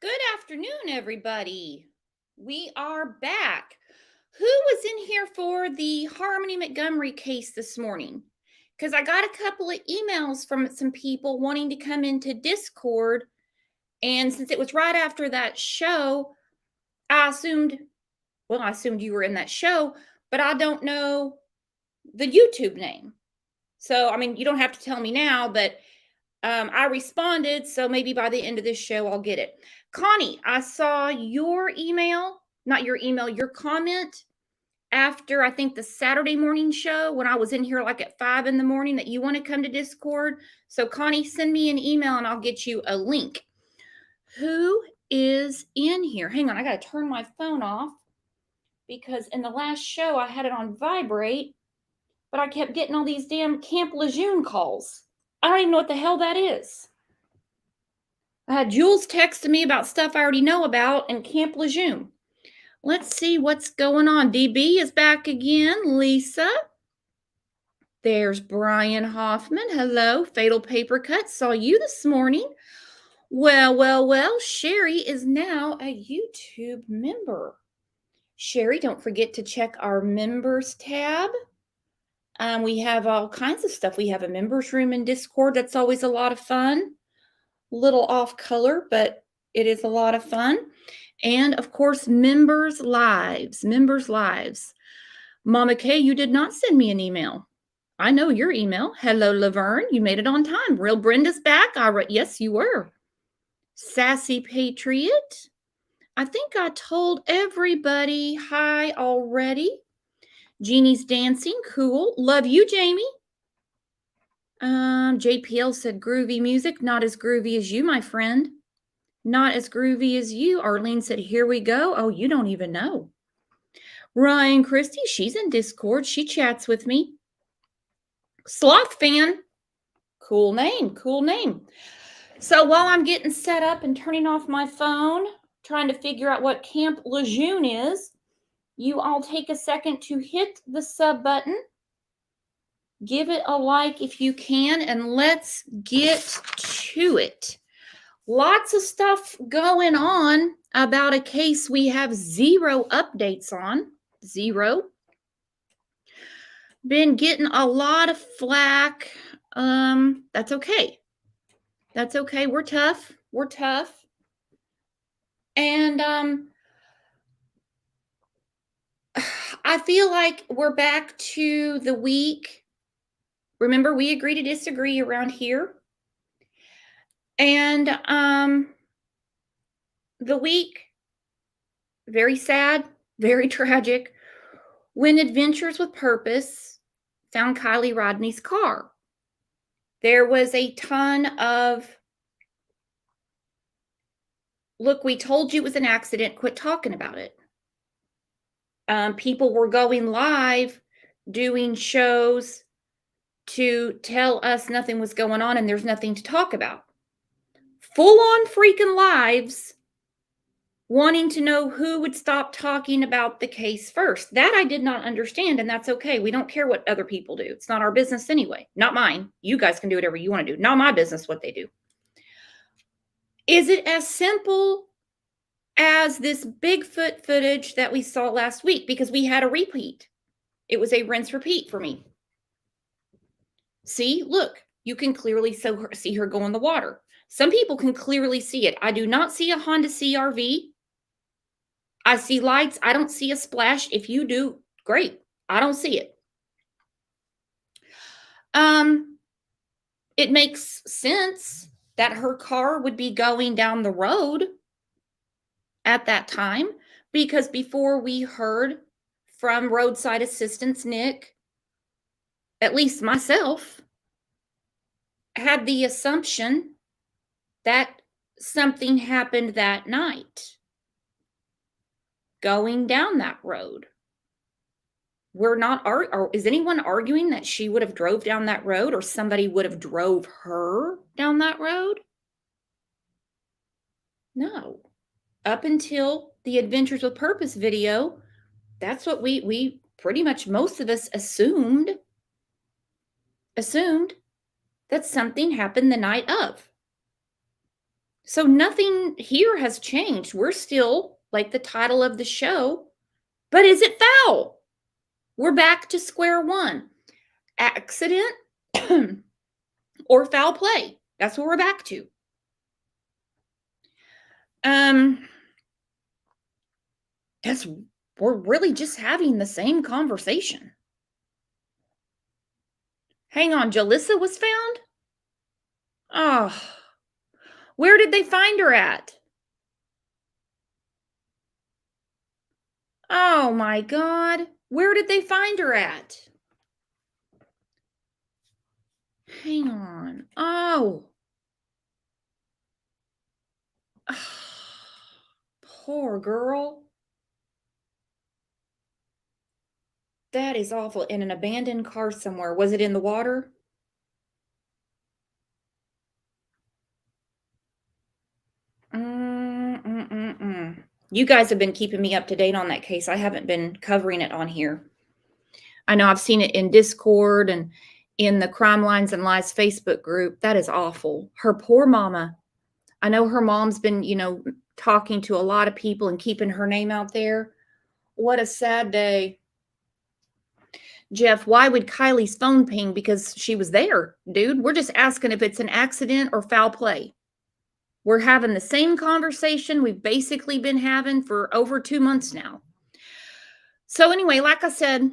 Good afternoon, everybody. We are back. Who was in here for the Harmony Montgomery case this morning? Because I got a couple of emails from some people wanting to come into Discord. And since it was right after that show, I assumed you were in that show, but I don't know the YouTube name. So, I mean, you don't have to tell me now, but I responded, so maybe by the end of this show, I'll get it. Connie, I saw your your comment after I think the Saturday morning show when I was in here like at 5 in the morning that you want to come to Discord. So, Connie, send me an email and I'll get you a link. Who is in here? Hang on, I got to turn my phone off because in the last show I had it on vibrate, but I kept getting all these damn Camp Lejeune calls. I don't even know what the hell that is. Jules texted me about stuff I already know about in Camp Lejeune. Let's see what's going on. DB is back again. Lisa. There's Brian Hoffman. Hello. Fatal Paper Cut. Saw you this morning. Well. Sherry is now a YouTube member. Sherry, don't forget to check our members tab. We have all kinds of stuff. We have a members room in Discord. That's always a lot of fun. Little off color, but it is a lot of fun. And of course, members lives. Mama Kay, you did not send me an email. I know your email. Hello, Laverne. You made it on time. Real Brenda's back. Yes, you were. Sassy Patriot. I think I told everybody hi already. Jeannie's dancing. Cool. Love you, Jamie. JPL said groovy music. Not as groovy as you, my friend. Not as groovy as you. Arlene said, here we go. Oh, you don't even know. Ryan Christie, she's in Discord. She chats with me. Sloth fan. Cool name. So while I'm getting set up and turning off my phone, trying to figure out what Camp Lejeune is, you all take a second to hit the sub button. Give it a like if you can, and let's get to it. Lots of stuff going on about a case we have zero updates on. Zero. Been getting a lot of flack. That's okay. We're tough. And I feel like we're back to the week. Remember, we agree to disagree around here. And the week, very sad, very tragic, when Adventures with Purpose found Kiely Rodni's car. There was a ton of, look, we told you it was an accident, quit talking about it. People were going live, doing shows to tell us nothing was going on and there's nothing to talk about. Full on freaking lives wanting to know who would stop talking about the case first. That I did not understand, and that's okay. We don't care what other people do. It's not our business anyway. Not mine. You guys can do whatever you want to do. Not my business what they do. Is it as simple as this Bigfoot footage that we saw last week? Because we had a repeat. It was a rinse repeat for me. See, look, you can clearly see her go in the water. Some people can clearly see it. I do not see a Honda CRV. I see lights. I don't see a splash. If you do, great. I don't see it. It makes sense that her car would be going down the road at that time, because before we heard from roadside assistance, Nick, at least myself, had the assumption that something happened that night going down that road. We're not, is anyone arguing that she would have drove down that road or somebody would have drove her down that road? No. Up until the Adventures with Purpose video, that's what we pretty much, most of us assumed that something happened the night of. So nothing here has changed. We're still, like the title of the show, but is it foul? We're back to square one. Accident or foul play. That's what we're back to. We're really just having the same conversation. Hang on, Jalissa was found? Oh, where did they find her at? Oh my God. Where did they find her at? Hang on. Oh. Poor girl. That is awful. In an abandoned car somewhere. Was it in the water? You guys have been keeping me up to date on that case. I haven't been covering it on here. I know I've seen it in Discord and in the Crime Lines and Lies Facebook group. That is awful. Her poor mama. I know her mom's been, talking to a lot of people and keeping her name out there. What a sad day. Jeff, why would Kylie's phone ping? Because she was there, dude. We're just asking if it's an accident or foul play. We're having the same conversation we've basically been having for over 2 months now. So anyway, like I said,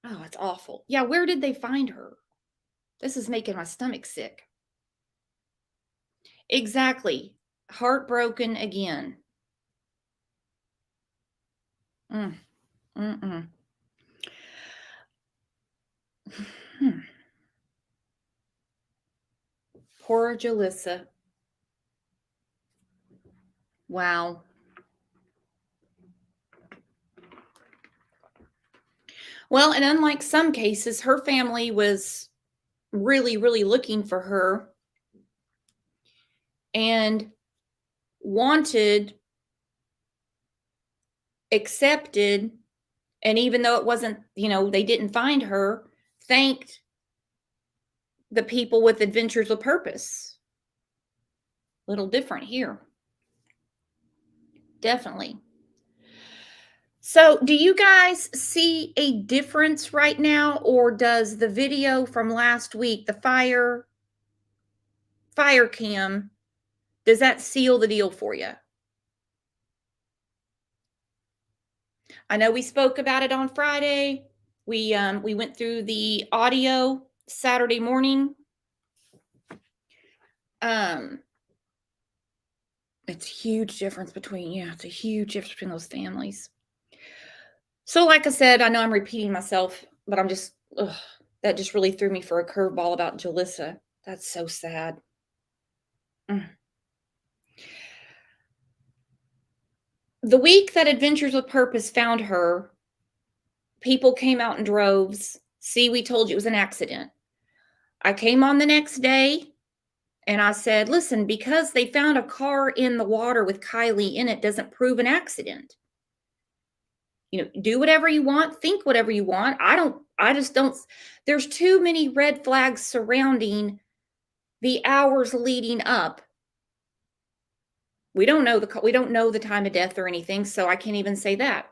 oh, it's awful. Yeah, where did they find her? This is making my stomach sick. Exactly. Heartbroken again. Poor Jalissa. Wow. Well, and unlike some cases, her family was really, really looking for her and wanted, accepted, and even though it wasn't, they didn't find her, thanked the people with Adventures with Purpose. Little different here. Definitely. So do you guys see a difference right now, or does the video from last week, the fire cam, does that seal the deal for you? I know we spoke about it on Friday. We went through the audio Saturday morning. It's a huge difference between, it's a huge difference between those families. So like I said, I know I'm repeating myself, but I'm just, that just really threw me for a curveball about Jalissa. That's so sad. The week that Adventures with Purpose found her, people came out in droves. See, we told you it was an accident. I came on the next day And I said, listen, because they found a car in the water with Kylie in it doesn't prove an accident. Do whatever you want, think whatever you want. I just don't. There's too many red flags surrounding the hours leading up. We don't know the time of death or anything, so I can't even say that,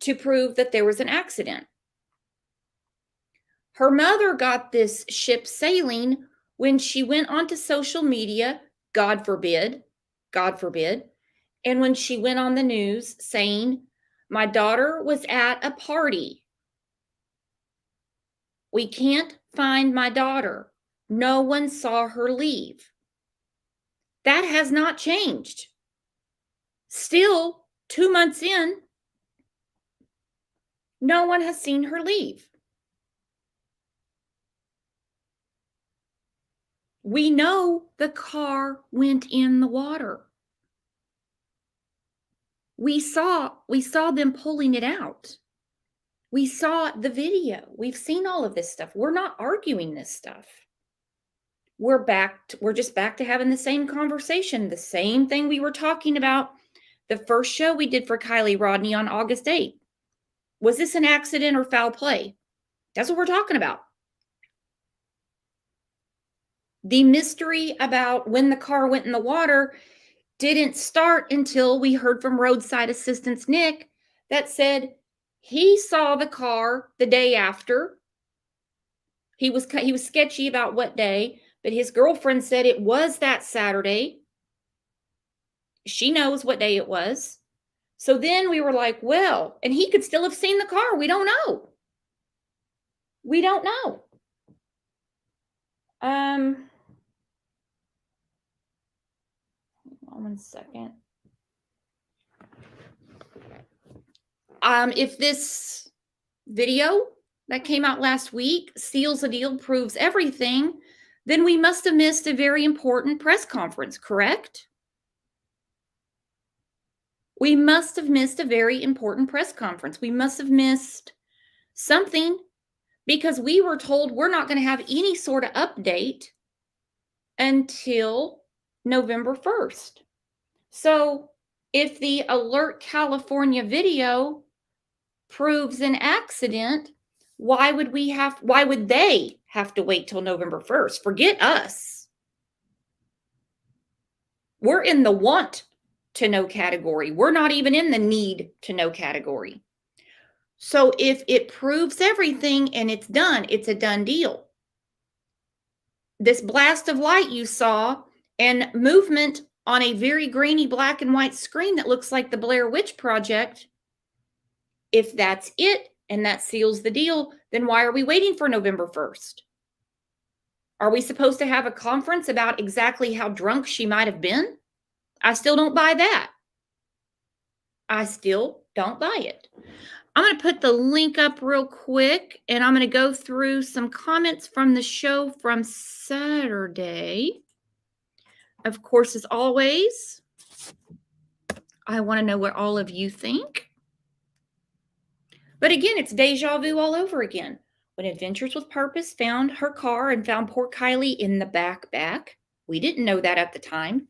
to prove that there was an accident. Her mother got this ship sailing when she went onto social media, God forbid, and when she went on the news saying, my daughter was at a party. We can't find my daughter. No one saw her leave. That has not changed. Still, 2 months in, no one has seen her leave. We know the car went in the water. We saw them pulling it out. We saw the video. We've seen all of this stuff. We're not arguing this stuff. We're just back to having the same conversation, the same thing we were talking about the first show we did for Kiely Rodni on August 8th. Was this an accident or foul play? That's what we're talking about. The mystery about when the car went in the water didn't start until we heard from roadside assistance Nick that said he saw the car the day after. He was sketchy about what day, but his girlfriend said it was that Saturday. She knows what day it was. So then we were like, well, and he could still have seen the car. We don't know. We don't know. One second. If this video that came out last week seals the deal, proves everything, then we must have missed a very important press conference, correct? We must have missed a very important press conference. We must have missed something, because we were told we're not going to have any sort of update until November 1st. So if the Alert California video proves an accident, why would they have to wait till November 1st? Forget us. We're in the want to know category. We're not even in the need to know category. So if it proves everything and it's done, it's a done deal. This blast of light you saw and movement on a very grainy black and white screen that looks like the Blair Witch Project, if that's it and that seals the deal, then why are we waiting for November 1st? Are we supposed to have a conference about exactly how drunk she might have been? I still don't buy that. I still don't buy it. I'm going to put the link up real quick, and I'm going to go through some comments from the show from Saturday. Of course, as always, I want to know what all of you think. But again, it's deja vu all over again. When Adventures with Purpose found her car and found poor Kylie in the back, we didn't know that at the time.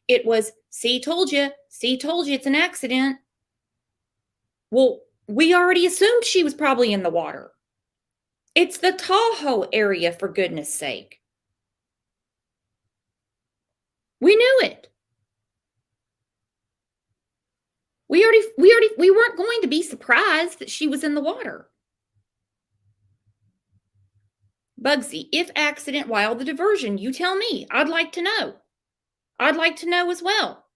It was, see, told you, it's an accident. Well, we already assumed she was probably in the water. It's the Tahoe area, for goodness sake. We knew it. We weren't going to be surprised that she was in the water. Bugsy, if accident, why all the diversion? You tell me. I'd like to know. I'd like to know as well.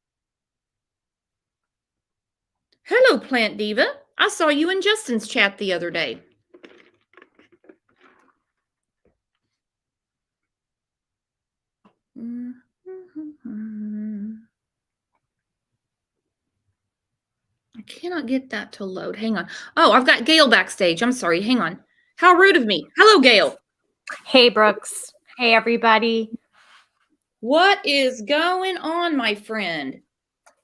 Hello, Plant Diva. I saw you in Justin's chat the other day. I cannot get that to load. Hang on. Oh, I've got Gail backstage. I'm sorry. Hang on. How rude of me. Hello, Gail. Hey, Brooks. Hey, everybody. What is going on, my friend?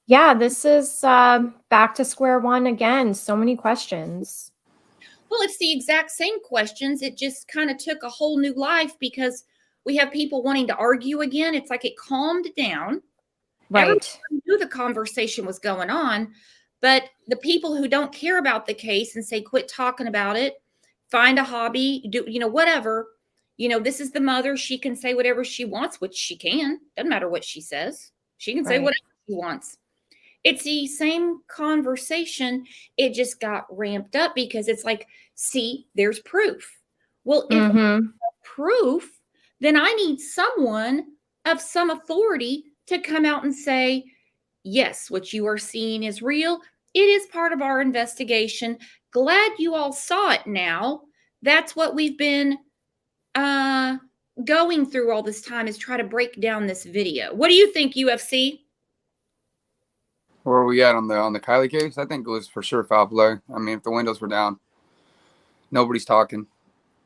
Yeah, this is back to square one again. So many questions. Well, it's the exact same questions. It just kind of took a whole new life because We have people wanting to argue again. It's like it calmed down. Everyone Right. knew the conversation was going on, but the people who don't care about the case and say, quit talking about it, find a hobby, do, whatever. This is the mother. She can say whatever she wants, which she can. Doesn't matter what she says. She can say Right. whatever she wants. It's the same conversation. It just got ramped up because it's like, see, there's proof. Well, if Mm-hmm. proof, then I need someone of some authority to come out and say, yes, what you are seeing is real. It is part of our investigation. Glad you all saw it now. That's what we've been going through all this time, is try to break down this video. What do you think, UFC? Where are we at on the Kylie case? I think it was for sure foul play. I mean, if the windows were down, nobody's talking.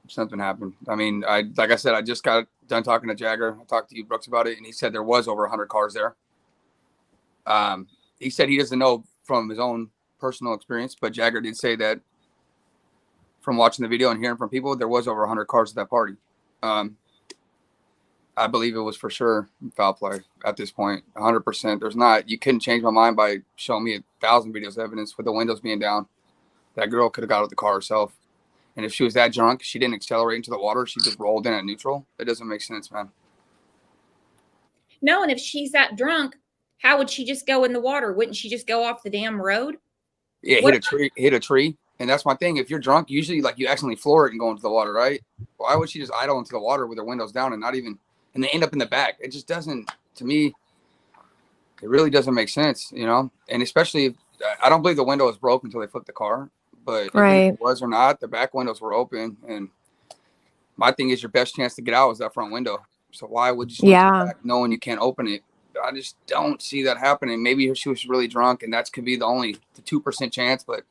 Something happened. I mean, like I said, I just got done talking to Jagger. I talked to you, Brooks, about it, and he said there was over 100 cars there. He said he doesn't know from his own personal experience, but Jagger did say that from watching the video and hearing from people, there was over 100 cars at that party. I believe it was for sure foul play at this point, 100%. There's not, you couldn't change my mind by showing me 1,000 videos of evidence with the windows being down. That girl could have got out of the car herself. And if she was that drunk, she didn't accelerate into the water. She just rolled in at neutral. It doesn't make sense, man. No, and if she's that drunk, how would she just go in the water? Wouldn't she just go off the damn road? Yeah, What- hit a tree. And that's my thing. If you're drunk, usually like you accidentally floor it and go into the water, right? Why would she just idle into the water with her windows down and not even, and they end up in the back? It just doesn't, to me, it really doesn't make sense, you know? And especially, if, I don't believe the window was broke until they flipped the car. But even Right. if it was or not, the back windows were open. And my thing is, your best chance to get out is that front window. So why would you swing to the back knowing you can't open it? I just don't see that happening. Maybe she was really drunk, and that could be the 2% chance. But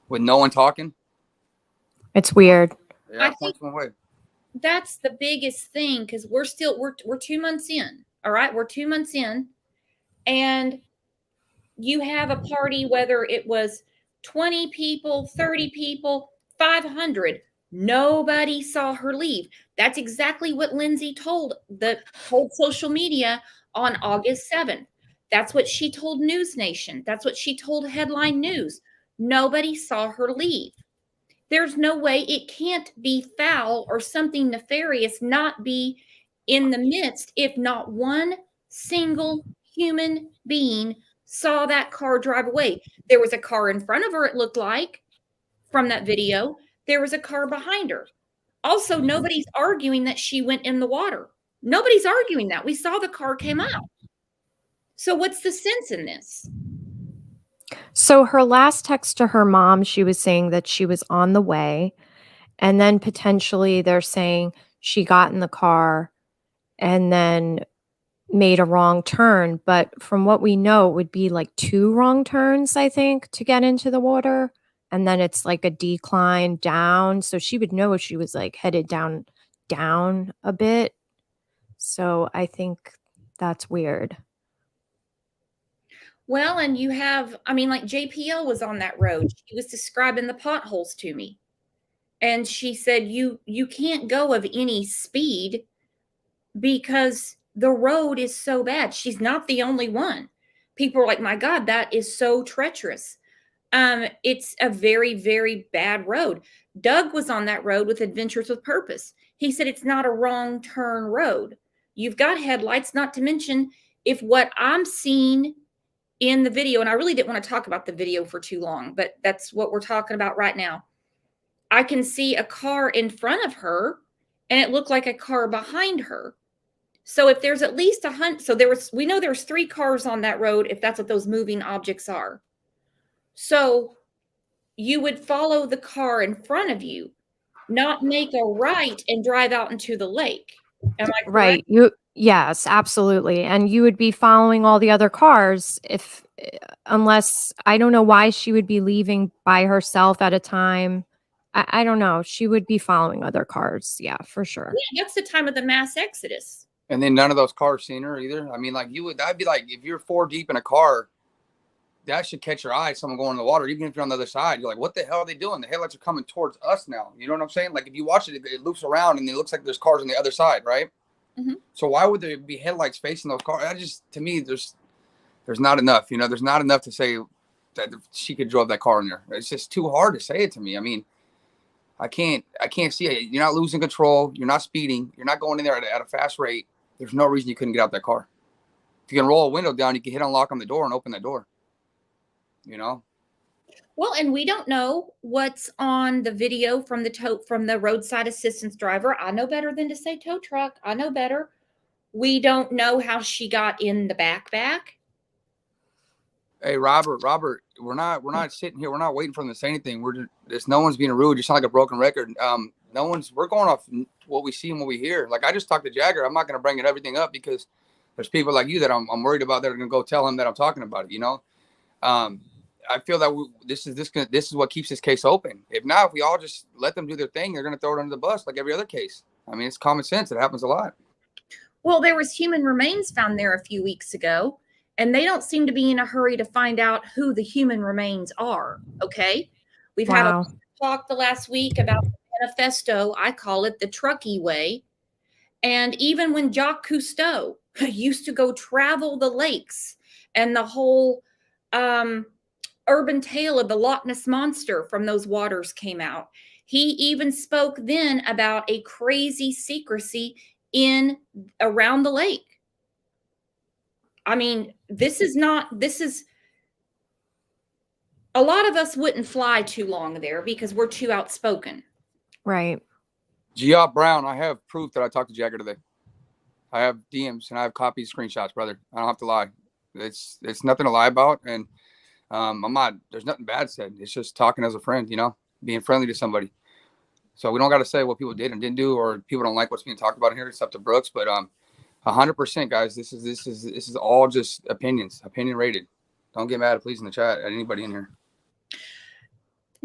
with no one talking, It's weird. yeah, I think- one way. That's the biggest thing, because we're 2 months in. All right, we're 2 months in, and you have a party, whether it was 20 people, 30 people, 500. Nobody saw her leave. That's exactly what Lindsay told the whole social media on August 7th. That's what she told News Nation. That's what she told Headline News. Nobody saw her leave. There's no way it can't be foul or something nefarious not be in the midst if not one single human being saw that car drive away. There was a car in front of her, it looked like, from that video. There was a car behind her. Also, nobody's arguing that she went in the water. Nobody's arguing that. We saw the car came out. So what's the sense in this? So her last text to her mom, she was saying that she was on the way. And then potentially they're saying she got in the car and then made a wrong turn. But from what we know, it would be like 2 wrong turns, I think, to get into the water. And then it's like a decline down. So she would know if she was like headed down a bit. So I think that's weird. Well, and you have, I mean, like JPL was on that road. She was describing the potholes to me. And she said, you can't go of any speed because the road is so bad. She's not the only one. People are like, my God, that is so treacherous. It's a very, very bad road. Doug was on that road with Adventures with Purpose. He said it's not a wrong turn road. You've got headlights, not to mention if what I'm seeing in the video, and I really didn't want to talk about the video for too long, but that's what we're talking about right now. I can see a car in front of her and it looked like a car behind her. So if there's at least 100, so we know there's 3 cars on that road, if that's what those moving objects are. So you would follow the car in front of you, not make a right and drive out into the lake. Am I correct? Right. Yes, absolutely. And you would be following all the other cars unless I don't know why she would be leaving by herself at a time. I don't know. She would be following other cars. Yeah, for sure. Yeah, that's the time of the mass exodus. And then none of those cars seen her either. I mean, like that'd be like if you're 4 deep in a car, that should catch your eye. Someone going in the water, even if you're on the other side, you're like, what the hell are they doing? The headlights are coming towards us now. You know what I'm saying? Like if you watch it, it loops around and it looks like there's cars on the other side, right? Mhm. So why would there be headlights facing those cars? To me, there's not enough. There's not enough to say that she could drive that car in there. It's just too hard to say it to me. I mean, I can't see it. You're not losing control. You're not speeding. You're not going in there at a fast rate. There's no reason you couldn't get out that car. If you can roll a window down, you can hit unlock on the door and open that door. Well, and we don't know what's on the video from the roadside assistance driver. I know better than to say tow truck. I know better. We don't know how she got in the backpack. Hey, Robert, we're not sitting here. We're not waiting for them to say anything. No one's being rude. You sound like a broken record. We're going off what we see and what we hear. Like, I just talked to Jagger. I'm not going to bring everything up because there's people like you that I'm worried about that are going to go tell him that I'm talking about it. I feel that this is what keeps this case open. If not, if we all just let them do their thing, they're going to throw it under the bus like every other case. I mean, it's common sense. It happens a lot. Well, there was human remains found there a few weeks ago, and they don't seem to be in a hurry to find out who the human remains are. Okay. We've had a talk the last week about the manifesto. I call it the Truckee way. And even when Jacques Cousteau used to go travel the lakes and the whole urban tale of the Loch Ness Monster from those waters came out, he even spoke then about a crazy secrecy around the lake. I mean, this is a lot of us wouldn't fly too long there because we're too outspoken. Right. Geoff Brown, I have proof that I talked to Jagger today. I have DMs and I have copies, screenshots, brother. I don't have to lie. It's nothing to lie about. And there's nothing bad said. It's just talking as a friend, being friendly to somebody. So we don't got to say what people did and didn't do, or people don't like what's being talked about here. It's up to Brooks. But 100%, guys, this is all just opinion rated. Don't get mad, please, in the chat at anybody in here.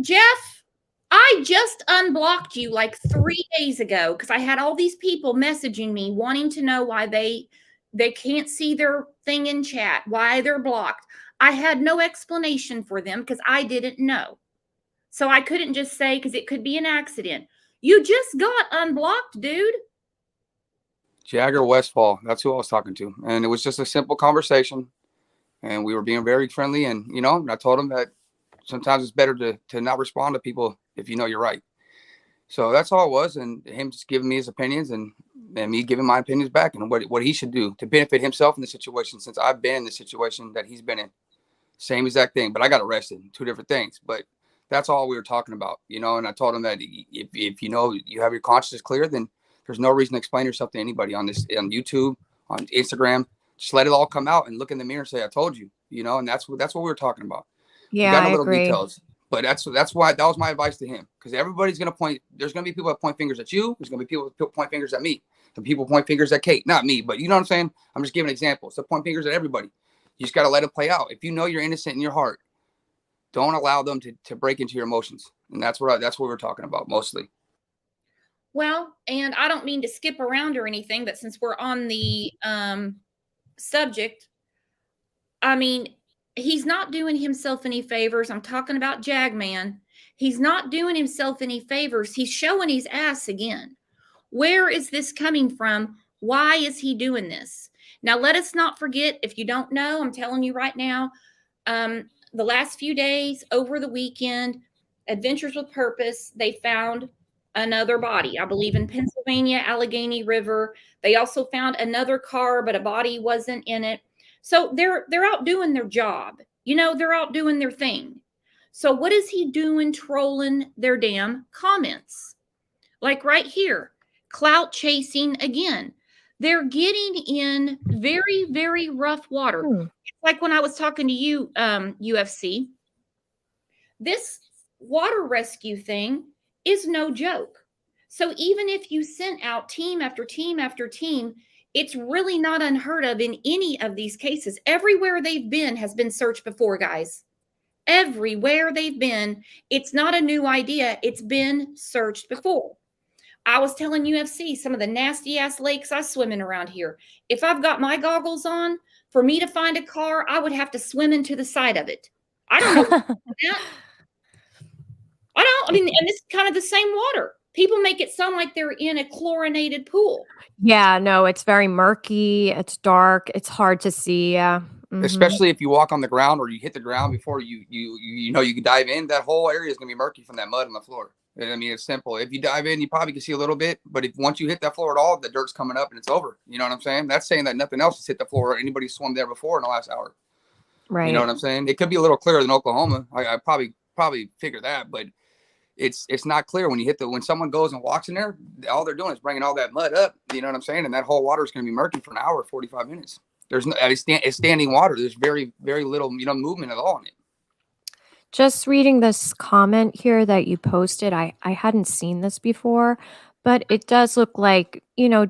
Jeff, I just unblocked you like 3 days ago because I had all these people messaging me wanting to know why they can't see their thing in chat, why they're blocked. I had no explanation for them because I didn't know. So I couldn't just say, because it could be an accident. You just got unblocked, dude. Jagger Westfall, that's who I was talking to. And it was just a simple conversation. And we were being very friendly. And, I told him that sometimes it's better to not respond to people if you know you're right. So that's all it was. And him just giving me his opinions and me giving my opinions back and what he should do to benefit himself in the situation, since I've been in the situation that he's been in. Same exact thing. But I got arrested. 2 different things. But that's all we were talking about, and I told him that if you have your conscience clear, then there's no reason to explain yourself to anybody on YouTube, on Instagram. Just let it all come out and look in the mirror and say, I told you, and that's what we were talking about. Yeah, I agree. Details, but that's why that was my advice to him, because everybody's going to point. There's going to be people that point fingers at you. There's going to be people that point fingers at me. The people point fingers at Kate, not me, but you know what I'm saying? I'm just giving examples. So point fingers at everybody. You just got to let it play out. If you know you're innocent in your heart, don't allow them to break into your emotions. And that's what we're talking about mostly. Well, and I don't mean to skip around or anything, but since we're on the subject, I mean, he's not doing himself any favors. I'm talking about Jagman. He's not doing himself any favors. He's showing his ass again. Where is this coming from? Why is he doing this? Now, let us not forget, if you don't know, I'm telling you right now, the last few days, over the weekend, Adventures with Purpose, they found another body, I believe in Pennsylvania, Allegheny River. They also found another car, but a body wasn't in it. So they're out doing their job. They're out doing their thing. So what is he doing trolling their damn comments? Like right here, clout chasing again. They're getting in very, very rough water. It's like when I was talking to you, UFC. This water rescue thing is no joke. So even if you sent out team after team after team, it's really not unheard of in any of these cases. Everywhere they've been has been searched before, guys. Everywhere they've been, it's not a new idea. It's been searched before. I was telling UFC some of the nasty ass lakes I swim in around here. If I've got my goggles on, for me to find a car, I would have to swim into the side of it. I don't know. I mean, and it's kind of the same water. People make it sound like they're in a chlorinated pool. Yeah, no, it's very murky. It's dark. It's hard to see. Yeah. Especially if you walk on the ground or you hit the ground before you can dive in. That whole area is gonna be murky from that mud on the floor. I mean, it's simple. If you dive in, you probably can see a little bit, but if once you hit that floor at all, the dirt's coming up and it's over. You know what I'm saying? That's saying that nothing else has hit the floor or anybody swum there before in the last hour. Right. You know what I'm saying? It could be a little clearer than Oklahoma. I probably figure that, but it's not clear when you hit when someone goes and walks in there. All they're doing is bringing all that mud up. You know what I'm saying? And that whole water is going to be murky for an hour, 45 minutes. There's no, it's standing water. There's very, very little, movement at all in it. Just reading this comment here that you posted, I hadn't seen this before, but it does look like,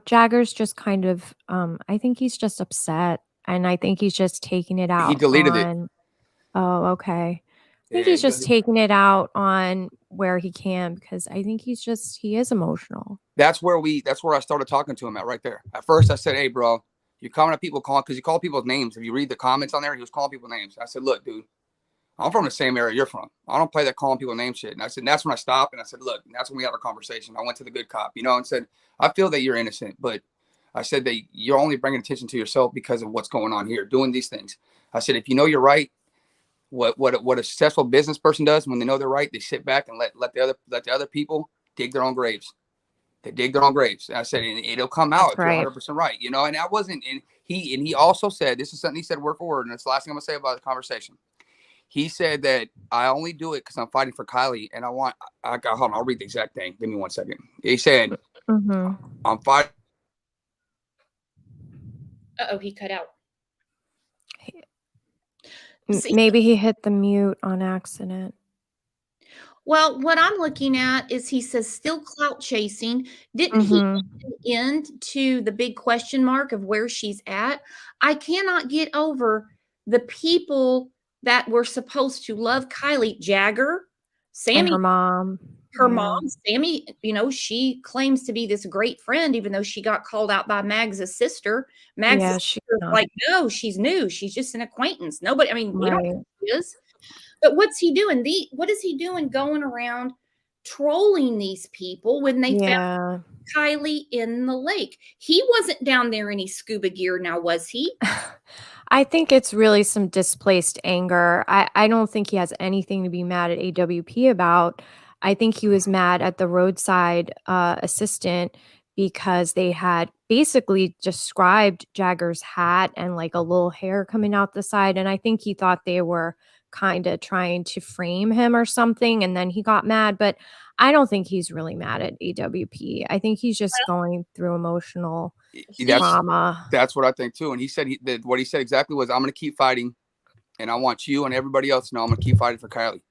Jagger's just kind of, I think he's just upset, and I think he's just taking it out. He deleted it. Oh, okay. I think Yeah, he's just taking it out on where he can, because I think he is emotional. That's where I started talking to him at right there. At first I said, hey bro, you're coming at people because you call people's names. If you read the comments on there, he was calling people names. I said, look, dude, I'm from the same area you're from. I don't play that calling people name shit. And I said, that's when I stopped. And I said, look, and that's when we had our conversation. I went to the good cop, and said, I feel that you're innocent, but I said that you're only bringing attention to yourself because of what's going on here, doing these things. I said, if you know you're right, what a successful business person does when they know they're right, they sit back and let the other people dig their own graves. They dig their own graves. And I said, and it'll come out if you're 100% right, And I wasn't. And he also said, this is something he said word for word, and it's the last thing I'm gonna say about the conversation. He said that I only do it because I'm fighting for Kylie, and hold on, I'll read the exact thing. Give me 1 second. He said, I'm fighting. He cut out. Maybe he hit the mute on accident. Well, what I'm looking at is he says still clout chasing. Didn't he end to the big question mark of where she's at? I cannot get over the people that were supposed to love Kylie, Jagger, Sammy, and her mom. Mom, Sammy, she claims to be this great friend, even though she got called out by Mags' sister. Mags' sister was like, no, she's new. She's just an acquaintance. Nobody, we don't know who she is. But what's he doing? What is he doing going around trolling these people when they found Kylie in the lake? He wasn't down there in any scuba gear now, was he? I think it's really some displaced anger. I don't think he has anything to be mad at AWP about. I think he was mad at the roadside assistant because they had basically described Jagger's hat and like a little hair coming out the side. And I think he thought they were kind of trying to frame him or something. And then he got mad. But I don't think he's really mad at AWP. I think he's just going through emotional trauma. That's what I think too. And he said what he said exactly was, I'm going to keep fighting. And I want you and everybody else to know I'm going to keep fighting for Kylie.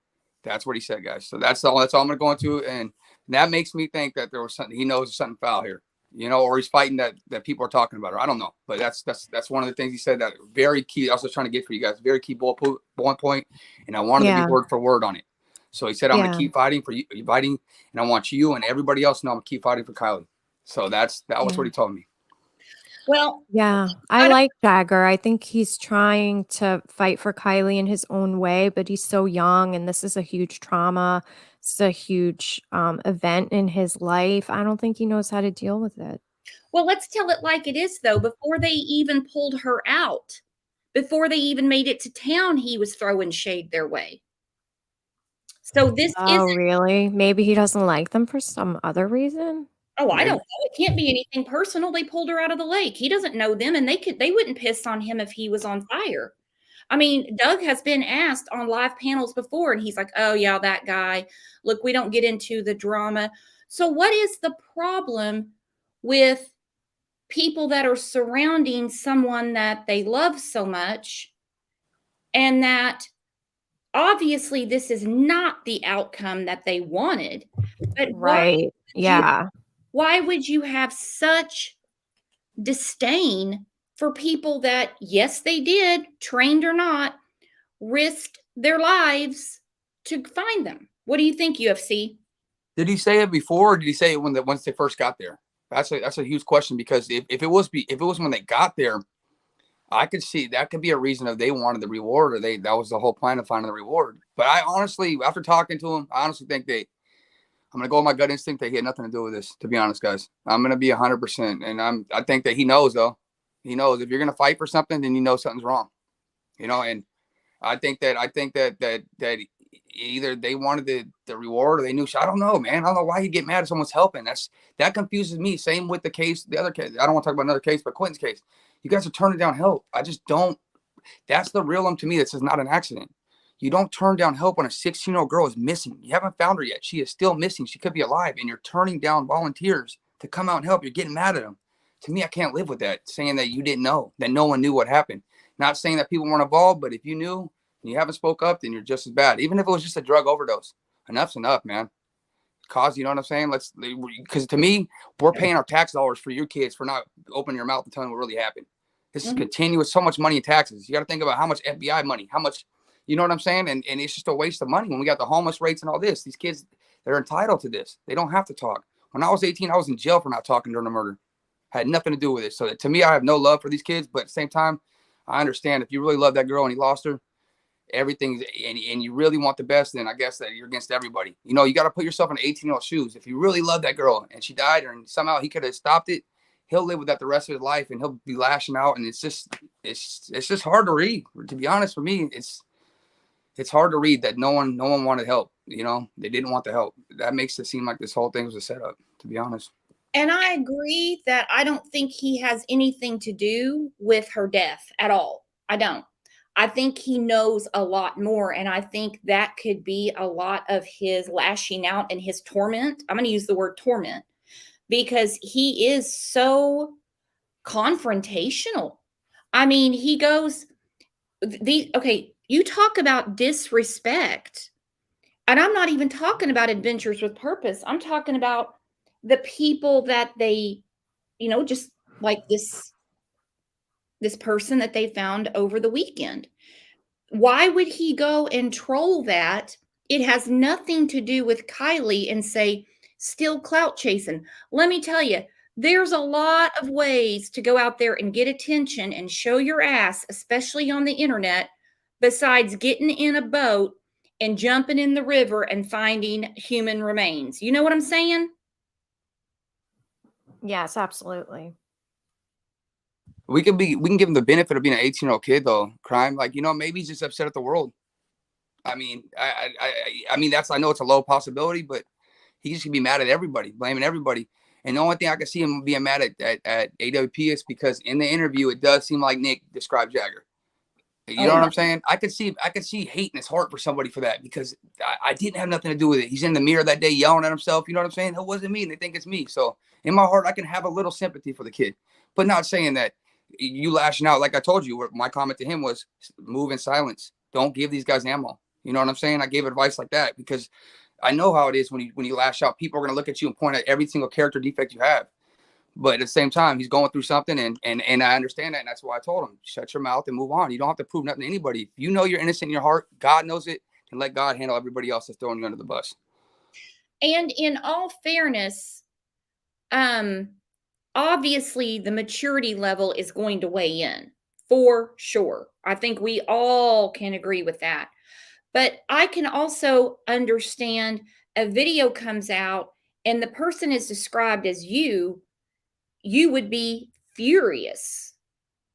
That's what he said, guys. So that's all I'm going to go into. And that makes me think that there was something, he knows there's something foul here, or he's fighting that people are talking about her. I don't know. But that's one of the things he said that very key. I was trying to get for you guys, very key bullet point. And I wanted to be word for word on it. So he said, I'm going to keep fighting for you, and I want you and everybody else to know I'm going to keep fighting for Kylie. So that was what he told me. Well, yeah, I like Jagger. I think he's trying to fight for Kylie in his own way, but he's so young, and this is a huge trauma. It's a huge event in his life. I don't think he knows how to deal with it. Well, let's tell it like it is, though. Before they even pulled her out, before they even made it to town, he was throwing shade their way. So this is really? Maybe he doesn't like them for some other reason. Oh, I don't know. It can't be anything personal. They pulled her out of the lake. He doesn't know them, and they wouldn't piss on him if he was on fire. Doug has been asked on live panels before, and he's like, oh, yeah, that guy. Look, we don't get into the drama. So what is the problem with people that are surrounding someone that they love so much, and that obviously this is not the outcome that they wanted? But right. Why would you have such disdain for people that, yes, they did, trained or not, risked their lives to find them? What do you think, UFC? Did he say it before, or did he say it once they first got there? That's a huge question, because if it was when they got there, I could see that could be a reason if they wanted the reward, or that was the whole plan of finding the reward. But I honestly, after talking to him, I honestly think I'm gonna go with my gut instinct that he had nothing to do with this. To be honest, guys, I'm gonna be 100%, and I think that he knows though. He knows if you're gonna fight for something, then you know something's wrong. And I think that either they wanted the reward or they knew. I don't know, man. I don't know why you get mad if someone's helping. That confuses me. Same with the other case. I don't want to talk about another case, but Quentin's case. You guys are turning down help. I just don't. That's the real to me. This is not an accident. You don't turn down help when a 16-year-old girl is missing. You haven't found her yet. She is still missing. She could be alive, and you're turning down volunteers to come out and help. You're getting mad at them. To me, I can't live with that, saying that you didn't know, that no one knew what happened. Not saying that people weren't involved, but if you knew and you haven't spoke up, then you're just as bad. Even if it was just a drug overdose. Enough's enough, man. You know what I'm saying? Because to me, we're paying our tax dollars for your kids for not opening your mouth and telling what really happened. This is continuous, so much money in taxes. You got to think about how much FBI money, how much, you know what I'm saying? And it's just a waste of money when we got the homeless rates and all this. These kids, they're entitled to this. They don't have to talk. When I was 18, I was in jail for not talking during the murder. Had nothing to do with it. So to me, I have no love for these kids, but at the same time, I understand if you really love that girl and he lost her, everything, and you really want the best, then I guess that you're against everybody. You got to put yourself in 18-year-old shoes. If you really love that girl and she died and somehow he could have stopped it, he'll live with that the rest of his life and he'll be lashing out. And it's just hard to read. To be honest, for me, it's hard to read that no one wanted help. They didn't want the help. That makes it seem like this whole thing was a setup, to be honest. And I agree that I don't think he has anything to do with her death at all. I don't. I think he knows a lot more. And I think that could be a lot of his lashing out and his torment. I'm going to use the word torment because he is so confrontational. I mean, he goes, okay, you talk about disrespect. And I'm not even talking about Adventures with Purpose. I'm talking about the people that they, just like this person that they found over the weekend. Why would he go and troll that? It has nothing to do with Kylie and say, still clout chasing. Let me tell you, there's a lot of ways to go out there and get attention and show your ass, especially on the internet, besides getting in a boat and jumping in the river and finding human remains. You know what I'm saying? Yes, absolutely. We can give him the benefit of being an 18-year-old kid though. Crime, maybe he's just upset at the world. I mean, I know it's a low possibility, but he just can be mad at everybody, blaming everybody. And the only thing I can see him being mad at AWP is because in the interview it does seem like Nick described Jagger. You know what I'm saying? I could see hate in his heart for somebody for that because I didn't have nothing to do with it. He's in the mirror that day yelling at himself. You know what I'm saying? It wasn't me, and they think it's me. So in my heart, I can have a little sympathy for the kid, but not saying that you lashing out. Like I told you, my comment to him was move in silence. Don't give these guys ammo. You know what I'm saying? I gave advice like that because I know how it is when you lash out. People are going to look at you and point at every single character defect you have. But at the same time, he's going through something, and I understand that, and that's why I told him, shut your mouth and move on. You don't have to prove nothing to anybody. If you know you're innocent in your heart, God knows it, and let God handle everybody else that's throwing you under the bus. And in all fairness, obviously the maturity level is going to weigh in, for sure. I think we all can agree with that. But I can also understand a video comes out and the person is described as you would be furious.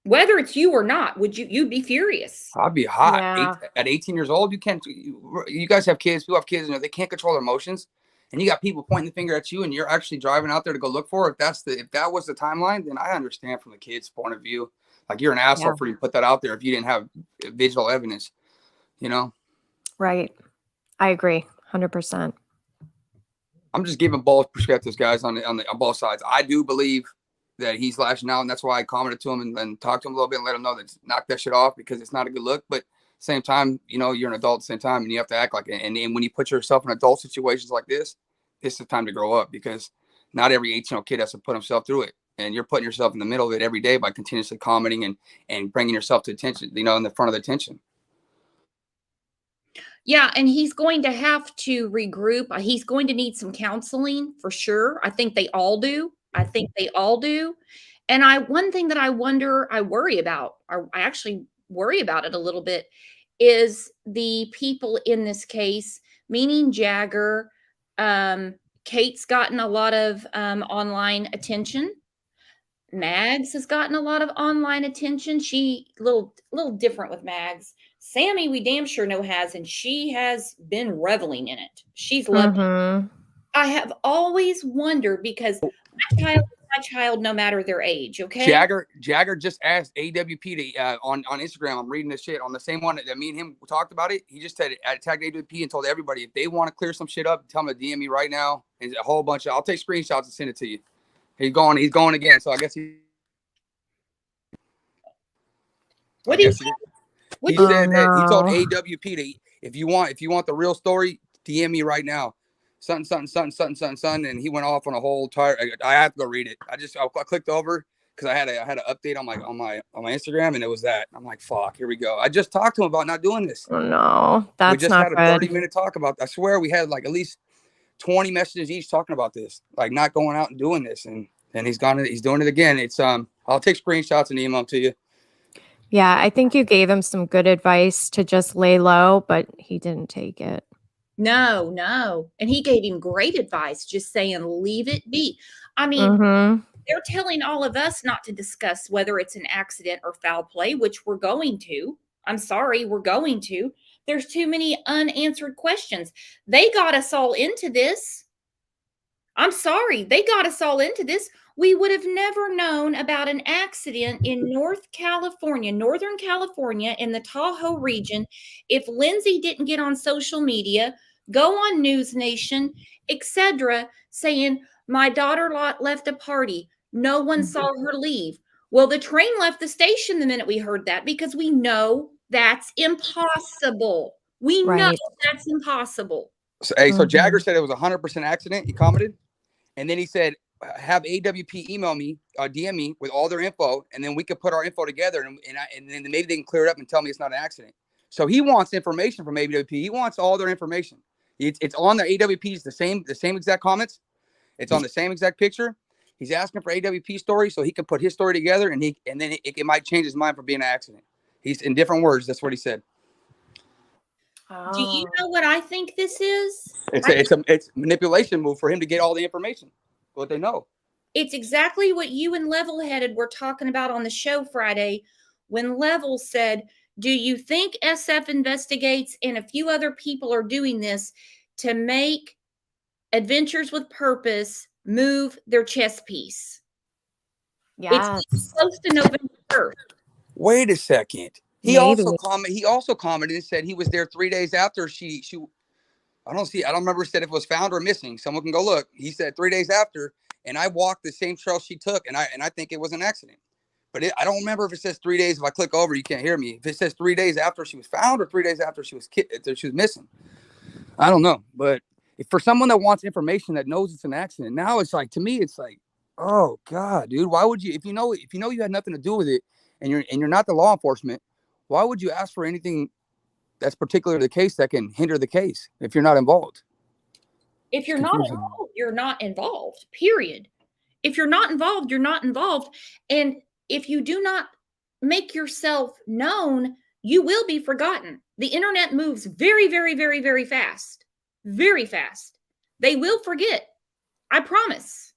Whether it's you or not, you'd be furious. I'd be hot. Yeah. At 18 years old, you guys have kids, people have kids, they can't control their emotions. And you got people pointing the finger at you and you're actually driving out there to go look for it. If that was the timeline, then I understand from the kid's point of view. Like you're an asshole for you to put that out there if you didn't have visual evidence, Right. I agree. 100%. I'm just giving both perspectives, guys, on both sides. I do believe that he's lashing out, and that's why I commented to him and talked to him a little bit and let him know that knock that shit off because it's not a good look. But same time, you're an adult at the same time, and you have to act like it. And when you put yourself in adult situations like this is the time to grow up because not every 18-year-old kid has to put himself through it. And you're putting yourself in the middle of it every day by continuously commenting and bringing yourself to attention, in the front of the attention. Yeah, and he's going to have to regroup. He's going to need some counseling for sure. I think they all do. And one thing that I worry about, or I actually worry about it a little bit, is the people in this case, meaning Jagger, Kate's gotten a lot of online attention. Mags has gotten a lot of online attention. She little different with Mags. Sammy, we damn sure know has, and she has been reveling in it. She's loved it. Mhm. I have always wondered because my child, no matter their age, okay? Jagger just asked AWP to on Instagram. I'm reading this shit on the same one that me and him talked about it. He just said I tagged AWP and told everybody if they want to clear some shit up, tell them to DM me right now. And a whole bunch of I'll take screenshots and send it to you. He's going again. So I guess he. What did he Oh, said that he told no. AWP to if you want the real story, DM me right now. Something, and he went off on a whole tire. I have to go read it. I clicked over because I had an update on my Instagram, and it was that. I'm like, fuck, here we go. I just talked to him about not doing this. Oh no, We that's just not had a good. 30-minute talk about. I swear we had like at least 20 messages each talking about this, like not going out and doing this, and he's doing it again. It's I'll take screenshots and email them to you. Yeah, I think you gave him some good advice to just lay low, but he didn't take it. No. And he gave him great advice, just saying, leave it be. I mean, Mhm. they're telling all of us not to discuss whether it's an accident or foul play, which we're going to. I'm sorry, we're going to. There's too many unanswered questions. They got us all into this. I'm sorry, they got us all into this. We would have never known about an accident in Northern California, in the Tahoe region, if Lindsay didn't get on social media, go on News Nation, etc., saying, my daughter left a party. No one saw her leave. Well, the train left the station the minute we heard that because we know that's impossible. We know Right. that's impossible. So Jagger Mhm. said it was 100% accident. He commented, and then he said, have AWP email me, DM me with all their info, and then we could put our info together, and then maybe they can clear it up and tell me it's not an accident. So he wants information from AWP. He wants all their information. It's on the AWP's the same exact comments. It's on the same exact picture. He's asking for AWP story so he can put his story together, and then it might change his mind for being an accident. He's in different words. That's what he said. Do you know what I think this is? It's a manipulation move for him to get all the information, what they know. It's exactly what you and Level Headed were talking about on the show Friday when Level said, do you think SF Investigates and a few other people are doing this to make Adventures with Purpose move their chess piece? Yes. It's close to November 1st. Wait a second. He Maybe. also commented and said he was there 3 days after she I don't remember if said if it was found or missing. Someone can go look. He said 3 days after, and I walked the same trail she took, and I think it was an accident. But I don't remember if it says 3 days. If I click over, you can't hear me. If it says 3 days after she was found or 3 days after she was missing, I don't know. But if for someone that wants information that knows it's an accident, now it's like, to me, it's like, oh God, dude, why would you? If you know you had nothing to do with it, and you're not the law enforcement, why would you ask for anything that's particular to the case that can hinder the case if you're not involved? If you're not involved, you're not involved, period. If you're not involved, you're not involved. And if you do not make yourself known, you will be forgotten. The internet moves very, very, very, very fast. Very fast. They will forget. I promise.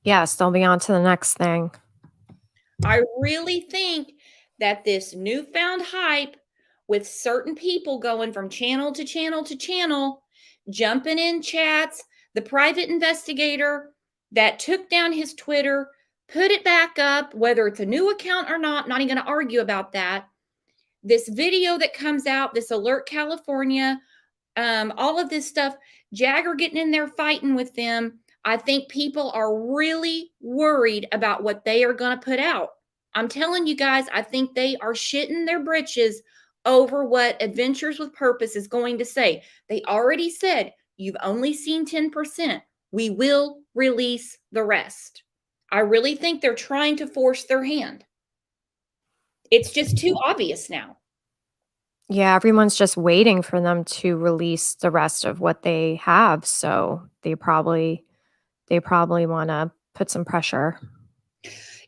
Yes, they'll be on to the next thing. I really think that this newfound hype with certain people going from channel to channel to channel, jumping in chats, the private investigator that took down his Twitter, put it back up, whether it's a new account or not even going to argue about that. This video that comes out, this Alert California, all of this stuff, Jagger getting in there fighting with them. I think people are really worried about what they are going to put out. I'm telling you guys, I think they are shitting their britches over what Adventures with Purpose is going to say. They already said, you've only seen 10%. We will release the rest. I really think they're trying to force their hand. It's just too obvious now. Yeah, everyone's just waiting for them to release the rest of what they have. So they probably want to put some pressure.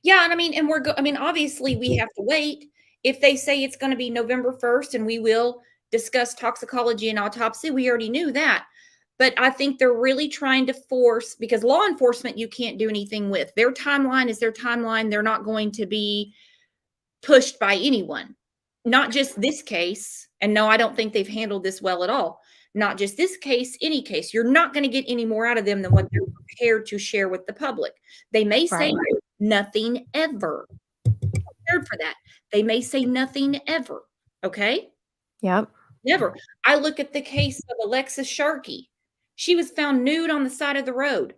Yeah, and obviously we have to wait. If they say it's going to be November 1st and we will discuss toxicology and autopsy, we already knew that. But I think they're really trying to force, because law enforcement, you can't do anything with. Their timeline is their timeline. They're not going to be pushed by anyone. Not just this case. And no, I don't think they've handled this well at all. Not just this case, any case. You're not going to get any more out of them than what they're prepared to share with the public. They may say nothing ever. Prepared for that. They may say nothing ever. Okay? Yep. Never. I look at the case of Alexis Sharkey. She was found nude on the side of the road.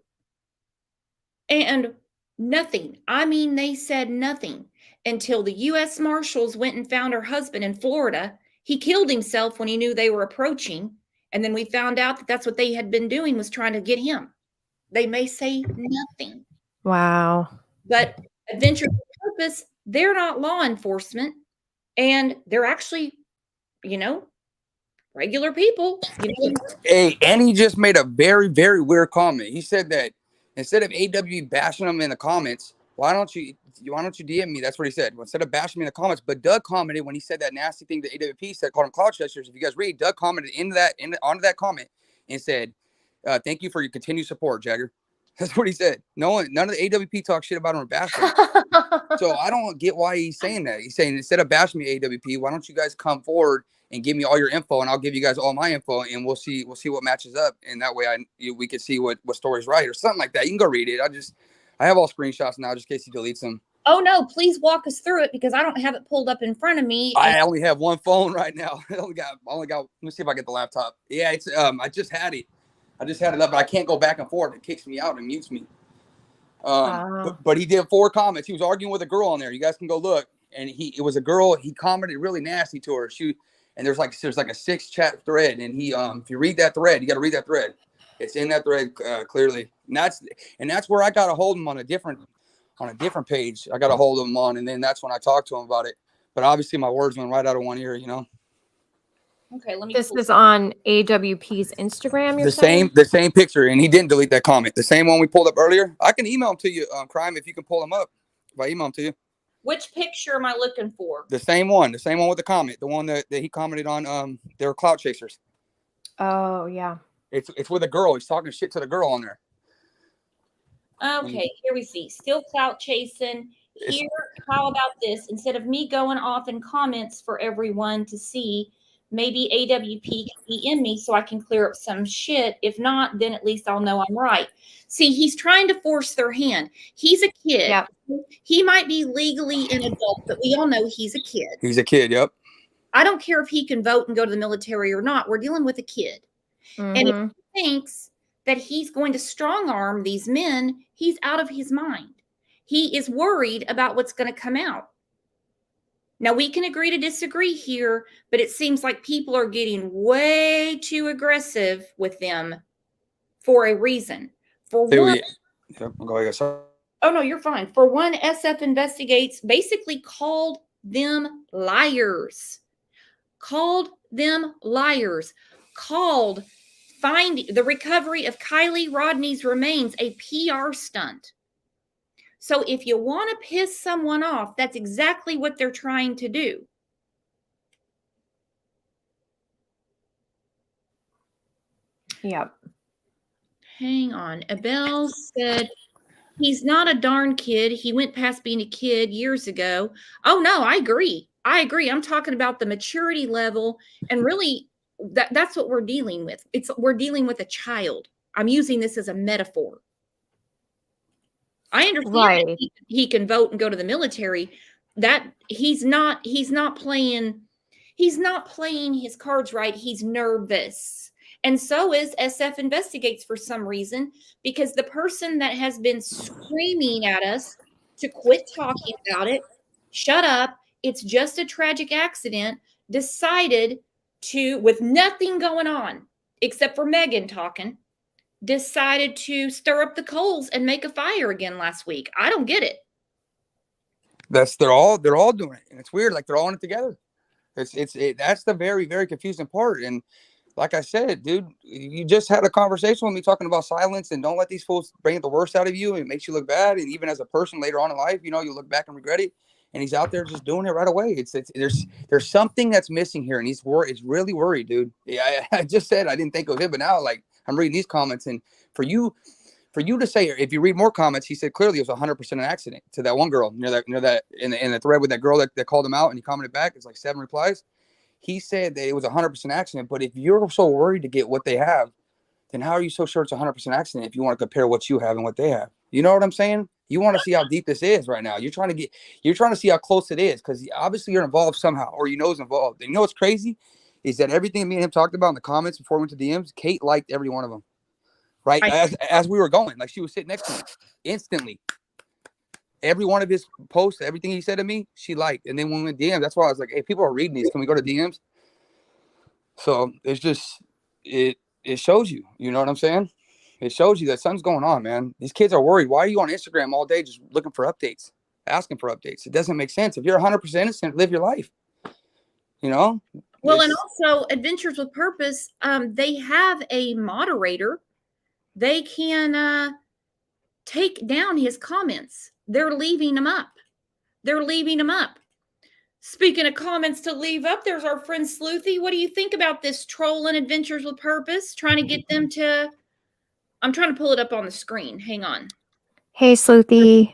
And nothing. I mean, they said nothing until the U.S. Marshals went and found her husband in Florida. He killed himself when he knew they were approaching. And then we found out that that's what they had been doing, was trying to get him. They may say nothing. Wow. But Adventure for Purpose, they're not law enforcement. And they're actually, regular people. Hey, and he just made a very, very weird comment. He said that instead of AW bashing him in the comments, why don't you DM me? That's what he said. Instead of bashing me in the comments, but Doug commented when he said that nasty thing that AWP said, called him cloud chasers. If you guys read, Doug commented onto that comment and said, "Thank you for your continued support, Jagger." That's what he said. None of the AWP talk shit about him or bash him. So I don't get why he's saying that. He's saying, instead of bashing me, AWP, why don't you guys come forward and give me all your info, and I'll give you guys all my info, and we'll see what matches up, and that way we can see what story's right or something like that. You can go read it. I have all screenshots now, just in case he deletes them. Oh no, please walk us through it, because I don't have it pulled up in front of me. I only have one phone right now. I only got. Let me see if I get the laptop. Yeah, it's I just had it. I just had it up, but I can't go back and forth. It kicks me out and mutes me. But he did 4 comments. He was arguing with a girl on there. You guys can go look. And it was a girl. He commented really nasty to her. And there's like a 6 chat thread. And he if you read that thread, you got to read that thread. It's in that thread clearly. And that's where I got a hold of him on a different page. I got a hold of him on, and then that's when I talked to him about it. But obviously my words went right out of one ear, Okay, let me. This is on AWP's Instagram. You're saying? The same picture, and he didn't delete that comment. The same one we pulled up earlier. I can email them to you, Crime, if you can pull them up. If I email them to you. Which picture am I looking for? The same one with the comment. The one that he commented on. They were clout chasers. Oh yeah. It's with a girl. He's talking shit to the girl on there. Okay, here we see. Still clout chasing. Here, how about this? Instead of me going off in comments for everyone to see, maybe AWP can DM me so I can clear up some shit. If not, then at least I'll know I'm right. See, he's trying to force their hand. He's a kid. Yep. He might be legally an adult, but we all know he's a kid. He's a kid, yep. I don't care if he can vote and go to the military or not. We're dealing with a kid. Mm-hmm. And if he thinks that he's going to strong arm these men, he's out of his mind. He is worried about what's going to come out. Now, we can agree to disagree here, but it seems like people are getting way too aggressive with them for a reason. For one, go ahead, sorry. Oh, no, you're fine. For one, SF Investigates basically called them liars. Called finding the recovery of Kylie Rodney's remains a PR stunt. So if you want to piss someone off, that's exactly what they're trying to do. Yep. Hang on. Abel said he's not a darn kid. He went past being a kid years ago. Oh, no, I agree. I'm talking about the maturity level, and really that's what we're dealing with. We're dealing with a child. I'm using this as a metaphor. I understand that he can vote and go to the military. That he's not playing his cards right. He's nervous. And so is SF Investigates for some reason, because the person that has been screaming at us to quit talking about it, shut up, it's just a tragic accident, decided to, with nothing going on except for Megan talking, decided to stir up the coals and make a fire again last week. I don't get it. They're all doing it, and it's weird. Like, they're all in it together. That's the very, very confusing part. And like I said, dude, you just had a conversation with me talking about silence, and don't let these fools bring the worst out of you. It makes you look bad, and even as a person later on in life, you look back and regret it. And he's out there just doing it right away. There's something that's missing here, and he's really worried, dude. Yeah, I just said I didn't think of it, but now, like, I'm reading these comments, and for you to say, if you read more comments, he said clearly it was 100% an accident to that one girl near that in the thread with that girl that called him out, and he commented back. It's like 7 replies. He said that it was 100% accident. But if you're so worried to get what they have, then how are you so sure it's 100% accident if you want to compare what you have and what they have? You know what I'm saying? You want to see how deep this is right now. You're trying to see how close it is, because obviously you're involved somehow, or you know it's involved. And you know what's crazy is that everything me and him talked about in the comments before we went to DMs, Kate liked every one of them. Right? As we were going, like she was sitting next to me instantly. Every one of his posts, everything he said to me, she liked. And then when we went DMs, that's why I was like, hey, people are reading these. Can we go to DMs? So it's just, it shows you, you know what I'm saying? It shows you that something's going on, man. These kids are worried. Why are you on Instagram all day just looking for updates, asking for updates? It doesn't make sense. If you're 100% innocent, live your life. You know? Well, and also Adventures with Purpose, they have a moderator. They can take down his comments. They're leaving them up. Speaking of comments to leave up, there's our friend Sleuthy. What do you think about this troll in Adventures with Purpose? Trying to get them to... I'm trying to pull it up on the screen. Hang on. Hey, Sleuthy.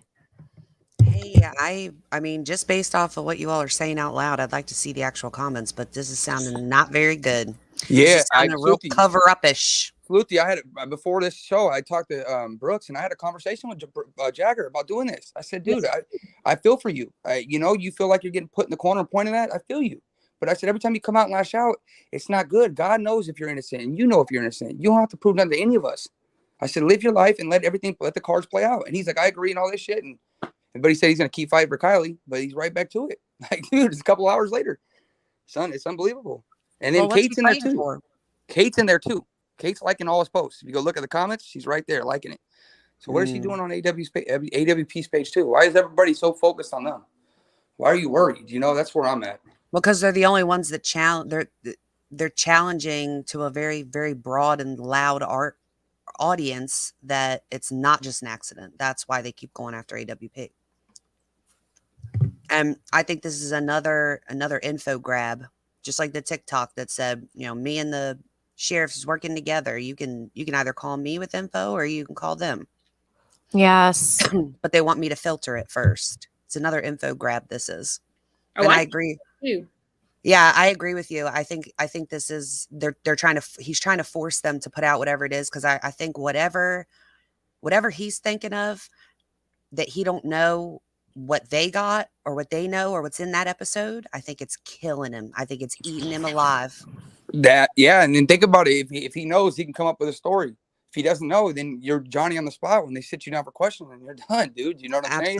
Hey, I mean, just based off of what you all are saying out loud, I'd like to see the actual comments, but this is sounding not very good. Yeah, sounding real cover-up-ish. Sleuthy, I had before this show, I talked to Brooks, and I had a conversation with Jagger about doing this. I said, dude, I feel for you. You feel like you're getting put in the corner and pointed at. I feel you. But I said, every time you come out and lash out, it's not good. God knows if you're innocent, and you know if you're innocent. You don't have to prove nothing to any of us. I said, live your life and let the cards play out. And he's like, I agree and all this shit. But he said he's going to keep fighting for Kylie, but he's right back to it. Like, dude, it's a couple hours later. Son, it's unbelievable. And then Kate's in there too. Kate's in there too. Kate's liking all his posts. If you go look at the comments, she's right there liking it. So what is she doing on AWP's page too? Why is everybody so focused on them? Why are you worried? You know, that's where I'm at. Well, because they're the only ones that they're challenging to a very, very broad and loud audience that it's not just an accident. That's why they keep going after AWP. And I think this is another info grab, just like the TikTok that said, me and the sheriffs is working together. You can either call me with info or you can call them. Yes. But they want me to filter it first. It's another info grab. This is. Oh, and I agree. Too. Yeah, I agree with you. I think this is he's trying to force them to put out whatever it is, because I think whatever he's thinking of that he don't know what they got or what they know or what's in that episode, I think it's killing him. I think it's eating him alive. And then think about it. If he knows, he can come up with a story. If he doesn't know, then you're Johnny on the spot when they sit you down for questions and you're done, dude. You know what I'm saying?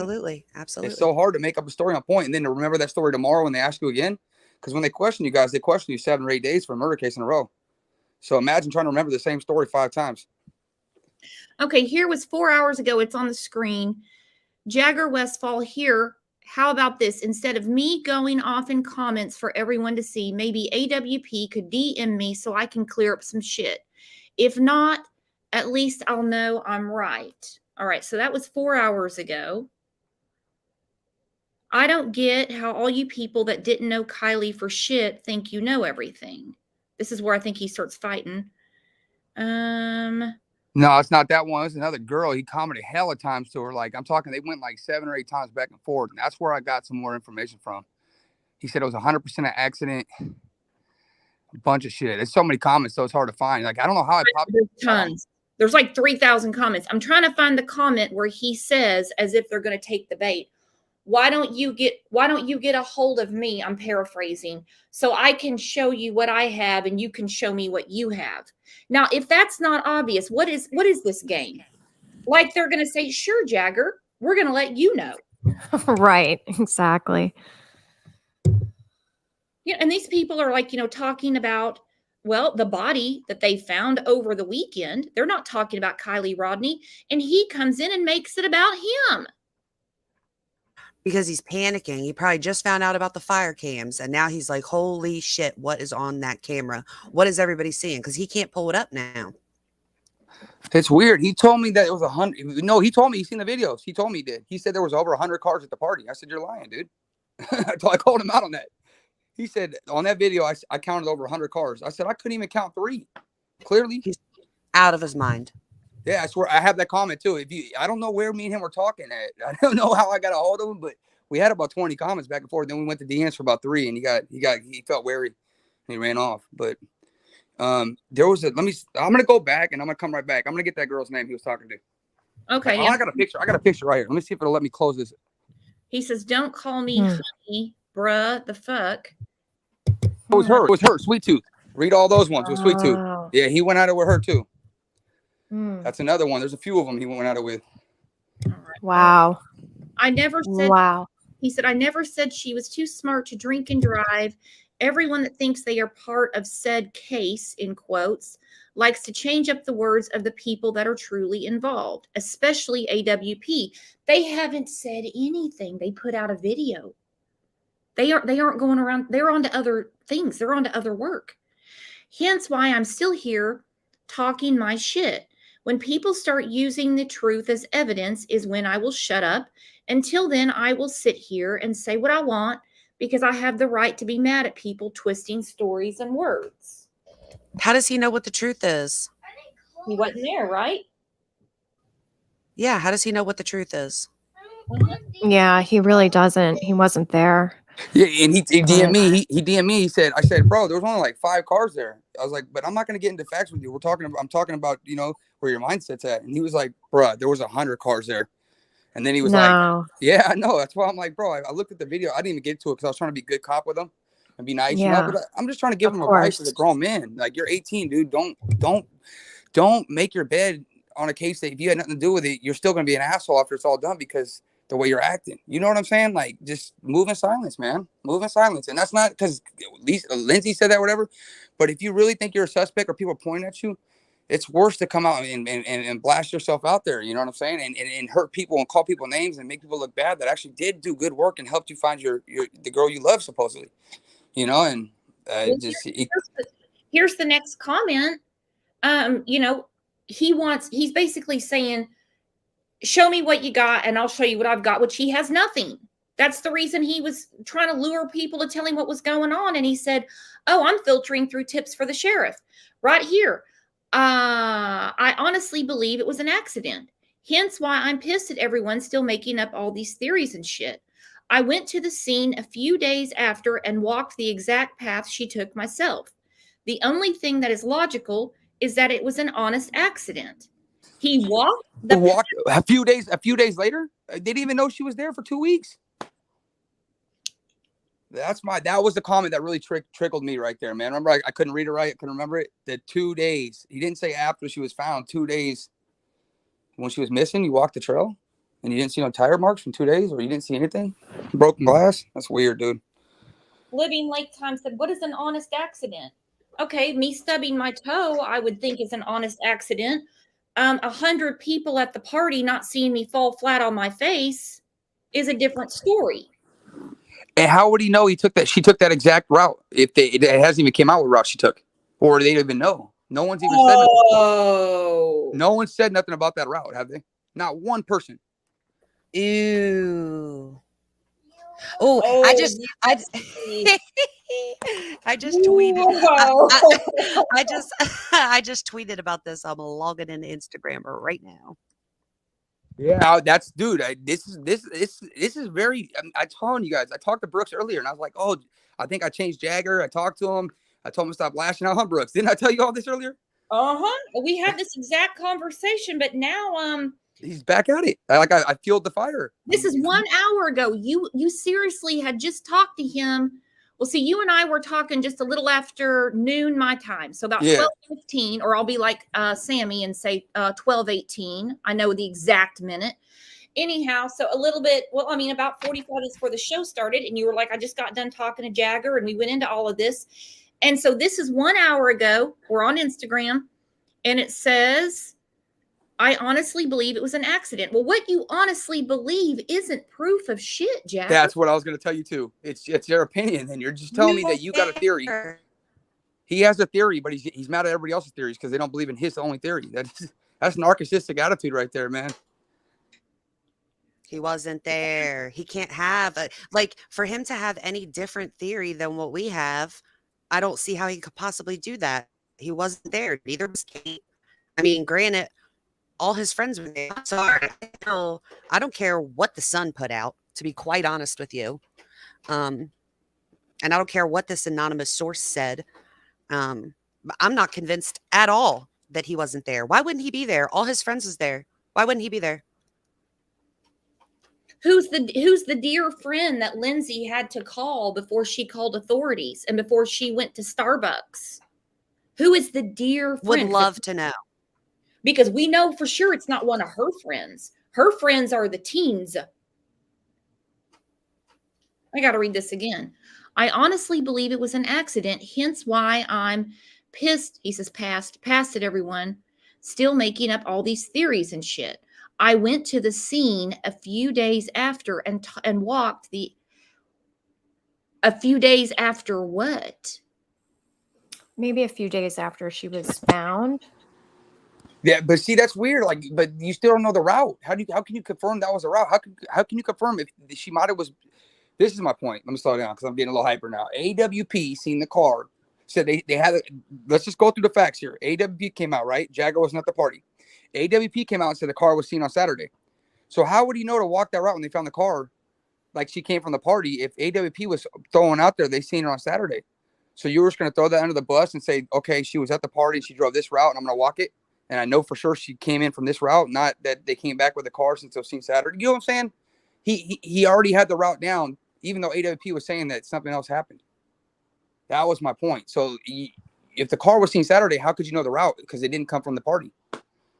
Absolutely. It's so hard to make up a story on point and then to remember that story tomorrow when they ask you again. Because when they question you guys, they question you 7 or 8 days for a murder case in a row. So imagine trying to remember the same story 5 times. Okay, here was 4 hours ago. It's on the screen. Jagger Westfall here. How about this? Instead of me going off in comments for everyone to see, maybe AWP could DM me so I can clear up some shit. If not, at least I'll know I'm right. All right, so that was 4 hours ago. I don't get how all you people that didn't know Kylie for shit think you know everything. This is where I think he starts fighting. No, it's not that one. It's another girl. He commented hella times to her. Like, I'm talking, they went like 7 or 8 times back and forth. And that's where I got some more information from. He said it was 100% an accident. A bunch of shit. There's so many comments, so it's hard to find. Like, I don't know how I popped. There's tons. There's like 3,000 comments. I'm trying to find the comment where he says, as if they're going to take the bait, why don't you get a hold of me? I'm paraphrasing, so I can show you what I have and you can show me what you have. Now, if that's not obvious, what is this game? Like they're going to say, sure, Jagger, we're going to let you know. Right, exactly. Yeah, and these people are like, talking about, well, the body that they found over the weekend. They're not talking about Kylie Rodney, and he comes in and makes it about him. Because he's panicking. He probably just found out about the fire cams. And now he's like, holy shit, what is on that camera? What is everybody seeing? Because he can't pull it up now. It's weird. He told me that it was 100. No, he told me he's seen the videos. He told me he did. He said there was over 100 cars at the party. I said, you're lying, dude. I called him out on that. He said, on that video, I counted over 100 cars. I said, I couldn't even count 3. Clearly. Out of his mind. Yeah, I swear I have that comment too. I don't know where me and him were talking at. I don't know how I got a hold of him, but we had about 20 comments back and forth. Then we went to DMs for about 3, and he felt wary and he ran off. But there was I'm gonna go back and I'm gonna come right back. I'm gonna get that girl's name he was talking to. Okay. Oh, Yeah. I got a picture right here. Let me see if it'll let me close this. He says, "Don't call me honey, bruh. The fuck." It was her, Sweet Tooth. Read all those ones with Sweet Tooth. Oh. Yeah, he went at it with her too. Mm. That's another one. There's a few of them he went at it with. All right. Wow. I never said. Wow. He said, "I never said she was too smart to drink and drive. Everyone that thinks they are part of said case, in quotes, likes to change up the words of the people that are truly involved, especially AWP. They haven't said anything. They put out a video. They aren't going around. They're on to other things. They're on to other work. Hence why I'm still here talking my shit. When people start using the truth as evidence is when I will shut up. Until then, I will sit here and say what I want because I have the right to be mad at people twisting stories and words." How does he know what the truth is? He wasn't there, right? Yeah, how does he know what the truth is? Yeah, he really doesn't. He wasn't there. Yeah, and he DM'd me. He DM'd me. I said, bro, there was only like 5 cars there. I was like, but I'm not gonna get into facts with you. I'm talking about, where your mindset's at. And he was like, bro, there was 100 cars there. And then he was like, No. yeah, I know. That's why I'm like, bro, I looked at the video. I didn't even get to it because I was trying to be good cop with him and be nice, Yeah. But I'm just trying to give Of him advice course. as a grown man. Like, you're 18, dude. Don't make your bed on a case that if you had nothing to do with it, you're still gonna be an asshole after it's all done because the way you're acting. You know what I'm saying? Like, just move in silence, man. Move in silence. And that's not because Lindsay said that, whatever. But if you really think you're a suspect or people pointing at you, it's worse to come out and blast yourself out there. You know what I'm saying? And hurt people and call people names and make people look bad that actually did do good work and helped you find the girl you love, supposedly. And Well, here's the next comment. He's basically saying, "Show me what you got and I'll show you what I've got," which he has nothing. That's the reason he was trying to lure people to tell him what was going on. And he said, "Oh, I'm filtering through tips for the sheriff right here. I honestly believe it was an accident. Hence why I'm pissed at everyone still making up all these theories and shit. I went to the scene a few days after and walked the exact path she took myself. The only thing that is logical is that it was an honest accident." He walked a few days later. They didn't even know she was there for 2 weeks. That was the comment that really trickled me right there, man. Remember, I couldn't read it right. I couldn't remember it. The 2 days. He didn't say after she was found. 2 days when she was missing. You walked the trail and you didn't see no tire marks in 2 days, or you didn't see anything. Broken glass. That's weird, dude. Living Lake Time said, "What is an honest accident?" Okay, me stubbing my toe, I would think is an honest accident. 100 people at the party not seeing me fall flat on my face is a different story. And how would he know she took that exact route if it hasn't even came out what route she took, or they don't even know? No one's even said nothing. Oh, No one said nothing about that route, have they? Not one person. Ew. Oh, I just tweeted. I just tweeted about this. I'm logging into Instagram right now. Yeah, that's dude. This is very. I told you guys. I talked to Brooks earlier, and I was like, "Oh, I think I changed Jagger." I talked to him. I told him to stop lashing out on Brooks. Didn't I tell you all this earlier? We had this exact conversation, but now he's back at it. I fueled the fire. This is 1 hour ago. You seriously had just talked to him. Well, see, you and I were talking just a little after noon my time, so about 12:15, or I'll be like Sammy and say 12:18. I know the exact minute. Anyhow, so a little bit. Well, I mean, about 45 minutes before the show started, and you were like, "I just got done talking to Jagger," and we went into all of this. And so this is 1 hour ago. We're on Instagram, and it says, "I honestly believe it was an accident." Well, what you honestly believe isn't proof of shit, Jack. That's what I was going to tell you too. It's your opinion, and you're just telling me that you got a theory. He has a theory, but he's mad at everybody else's theories because they don't believe in his only theory. That's narcissistic attitude right there, man. He wasn't there. He can't have for him to have any different theory than what we have. I don't see how he could possibly do that. He wasn't there. Neither was Kate. I mean, granted, all his friends were there. I'm sorry. I don't care what the Sun put out, to be quite honest with you. And I don't care what this anonymous source said. But I'm not convinced at all that he wasn't there. Why wouldn't he be there? All his friends was there. Why wouldn't he be there? Who's the dear friend that Lindsay had to call before she called authorities and before she went to Starbucks? Who is the dear friend? Would love to know. Because we know for sure it's not one of her friends. Her friends are the teens. I got to read this again. I honestly believe it was an accident, hence why I'm pissed. He says, past it, everyone. Still making up all these theories and shit. I went to the scene a few days after and walked a few days after what? Maybe a few days after she was found. Yeah, but see, that's weird. Like, but you still don't know the route. How can you confirm that was a route? How can you confirm if she might have was? This is my point. Let me slow down because I'm getting a little hyper now. AWP seen the car, said they had it. Let's just go through the facts here. AWP came out, right? Jagger wasn't at the party. AWP came out and said the car was seen on Saturday. So how would he know to walk that route when they found the car? Like she came from the party. If AWP was throwing out there, they seen her on Saturday. So you were just going to throw that under the bus and say, okay, she was at the party and she drove this route and I'm going to walk it. And I know for sure she came in from this route, not that they came back with the car since they've seen Saturday. You know what I'm saying? He already had the route down, even though AWP was saying that something else happened. That was my point. So if the car was seen Saturday, how could you know the route? Because it didn't come from the party.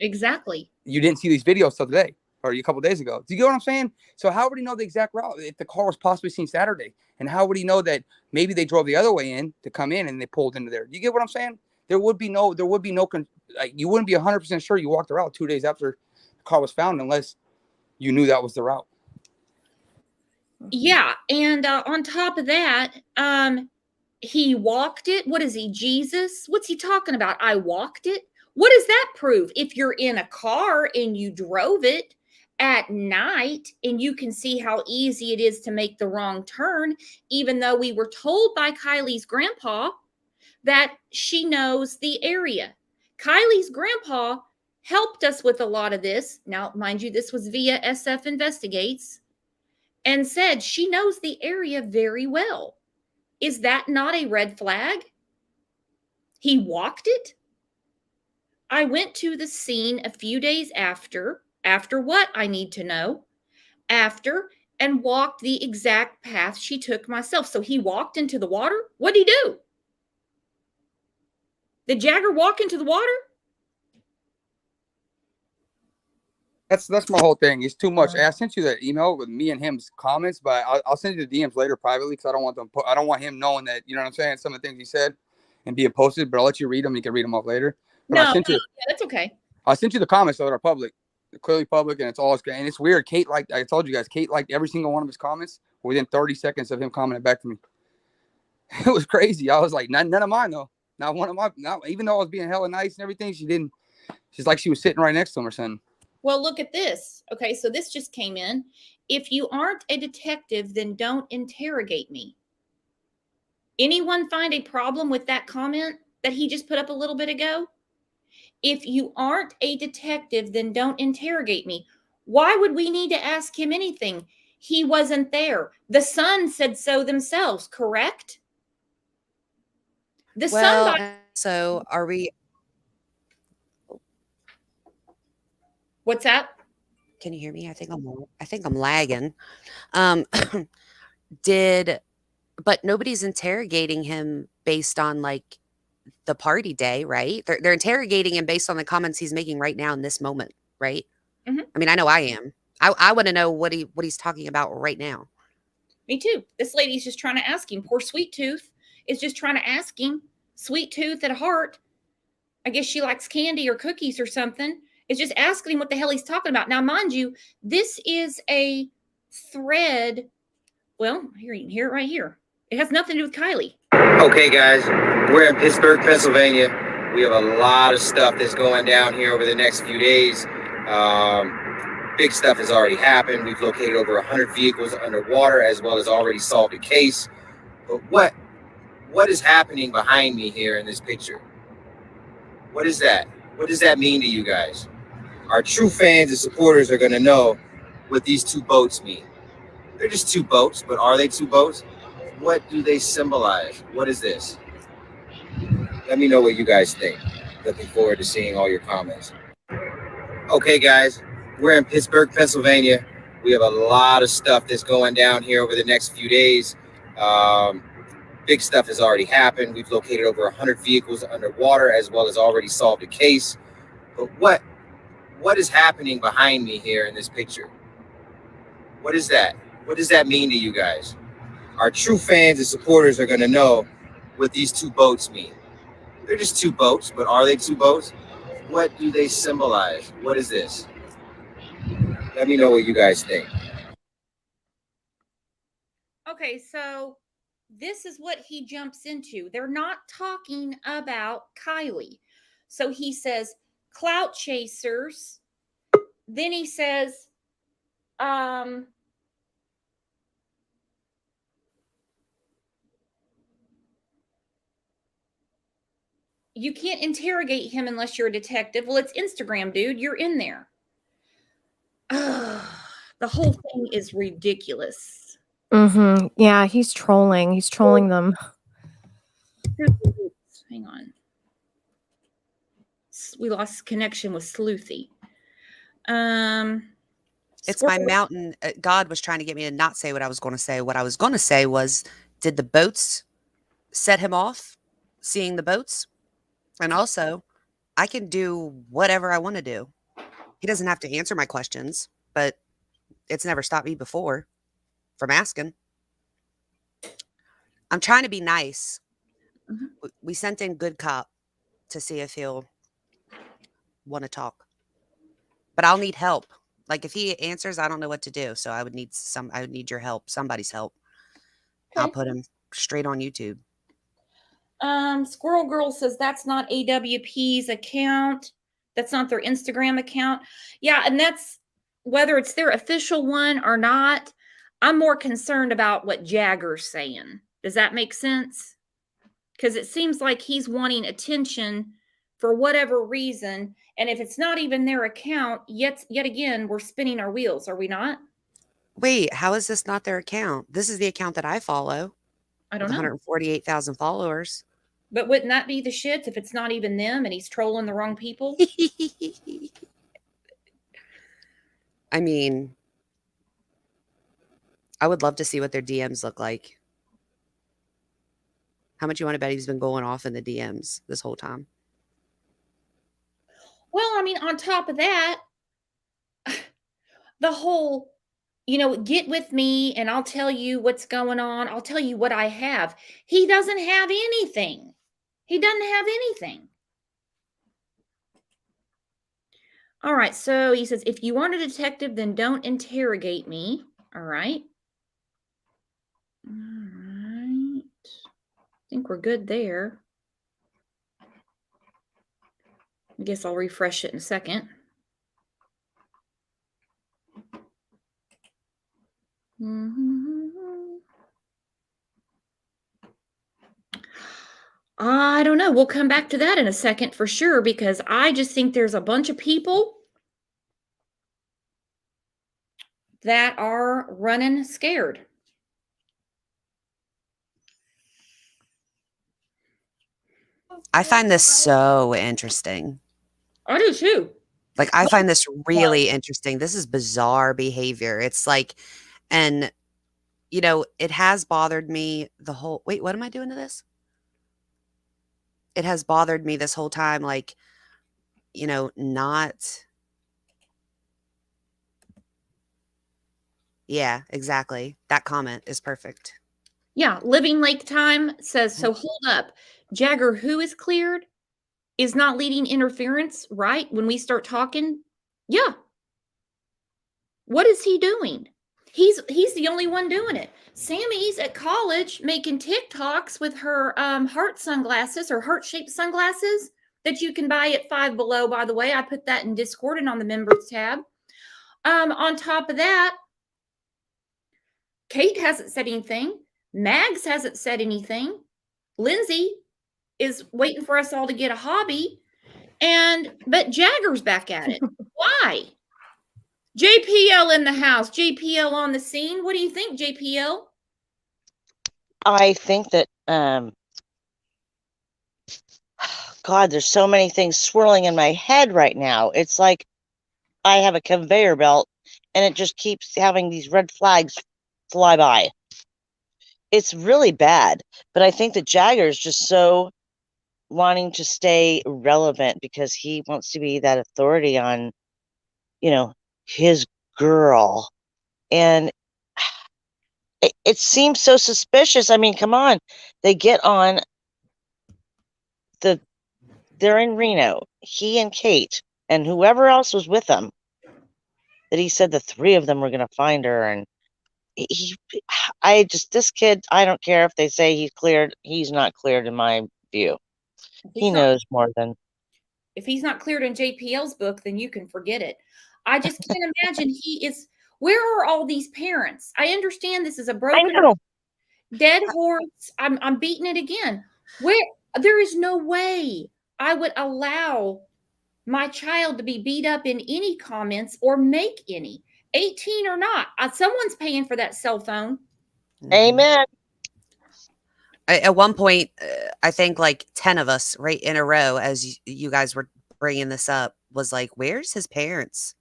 Exactly. You didn't see these videos till today or a couple days ago. Do you get what I'm saying? So how would he know the exact route if the car was possibly seen Saturday? And how would he know that maybe they drove the other way in to come in and they pulled into there? Do you get what I'm saying? There would be no, like, you wouldn't be 100% sure you walked the route 2 days after the car was found unless you knew that was the route. Yeah. And on top of that, he walked it. What is he, Jesus? What's he talking about? I walked it. What does that prove? If you're in a car and you drove it at night and you can see how easy it is to make the wrong turn, even though we were told by Kylie's grandpa that she knows the area. Kylie's grandpa helped us with a lot of this. Now, mind you, this was via SF Investigates, and said she knows the area very well. Is that not a red flag? He walked it. I went to the scene a few days after what I need to know, and walked the exact path she took myself. So he walked into the water. What did he do? Did Jagger walk into the water? That's my whole thing. It's too much. I sent you that email with me and him's comments, but I'll send you the DMs later privately because I don't want him knowing that, you know what I'm saying, some of the things he said and being posted. But I'll let you read them. You can read them off later. But No, that's okay. I sent you the comments that are public. They're clearly public, and it's all good. And it's weird. I told you guys, Kate liked every single one of his comments within 30 seconds of him commenting back to me. It was crazy. I was like, none of mine though. Not one of my. Not even though I was being hella nice and everything, she didn't. She's like she was sitting right next to him or something. Well, look at this. Okay, so this just came in. If you aren't a detective, then don't interrogate me. Anyone find a problem with that comment that he just put up a little bit ago? If you aren't a detective, then don't interrogate me. Why would we need to ask him anything? He wasn't there. The Sun said so themselves, correct? So are we? What's that? Can you hear me? I think I'm lagging. But nobody's interrogating him based on like the party day, right? They're interrogating him based on the comments he's making right now in this moment, right? Mm-hmm. I mean, I know I am. I want to know what he's talking about right now. Me too. This lady's just trying to ask him. Poor Sweet Tooth is just trying to ask him. Sweet Tooth at heart. I guess she likes candy or cookies or something. Is just asking him what the hell he's talking about. Now, mind you, this is a thread. Well, here you can hear it right here. It has nothing to do with Kylie. Okay, guys, we're in Pittsburgh, Pennsylvania. We have a lot of stuff that's going down here over the next few days. Big stuff has already happened. We've located over 100 vehicles underwater, as well as already solved a case. But what is happening behind me here in this picture? What is that? What does that mean to you guys? Our true fans and supporters are going to know what these two boats mean. They're just two boats, but are they two boats? What do they symbolize? What is this? Let me know what you guys think. Looking forward to seeing all your comments. Okay, guys, we're in Pittsburgh, Pennsylvania. We have a lot of stuff that's going down here over the next few days. Big stuff has already happened. We've located over 100 vehicles underwater, as well as already solved a case. But what is happening behind me here in this picture? What is that? What does that mean to you guys? Our true fans and supporters are going to know what these two boats mean. They're just two boats, but are they two boats? What do they symbolize? What is this? Let me know what you guys think. Okay, so this is what he jumps into. They're not talking about Kylie. So he says clout chasers. Then he says, you can't interrogate him unless you're a detective. Well, it's Instagram, dude. You're in there. The whole thing is ridiculous. Yeah, he's trolling. He's trolling them. Hang on. We lost connection with Sleuthy. It's my Squirrel- mountain. God was trying to get me to not say what I was going to say. What I was going to say was, did the boats set him off seeing the boats? And also, I can do whatever I want to do. He doesn't have to answer my questions, but it's never stopped me before from asking. I'm trying to be nice. We sent in Good Cop to see if he'll want to talk. But I'll need help. Like if he answers, I don't know what to do. So I would need your help, somebody's help. Okay. I'll put him straight on YouTube. Squirrel Girl says that's not AWP's account. That's not their Instagram account. Yeah, and that's whether it's their official one or not. I'm more concerned about what Jagger's saying. Does that make sense? Because it seems like he's wanting attention for whatever reason. And if it's not even their account, yet again, we're spinning our wheels, are we not? Wait, how is this not their account? This is the account that I follow. I don't with know. 148,000 followers. But wouldn't that be the shits if it's not even them and he's trolling the wrong people? I mean, I would love to see what their DMs look like. How much you want to bet he's been going off in the DMs this whole time? Well, I mean, on top of that, the whole, get with me and I'll tell you what's going on. I'll tell you what I have. He doesn't have anything. He doesn't have anything. All right. So he says, if you want a detective, then don't interrogate me. All right. All right. I think we're good there. I guess I'll refresh it in a second. I don't know. We'll come back to that in a second for sure, because I just think there's a bunch of people that are running scared. I find this so interesting. I do too. Like, I find this really interesting. This is bizarre behavior. It's like, and, it has bothered me the whole, wait, what am I doing to this? It has bothered me this whole time. Like, not. Yeah, exactly. That comment is perfect. Yeah. Living Lake Time says, so hold up. Jagger, who is cleared, is not leading interference, right? When we start talking. Yeah. What is he doing? He's the only one doing it. Sammy's at college making TikToks with her heart sunglasses or heart-shaped sunglasses that you can buy at Five Below, by the way. I put that in Discord and on the members tab. On top of that, Kate hasn't said anything. Mags hasn't said anything. Lindsay is waiting for us all to get a hobby. But Jagger's back at it. Why? JPL in the house. JPL on the scene. What do you think, JPL? I think that God, there's so many things swirling in my head right now. It's like I have a conveyor belt and it just keeps having these red flags fly by. It's really bad, but I think that Jagger is just so wanting to stay relevant because he wants to be that authority on, his girl. And it seems so suspicious. I mean, come on. They get on they're in Reno, he and Kate and whoever else was with them, that he said the three of them were going to find her. And this kid, I don't care if they say he's cleared. He's not cleared in my view. He knows more than. If he's not cleared in JPL's book, then you can forget it. I just can't imagine he is. Where are all these parents? I understand this is a broken, dead horse. I'm beating it again. There is no way I would allow my child to be beat up in any comments or make any, 18 or not. Someone's paying for that cell phone. Amen. At one point, I think like 10 of us right in a row, as you guys were bringing this up, was like, where's his parents?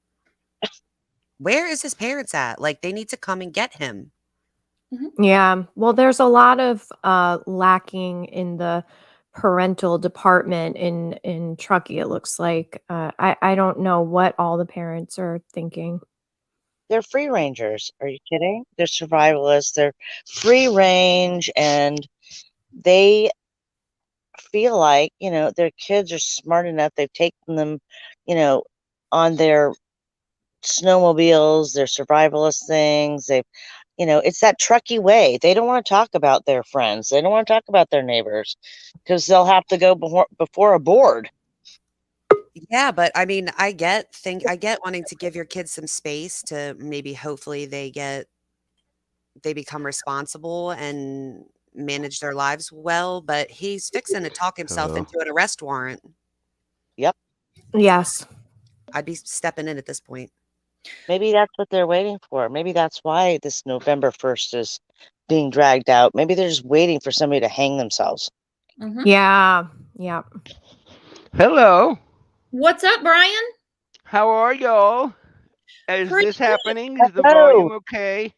Where is his parents at? Like, they need to come and get him. Yeah. Well, there's a lot of lacking in the parental department in Truckee, it looks like. I don't know what all the parents are thinking. They're free rangers. Are you kidding? They're survivalists. They're free range, and they feel like, their kids are smart enough. They've taken them, on their snowmobiles, their survivalist things. It's that Truckee way. They don't want to talk about their friends. They don't want to talk about their neighbors because they'll have to go before a board. Yeah, but I mean, I get wanting to give your kids some space to maybe hopefully they become responsible and manage their lives well, but he's fixing to talk himself into an arrest warrant. Yep. Yes. I'd be stepping in at this point. Maybe that's what they're waiting for. Maybe that's why this November 1st is being dragged out. Maybe they're just waiting for somebody to hang themselves. Mm-hmm. Yeah. Yeah. Hello. What's up, Brian? How are y'all? Is Pretty this good. happening? Is the Hello. volume okay?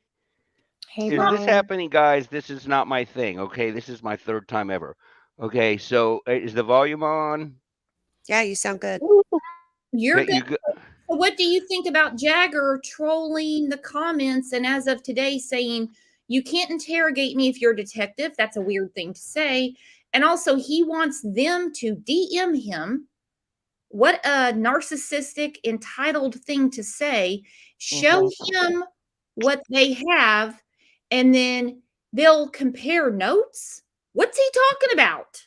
Hey, Is Brian. this happening, guys? This is not my thing, okay? This is my third time ever. Okay, so is the volume on? Yeah, you sound good. You're Okay, good. So what do you think about Jagger trolling the comments and as of today saying, you can't interrogate me if you're a detective? That's a weird thing to say. And also he wants them to DM him. What a narcissistic, entitled thing to say. Show him what they have, and then they'll compare notes. What's he talking about?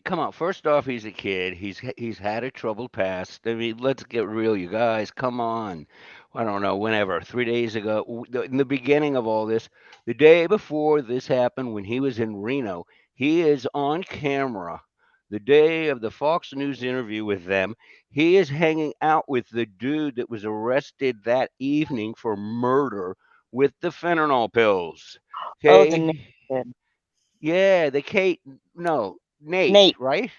Come on, first off, he's a kid. He's had a troubled past. I mean, let's get real, you guys. Come on. I don't know, whenever, 3 days ago, in the beginning of all this, the day before this happened, when he was in Reno, he is on camera. The day of the Fox News interview with them, he is hanging out with the dude that was arrested that evening for murder with the fentanyl pills. Oh, Okay. Yeah, Nate, right?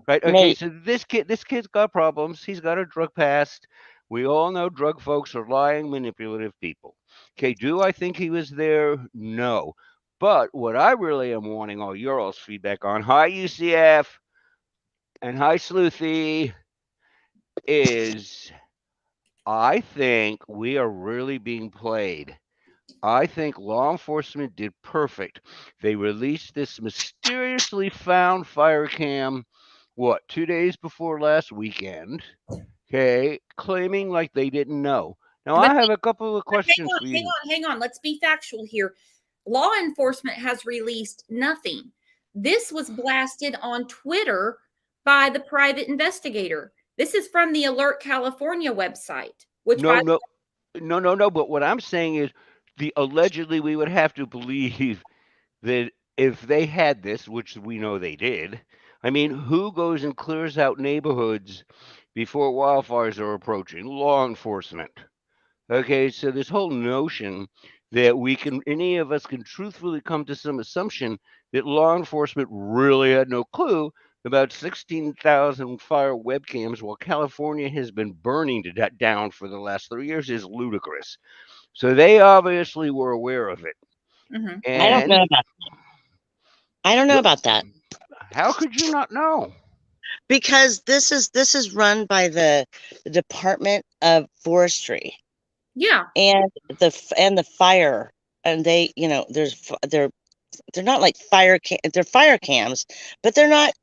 Right. Okay, Nate. so this kid's got problems. He's got a drug past. We all know drug folks are lying, manipulative people. Okay, do I think he was there? No. But what I really am wanting all your all's feedback on, hi UCF and hi Sleuthy, is I think we are really being played. I think law enforcement did perfect. They released this mysteriously found fire cam, 2 days before last weekend, okay, claiming like they didn't know. Now, I have a couple of questions for you. Hang on. Let's be factual here. Law enforcement has released nothing. This was blasted on Twitter by the private investigator. This is from the Alert California website. No. But what I'm saying is, allegedly we would have to believe that if they had this, which we know they did, I mean, who goes and clears out neighborhoods before wildfires are approaching? Law enforcement. Okay, so this whole notion that any of us can truthfully come to some assumption that law enforcement really had no clue about 16,000 fire webcams while California has been burning down for the last 3 years is ludicrous. So they obviously were aware of it. Mhm. I don't know And about I don't know about that how could you not know? because this is run by the Department of Forestry Yeah. and the fire, and they, they're not like they're fire cams, but they're not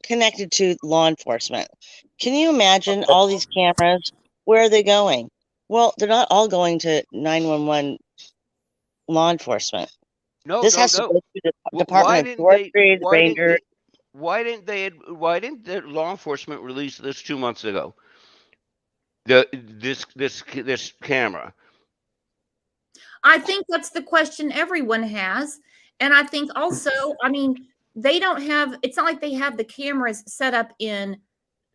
connected to law enforcement. Can you imagine all these cameras? Where are they going? Well, they're not all going to 911 law enforcement. No, This no, has to no. go to the Why Department of didn't they? Forestry, the Why didn't Ranger. they? Why didn't the law enforcement release this 2 months ago? This camera. I think that's the question everyone has. And I think also, I mean, they don't have, it's not like they have the cameras set up in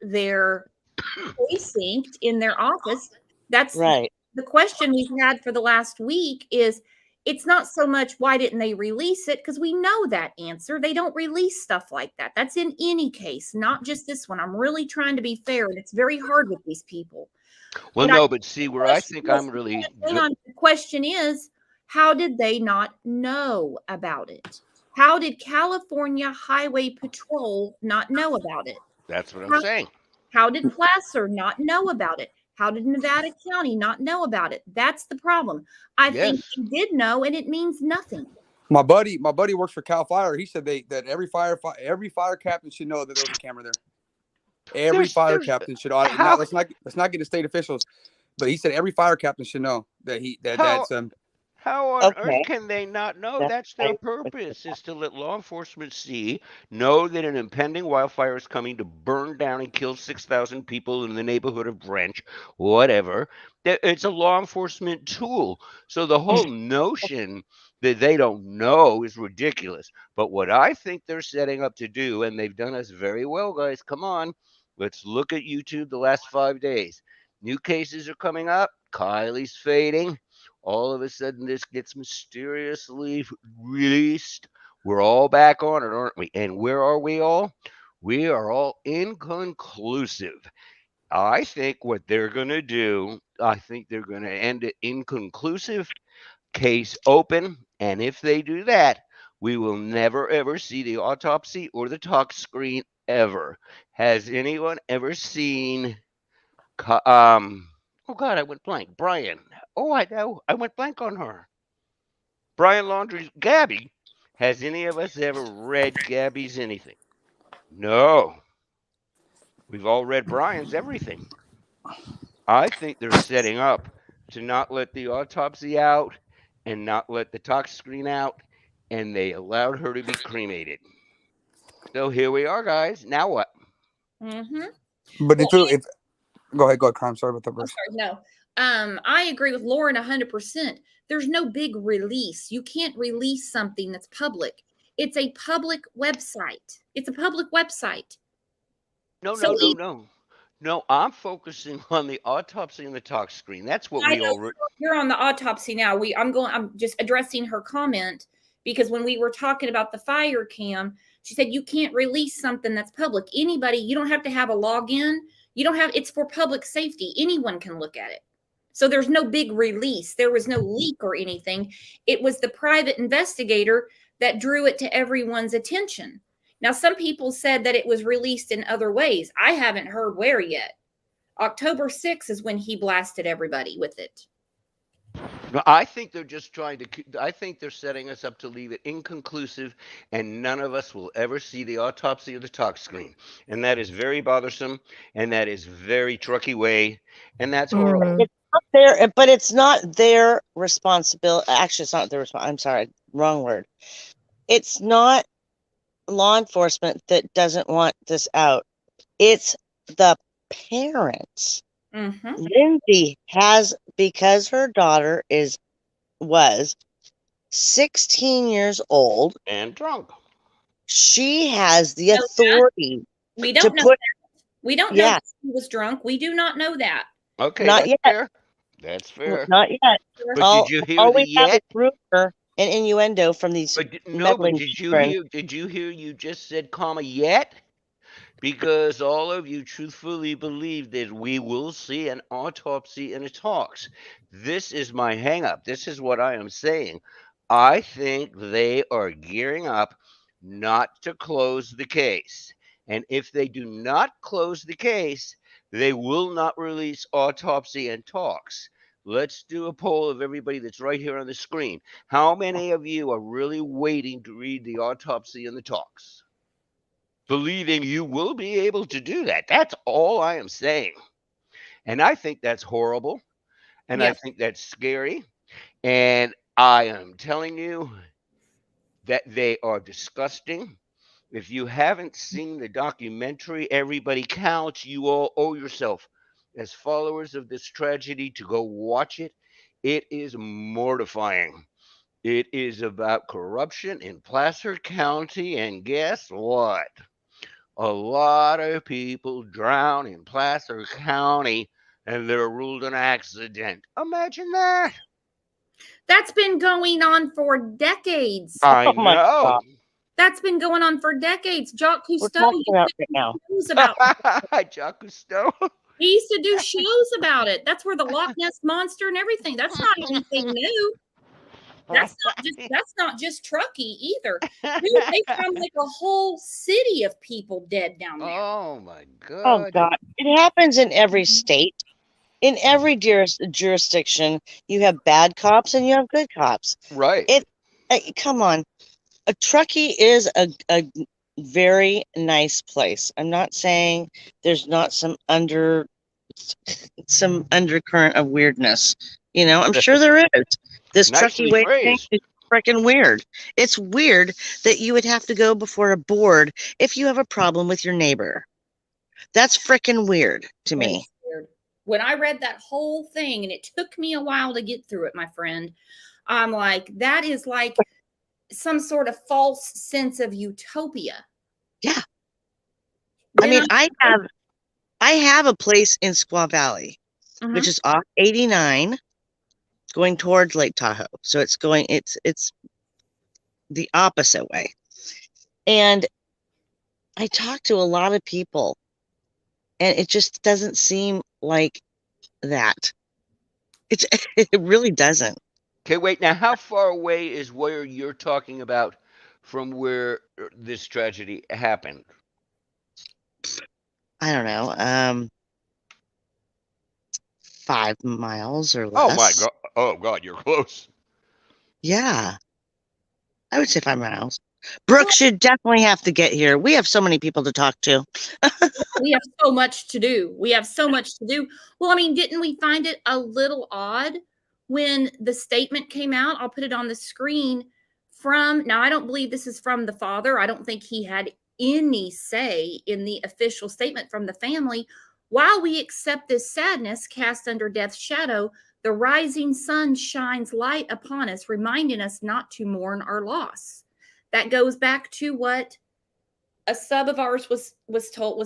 their precinct in their office. That's Right. the question we've had for the last week is it's not so much why didn't they release it? Because we know that answer. They don't release stuff like that. That's in any case, not just this one. I'm really trying to be fair, and it's very hard with these people. Well, But no, but see where I think I'm really. hang on. The question is, how did they not know about it? How did California Highway Patrol not know about it? That's what I'm saying. How did Placer not know about it? How did Nevada County not know about it? That's the problem. I think Yes. he did know, and it means nothing. My buddy works for Cal Fire. He said that every fire captain should know that there was a camera there. Every fire captain should. Let's not get to state officials, but he said every fire captain should know that that's How on Okay. earth can they not know? That's their right. purpose, is to let law enforcement know that an impending wildfire is coming to burn down and kill 6,000 people in the neighborhood of Branch, whatever. It's a law enforcement tool. So the whole notion that they don't know is ridiculous. But what I think they're setting up to do, and they've done us very well, guys, come on, let's look at YouTube the last 5 days. New cases are coming up. Kylie's fading. All of a sudden, this gets mysteriously released. We're all back on it, aren't we? And where are we all? We are all inconclusive. I think what they're going to do, I think they're going to end it inconclusive, case open. And if they do that, we will never, ever see the autopsy or the talk screen ever. Has anyone ever seen oh God, I went blank. Brian. Oh, I know. I went blank on her. Brian Laundrie's Gabby. Has any of us ever read Gabby's anything? No. We've all read Brian's everything. I think they're setting up to not let the autopsy out and not let the talk screen out, and they allowed her to be cremated. So here we are, guys. Now what? Mm-hmm. But if go ahead, Crime. Sorry about that, Bruce. No. I agree with Lauren 100%. There's no big release. You can't release something that's public. It's a public website. It's a public website. No, I'm focusing on the autopsy and the talk screen. That's what we all. You're on the autopsy now. I'm just addressing her comment because when we were talking about the fire cam, she said you can't release something that's public. Anybody, you don't have to have a login. It's for public safety. Anyone can look at it. So there's no big release. There was no leak or anything. It was the private investigator that drew it to everyone's attention. Now, some people said that it was released in other ways. I haven't heard where yet. October 6th is when he blasted everybody with it. No, I think they're just I think they're setting us up to leave it inconclusive, and none of us will ever see the autopsy or the talk screen. And that is very bothersome, and that is very Truckee way, and that's horrible. It's not but it's not their responsibility. Actually, it's not their responsibility. I'm sorry, wrong word. It's not law enforcement that doesn't want this out. It's the parents. Mm-hmm. Lindsay has, because her daughter was 16 years old and drunk. She has the Know that. authority We to don't know put, that. We don't know yeah, that he was drunk. We do not know that. Okay, not that's yet. fair. That's fair. Not yet. But did you hear All the we have is yet? rumor and innuendo from these But no, but meddling did you children. hear? Did you hear? You just said, "comma yet," because all of you truthfully believe that we will see an autopsy and a talks. This is my hangup. This is what I am saying. I think they are gearing up not to close the case, and if they do not close the case, they will not release autopsy and talks. Let's do a poll of everybody that's right here on the screen. How many of you are really waiting to read the autopsy and the talks? Believing you will be able to do that. That's all I am saying. And I think that's horrible. And I Yep. think that's scary. And I am telling you that they are disgusting. If you haven't seen the documentary, Everybody Counts, you all owe yourself, as followers of this tragedy, to go watch it. It is mortifying. It is about corruption in Placer County, and guess what? A lot of people drown in Placer County and they're ruled an accident. Imagine that. That's been going on for decades. I Oh my know. God. That's been going on for decades. Jacques We're Cousteau talking used about to right do now. shows about Jacques Cousteau. he used to do shows about it. That's where the Loch Ness monster and everything. That's not anything new. That's not just Truckee either. Dude, they found like a whole city of people dead down there. Oh my Oh God. God. It happens in every state. In every jurisdiction, you have bad cops and you have good cops. Right. Come on. A Truckee is a very nice place. I'm not saying there's not some undercurrent of weirdness. You know, I'm sure there is. This Truckee Nicely way of thing phrased. is freaking weird. It's weird that you would have to go before a board if you have a problem with your neighbor. That's freaking weird to That me. is weird. When I read that whole thing, and it took me a while to get through it, my friend, I'm like, that is like some sort of false sense of utopia. Yeah. Then I mean, I have a place in Squaw Valley, Mhm. which is off 89 going towards Lake Tahoe. So it's the opposite way. And I talk to a lot of people and it just doesn't seem like that. It really doesn't. Okay, wait. Now, how far away is where you're talking about from where this tragedy happened? I don't know. 5 miles or Oh my less. God. Oh God, you're close. Yeah. I would say 5 miles. Brooke should definitely have to get here. We have so many people to talk to. We have so much to do. We have so much to do. Well, I mean, didn't we find it a little odd when the statement came out? I'll put it on the screen now, I don't believe this is from the father. I don't think he had any say in the official statement from the family. While we accept this sadness cast under death's shadow, the rising sun shines light upon us, reminding us not to mourn our loss. That goes back to what a sub of ours was told,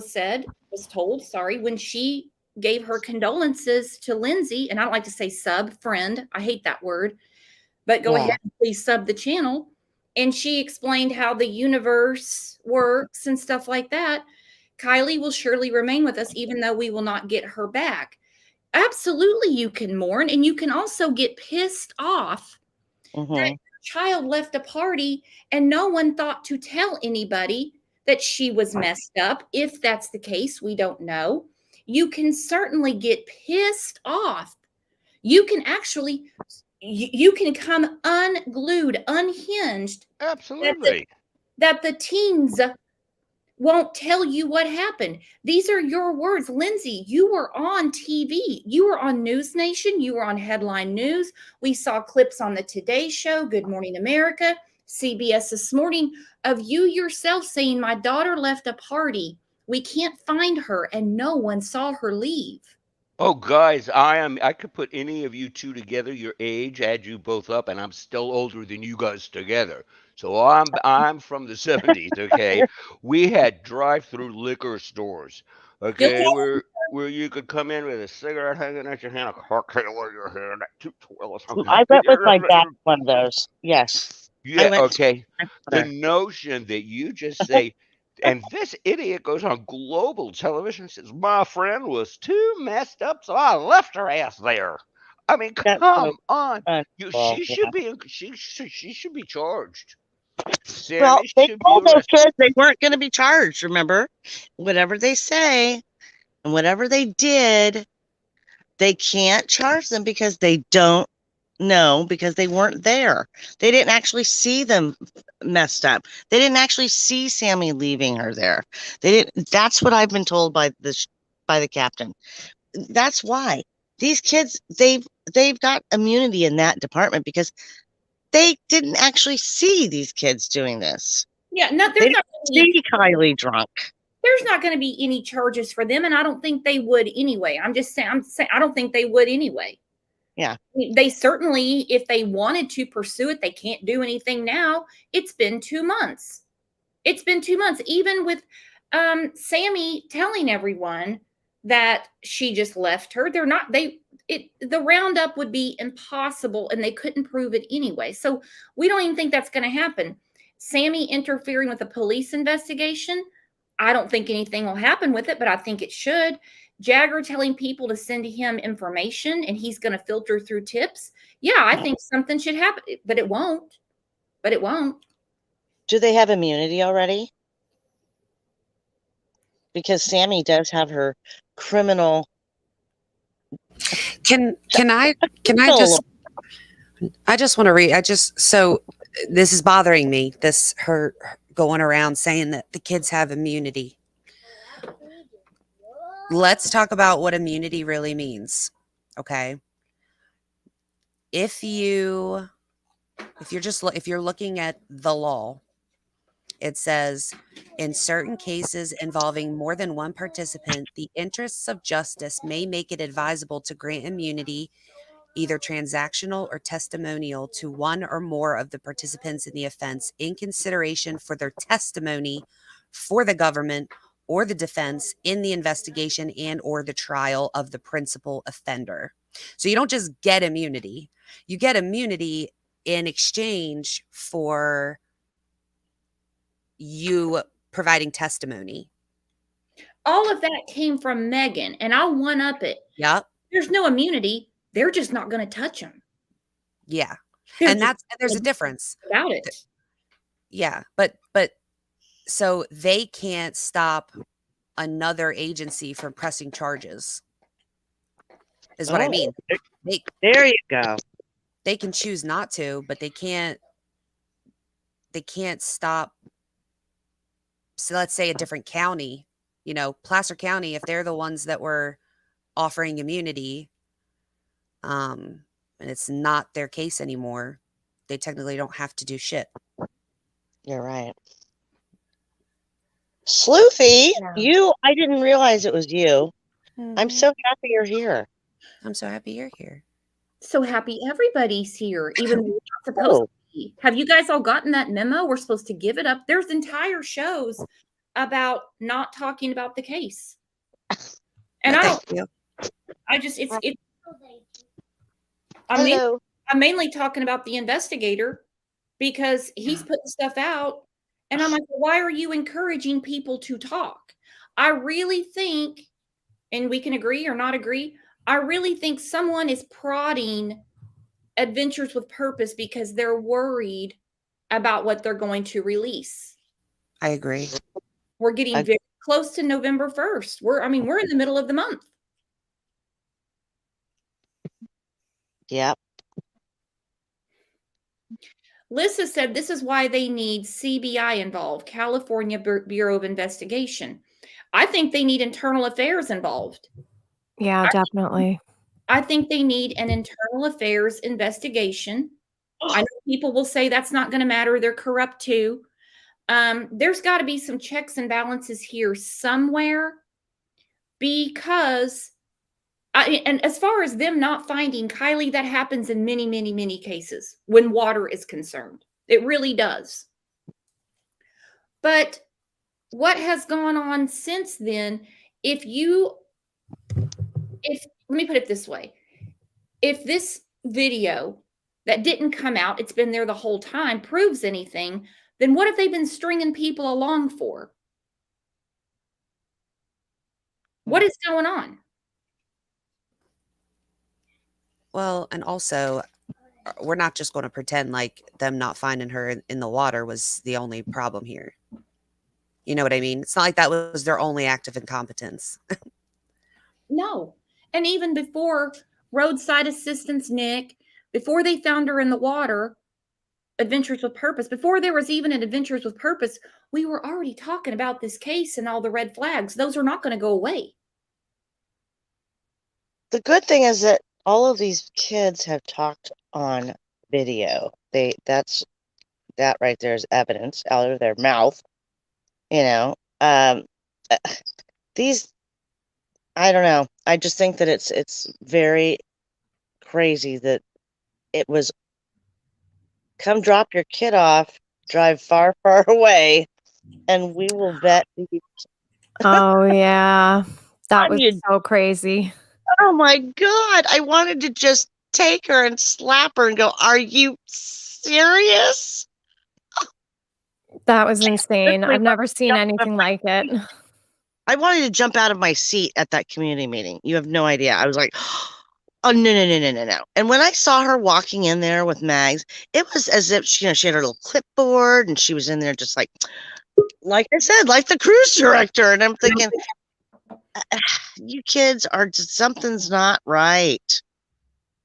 when she gave her condolences to Lindsay. And I don't like to say sub, friend. I hate that word. But go ahead and please sub the channel. And she explained how the universe works and stuff like that. Kylie will surely remain with us, even though we will not get her back. Absolutely, you can mourn, and you can also get pissed off that your child left a party and no one thought to tell anybody that she was messed up. If that's the case, we don't know. You can certainly get pissed off. You can actually, you can come unglued, unhinged. Absolutely. That the teens won't tell you what happened. These are your words. Lindsay, you were on TV. You were on News Nation. You were on Headline News. We saw clips on the Today Show, Good Morning America, CBS This Morning, of you yourself saying, my daughter left a party. We can't find her, and no one saw her leave. Oh, guys, I could put any of you two together, your age, add you both up, and I'm still older than you guys together. So I'm from the 70s, okay? We had drive-through liquor stores, Go okay, where you could come in with a cigarette hanging at your hand, a cocktail in your hand, two twirls. I went with my dad to one of those. Yes. I Yeah, went to okay. my The brother. notion that you just say, and this idiot goes on global television and says, my friend was too messed up, so I left her ass there. I mean, That's so come on. well, She yeah. should be she should be charged. Well, Sammy they should be told those arrested. kids they weren't going to be charged, remember? Whatever they say and whatever they did, they can't charge them because they don't know, because they weren't there. They didn't actually see them messed up. They didn't actually see Sammy leaving her there. They didn't. That's what I've been told by the captain. That's why these kids they've got immunity in that department because they didn't actually see these kids doing this. Yeah, no, They there's not didn't any, see Kylie drunk. there's not going to be any charges for them, and I don't think they would anyway. I'm saying I don't think they would anyway. Yeah. I mean, they certainly, if they wanted to pursue it, they can't do anything now. It's been 2 months. It's been 2 months, even with Sammy telling everyone that she just left her. They're not, the roundup would be impossible and they couldn't prove it anyway. So we don't even think that's going to happen. Sammy interfering with a police investigation, I don't think anything will happen with it, but I think it should. Jagger telling people to send him information and he's going to filter through tips. Yeah, I think something should happen, but it won't. But it won't. Do they have immunity already? Because Sammy does have her criminal. Can I just want to read, so this is bothering me, this her going around saying that the kids have immunity. Let's talk about what immunity really means. Okay. If you're looking at the law, it says in certain cases involving more than one participant, the interests of justice may make it advisable to grant immunity, either transactional or testimonial, to one or more of the participants in the offense in consideration for their testimony for the government or the defense in the investigation and or the trial of the principal offender. So you don't just get immunity. You get immunity in exchange for you providing testimony. All of that came from Megan, and I'll one up it. Yep. There's no immunity. They're just not going to touch him. Yeah. They're And there's a difference about it. Yeah. But so they can't stop another agency from pressing charges is what I mean. There you go. They can choose not to, but they can't stop. So let's say a different county, Placer County, if they're the ones that were offering immunity, and it's not their case anymore, they technically don't have to do shit. You're right. Sloofy, I didn't realize it was you. I'm so happy you're here. I'm so happy you're here. So happy everybody's here, even though we're not supposed to be. Have you guys all gotten that memo? We're supposed to give it up. There's entire shows about not talking about the case. And I'm mainly talking about the investigator because he's putting stuff out. And I'm like, why are you encouraging people to talk? I really think, and we can agree or not agree, I really think someone is prodding Adventures with Purpose because they're worried about what they're going to release. I agree. We're getting very close to November 1st. We're in the middle of the month. Yep. Lissa said this is why they need CBI involved, California Bureau of Investigation. I think they need internal affairs involved. Yeah, definitely. I think they need an internal affairs investigation. I know people will say that's not going to matter. They're corrupt too. There's got to be some checks and balances here somewhere because And as far as them not finding Kylie, that happens in many, many, many cases when water is concerned. It really does. But what has gone on since then? If let me put it this way, if this video that didn't come out, it's been there the whole time, proves anything, then what have they been stringing people along for? What is going on? Well, and also, we're not just going to pretend like them not finding her in the water was the only problem here. You know what I mean? It's not like that was their only act of incompetence. No. And even before roadside assistance, Nick, before they found her in the water, Adventures with Purpose, before there was even an Adventures with Purpose, we were already talking about this case and all the red flags. Those are not going to go away. The good thing is that all of these kids have talked on video. That right there is evidence out of their mouth. You know, these, I don't know. I just think that it's very crazy that it was come drop your kid off, drive far, far away, and we will vet these. Oh yeah. That I was mean, so crazy. oh my God. I wanted to just take her and slap her and go, are you serious? That was insane. Literally I've never seen jumped out of anything my like it. I wanted to jump out of my seat at that community meeting. You have no idea. I was like, oh, no, no, no, no, no, no. And when I saw her walking in there with Mags, it was as if she had her little clipboard and she was in there just like I said, like the cruise director. And I'm thinking, you kids are just, something's not right.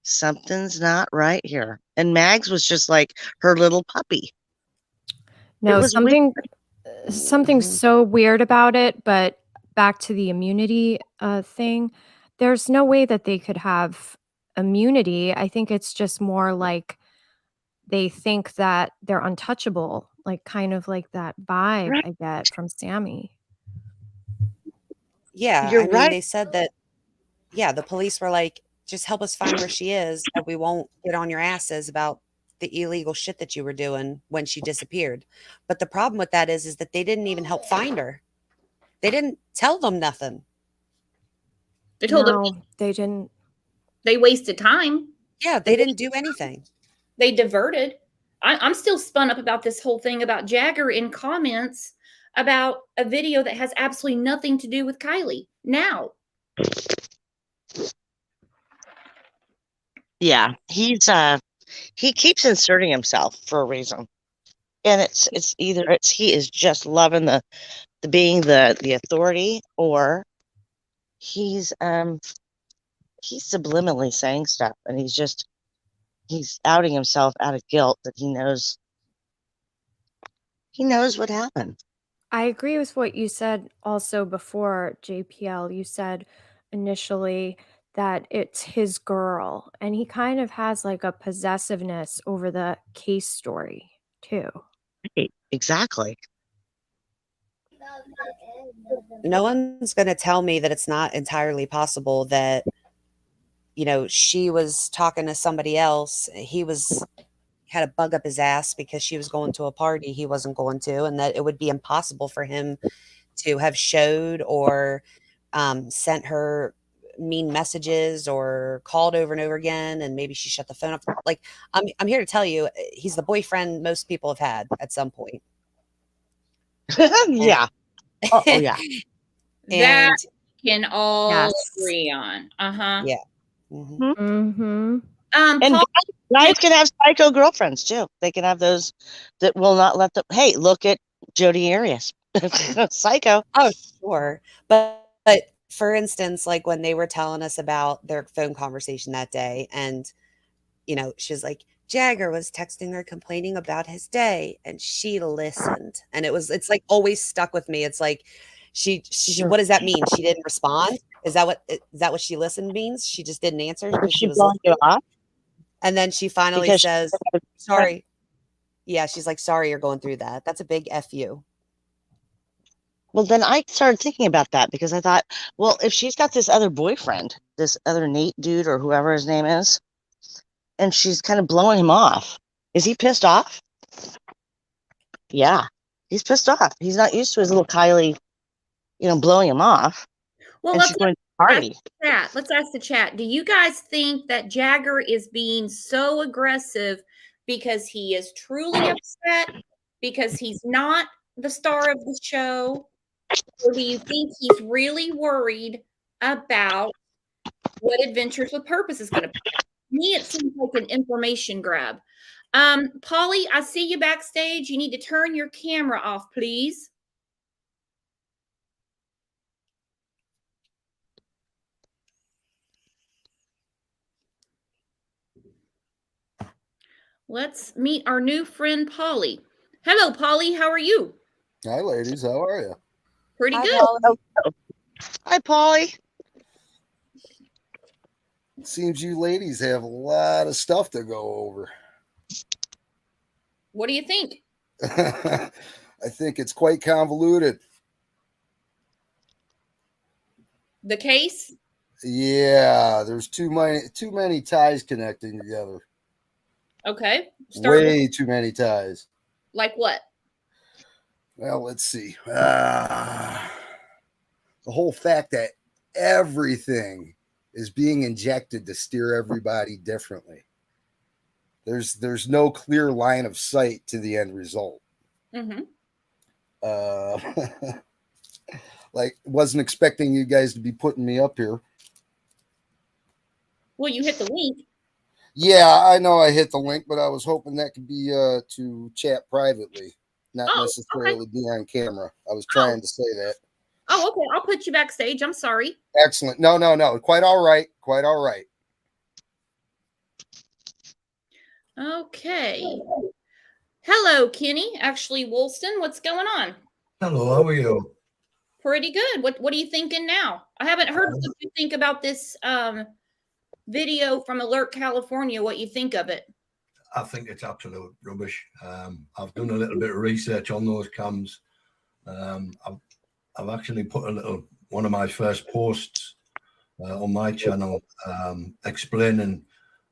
Something's not right here. And Mags was just like her little puppy. No, was something weird. something's so weird about it, but back to the immunity thing, there's no way that they could have immunity. I think it's just more like they think that they're untouchable, like kind of like that vibe Right. I get from Sammy. Yeah, You're I mean, right. they said that, yeah, the police were like, just help us find where she is, and we won't get on your asses about the illegal shit that you were doing when she disappeared. But the problem with that is that they didn't even help find her. They didn't tell them nothing. They told them No, they didn't. they wasted time. Yeah, they didn't do anything. They diverted. I'm still spun up about this whole thing about Jagger in comments about a video that has absolutely nothing to do with Kylie. Now, Yeah, he keeps inserting himself for a reason, and it's either he is just loving the being the authority, or he's subliminally saying stuff, and he's outing himself out of guilt that he knows what happened. I agree with what you said also before, JPL. You said initially that it's his girl, and he kind of has like a possessiveness over the case story too. Right, exactly. No one's going to tell me that it's not entirely possible that, she was talking to somebody else. He had a bug up his ass because she was going to a party he wasn't going to, and that it would be impossible for him to have showed or sent her mean messages or called over and over again, and maybe she shut the phone off. Like, I'm here to tell you, he's the boyfriend most people have had at some point. Yeah. Oh yeah. that And can all yes. agree on. Uh-huh. Yeah. Mhm. Mm-hmm. And Paul, guys can have psycho girlfriends too. They can have those that will not let them. Hey, look at Jodi Arias, psycho. Oh, sure. But for instance, like when they were telling us about their phone conversation that day, and she's like, Jagger was texting her complaining about his day, and she listened. And it's like always stuck with me. It's like she what does that mean? She didn't respond? Is that what she listened means? She just didn't answer because she was blowing you listening? off? And then she finally Because says, sorry. Yeah, she's like, sorry you're going through that. That's a big F you. Well, then I started thinking about that because I thought, well, if she's got this other boyfriend, this other Nate dude or whoever his name is, and she's kind of blowing him off, is he pissed off? Yeah, he's pissed off. He's not used to his little Kylie, blowing him off. Well, And let's she's going to the party. chat. Let's ask the chat. Do you guys think that Jagger is being so aggressive because he is truly upset because he's not the star of the show? Or do you think he's really worried about what Adventures with Purpose is going to be? To me, it seems like an information grab. Polly, I see you backstage. You need to turn your camera off, please. Let's meet our new friend, Polly. Hello, Polly. How are you? Hi, ladies. How are you? Pretty Hi, good. Polly. Hi, Polly. Seems you ladies have a lot of stuff to go over. What do you think? I think it's quite convoluted. The case? Yeah, there's too many ties connecting together. Okay. Way too many ties. Like what? Well, let's see. The whole fact that everything is being injected to steer everybody differently. There's no clear line of sight to the end result. Mm-hmm. Like, wasn't expecting you guys to be putting me up here. Well, you hit the link. Yeah, I know I hit the link, but I was hoping that could be to chat privately, not necessarily be on camera. I was trying to say that. Oh, okay. I'll put you backstage. I'm sorry. Excellent. No. Quite all right. Quite all right. Okay. Hello, Kenny. Actually, Woolston, what's going on? Hello, how are you? Pretty good. What are you thinking now? I haven't heard what you think about this video from Alert California. What you think of it? I think it's absolute rubbish. I've done a little bit of research on those cams. I've actually put one of my first posts on my channel explaining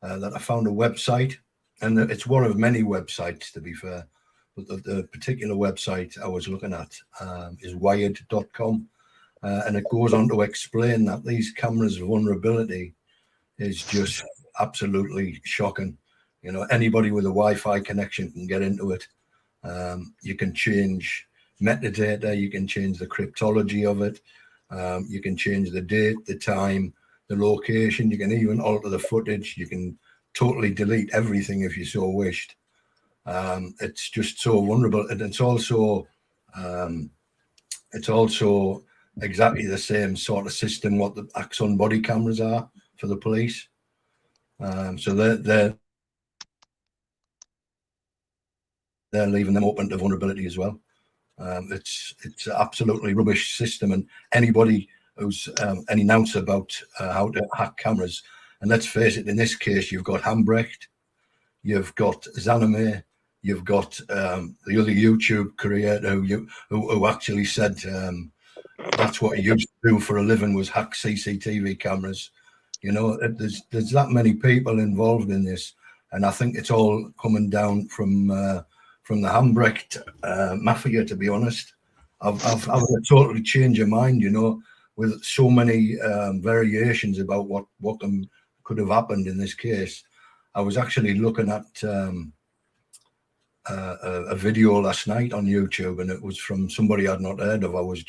that I found a website, and it's one of many websites, to be fair. But the particular website I was looking at is wired.com, and it goes on to explain that these cameras' vulnerability is just absolutely shocking. You know, anybody with a Wi-Fi connection can get into it. You can change metadata, you can change the cryptology of it, you can change the date, the time, the location, you can even alter the footage, you can totally delete everything if you so wished. It's just so vulnerable, and it's also exactly the same sort of system what the Axon body cameras are for the police. So they're leaving them open to vulnerability as well. It's an absolutely rubbish system, and anybody who's any announce about how to hack cameras, and let's face it, in this case, you've got Hambrecht, you've got Zaname, you've got the other YouTube creator who actually said that's what he used to do for a living, was hack CCTV cameras. You know, there's that many people involved in this, and I think it's all coming down from the Hambrecht mafia. To be honest, I've a totally change of mind. You know, with so many variations about what could have happened in this case. I was actually looking at a video last night on YouTube, and it was from somebody I'd not heard of. I was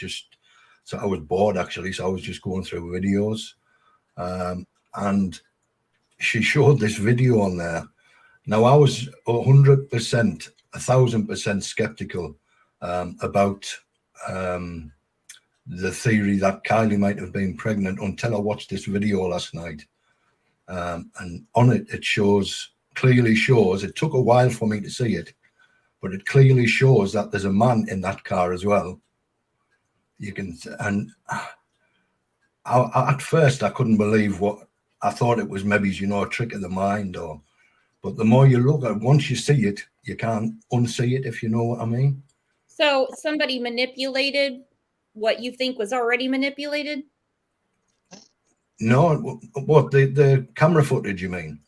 bored actually, so I was just going through videos, and she showed this video on there. Now I was 100%, 1,000% skeptical about the theory that Kylie might have been pregnant until I watched this video last night, and on it clearly shows. It took a while for me to see it, but it clearly shows that there's a man in that car as well. At first I couldn't believe what I thought. It was maybe, a trick of the mind, but the more you look at it, once you see it, you can't unsee it, if you know what I mean. So somebody manipulated what you think was already manipulated? No, what the camera footage? You mean?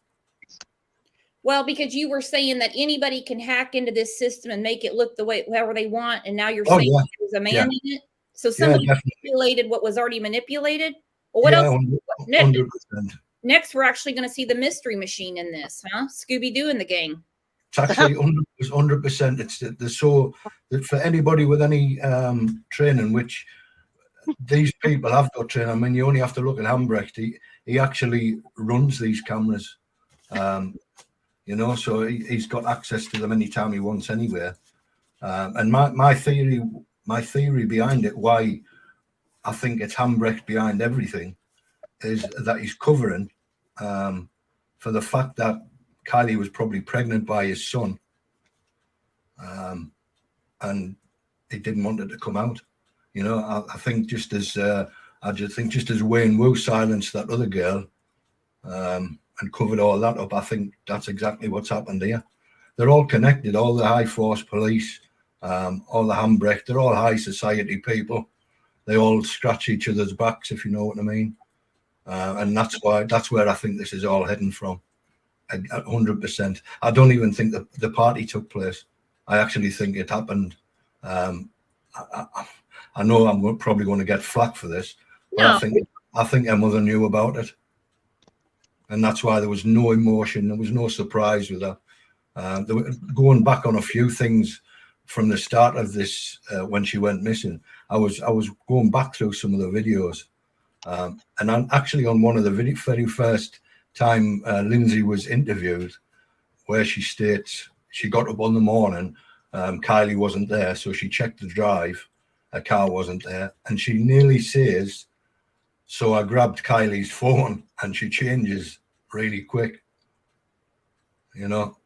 Well, because you were saying that anybody can hack into this system and make it look the way however they want, and now you're Oh saying yeah, there's a man yeah, in it. So yeah, somebody definitely. manipulated what was already manipulated. Well, what Yeah, else? 100%. Next, we're actually going to see the mystery machine in this, huh? Scooby-Doo in the gang. It's actually 100%. It's so that for anybody with any training, which these people have got training. I mean, you only have to look at Hambrecht. He actually runs these cameras, you know, so he's got access to them anytime he wants, anywhere. And my theory behind it, why I think it's Hambrecht behind everything, is that he's covering for the fact that Kylie was probably pregnant by his son, and he didn't want it to come out. You know, I think just as Wayne Wu silenced that other girl and covered all that up, I think that's exactly what's happened here. They're all connected, all the high force police, all the Hambrecht, they're all high society people. They all scratch each other's backs, if you know what I mean. And that's where I think this is all heading from. 100%. I don't even think the party took place. I actually think it happened. I know I'm probably going to get flack for this, but No. I think her mother knew about it, and that's why there was no emotion, there was no surprise with her. Going back on a few things from the start of this, when she went missing, I was going back through some of the videos, and I'm actually on one of the very first time Lindsay was interviewed, where she states she got up on the morning, Kylie wasn't there, so she checked the drive, her car wasn't there, and she nearly says, so I grabbed Kylie's phone, and she changes really quick. You know,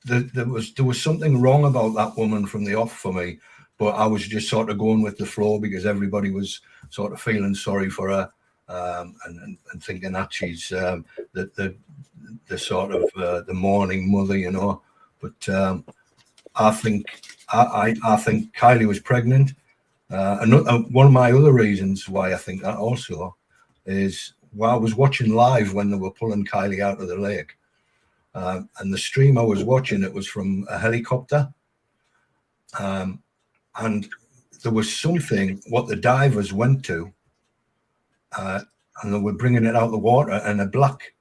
there was something wrong about that woman from the off for me, but I was just sort of going with the flow because everybody was sort of feeling sorry for her, and thinking that she's the sort of the mourning mother, you know. But I think Kylie was pregnant. One of my other reasons why I think that also is while I was watching live when they were pulling Kylie out of the lake, and the stream I was watching, it was from a helicopter, and there was something what the divers went to, and they were bringing it out of the water, and a black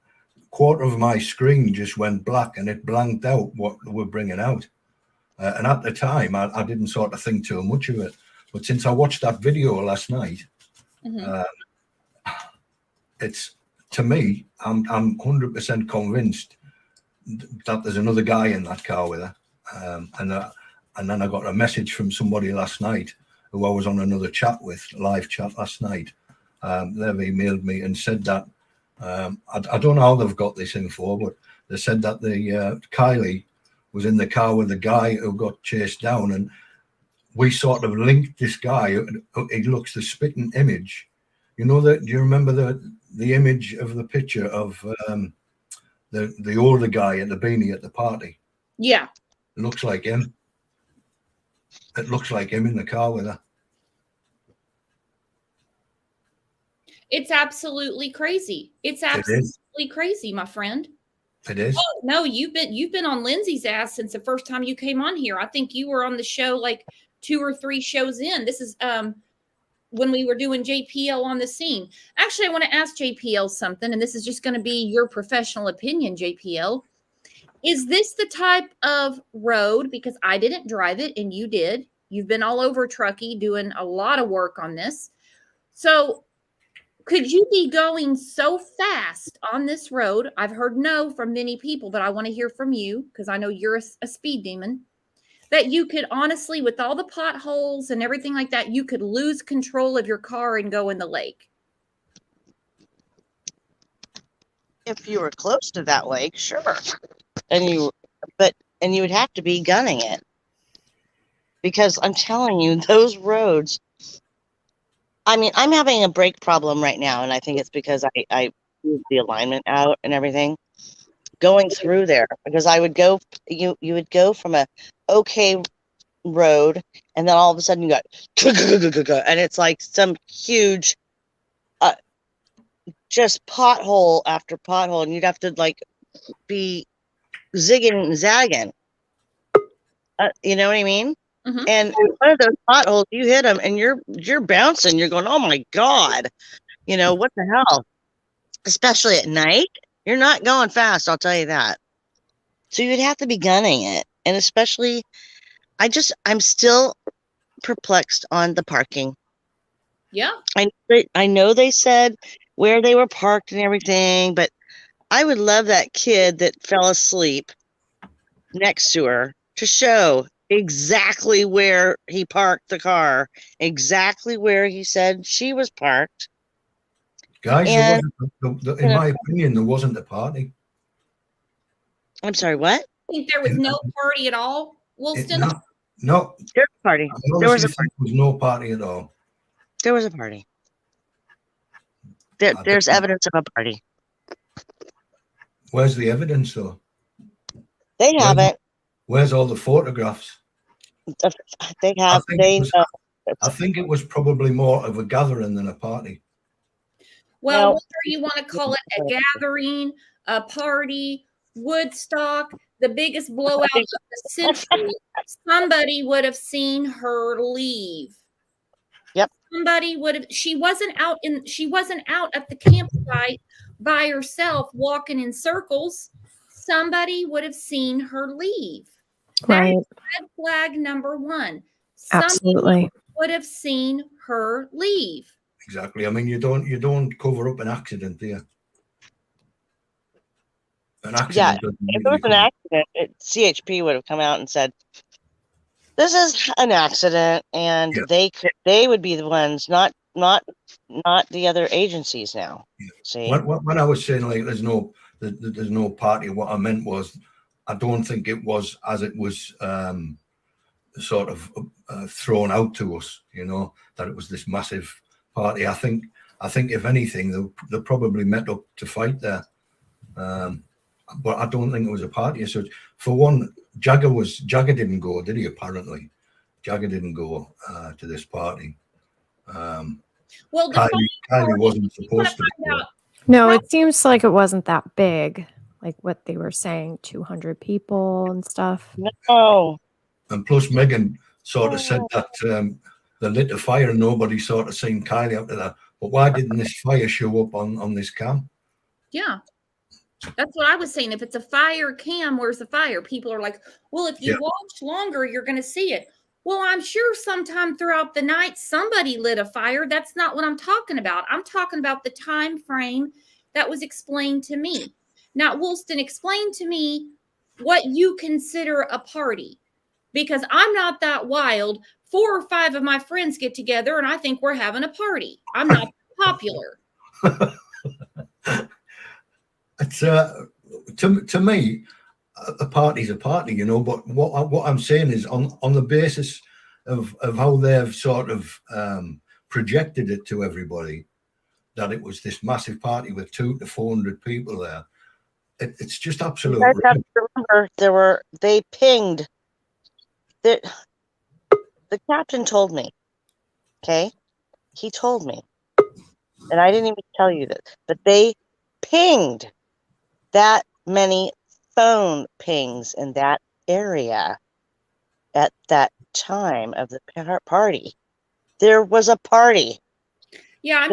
quarter of my screen just went black, and it blanked out what they were bringing out. And at the time, I didn't sort of think too much of it. But since I watched that video last night, it's, to me, I'm 100% convinced that there's another guy in that car with her. And then I got a message from somebody last night who I was on another chat with, live chat last night. They've emailed me and said that, I don't know how they've got this info, but they said that the Kylie was in the car with the guy who got chased down, and we sort of linked this guy. He looks the spitting image. You know that? Do you remember the image of the picture of the older guy in the beanie at the party? Yeah. It looks like him. It looks like him in the car with her. It's absolutely crazy. It's absolutely crazy, my friend. It is. Oh, no, you've been on Lindsay's ass since the first time you came on here. I think you were on the show like 2 or 3 shows in. This is when we were doing JPL on the scene. Actually, I want to ask JPL something, and this is just going to be your professional opinion, JPL. Is this the type of road, because I didn't drive it and you did. You've been all over Truckee doing a lot of work on this. So could you be going so fast on this road? I've heard no from many people, but I want to hear from you because I know you're a speed demon, that you could honestly, with all the potholes and everything like that, you could lose control of your car and go in the lake. If you were close to that lake, sure. And you would have to be gunning it. Because I'm telling you, those roads, I mean, I'm having a brake problem right now, and I think it's because I moved the alignment out and everything. Going through there, because I would go, you would go from a okay road, and then all of a sudden you got, and it's like some huge, just pothole after pothole, and you'd have to like be zigging and zagging. You know what I mean? Mhm. And one of those potholes, you hit them, and you're bouncing. You're going, oh my God, you know what the hell? Especially at night, you're not going fast. I'll tell you that. So you'd have to be gunning it, and especially, I'm still perplexed on the parking. Yeah. I know they said where they were parked and everything, but I would love that kid that fell asleep next to her to show exactly where he parked the car, exactly where he said she was parked. Guys, And, in my opinion, there wasn't a party. I'm sorry, what? I think there was no party at all, Woolston. No, There's a party. There was a party. There was no party at all. There was a party. There's evidence of a party. Where's the evidence, though? They haven't. Where's all the photographs? They have. I think it was probably more of a gathering than a party. Well, whether you want to call it a gathering, a party, Woodstock, the biggest blowout of the century, somebody would have seen her leave. Yep. Somebody would have. She wasn't out at the campsite by herself walking in circles. Somebody would have seen her leave. Right. That is red flag number one. Absolutely. Somebody would have seen her leave. Exactly. I mean, you don't cover up an accident, do you? An accident. Yeah. If it was an accident, CHP would have come out and said, "This is an accident," and they would be the ones, not the other agencies. Now, see, when I was saying like there's no party, what I meant was I don't think it was as it was sort of thrown out to us. You know, that it was this massive party. I think if anything, they probably met up to fight there. But I don't think it was a party as such. For one, Jagger didn't go, did he? Apparently, Jagger didn't go to this party. Well, Kylie wasn't supposed to go. No, it seems like it wasn't that big, like what they were saying, 200 people and stuff. No. And plus, Megan sort of said that they lit a fire and nobody sort of seen Kylie after that. But why didn't this fire show up on this cam? Yeah. That's what I was saying. If it's a fire cam, where's the fire? People are like, well, if you watch longer, you're going to see it. Well, I'm sure sometime throughout the night, somebody lit a fire. That's not what I'm talking about. I'm talking about the time frame that was explained to me. Now, Woolston, explain to me what you consider a party, because I'm not that wild. 4 or 5 of my friends get together and I think we're having a party. I'm not popular. It's to me, a party's a party, you know. But what I'm saying is on the basis of how they've sort of projected it to everybody, that it was this massive party with 200 to 400 people there. It's just absolute. You guys have to remember, they pinged. The captain told me. Okay, he told me, and I didn't even tell you this, but they pinged that many phone pings in that area at that time of the party. There was a party. Yeah,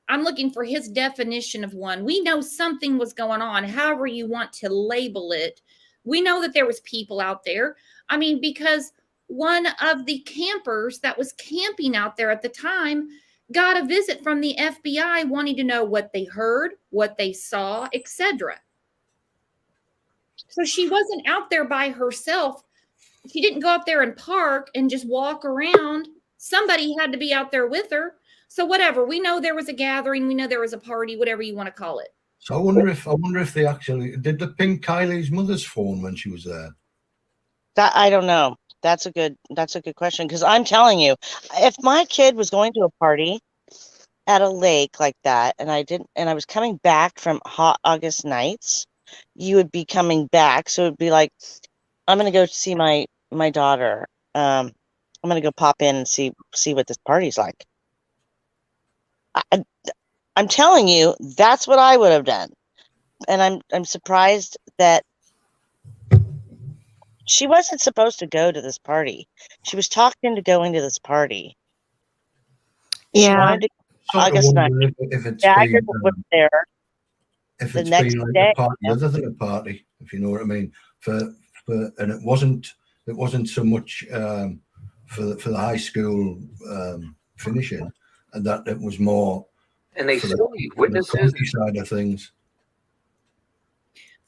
I'm looking for his definition of one. We know something was going on, however you want to label it. We know that there was people out there. I mean, because one of the campers that was camping out there at the time got a visit from the FBI wanting to know what they heard, what they saw, etc. So she wasn't out there by herself. She didn't go out there and park and just walk around. Somebody had to be out there with her. So whatever, we know there was a gathering, we know there was a party, whatever you want to call it. So I wonder if they actually did they ping Kylie's mother's phone when she was there. That I don't know. That's a good question, because I'm telling you, if my kid was going to a party at a lake like that, and I was coming back from hot August nights, you would be coming back. So it'd be like, I'm going to go see my daughter I'm gonna go pop in and see what this party's like. I'm telling you, that's what I would have done, and I'm surprised that she wasn't supposed to go to this party. She was talked into going to this party. She Yeah. wanted to. Sort I of guess not. wonder if it's Jagger been, was there. if the it's next been like day, a party yeah. other than a party, if you know what I mean. And it wasn't so much for the high school finishing, and that it was more And they for still the, need for the witnesses. comedy side of things.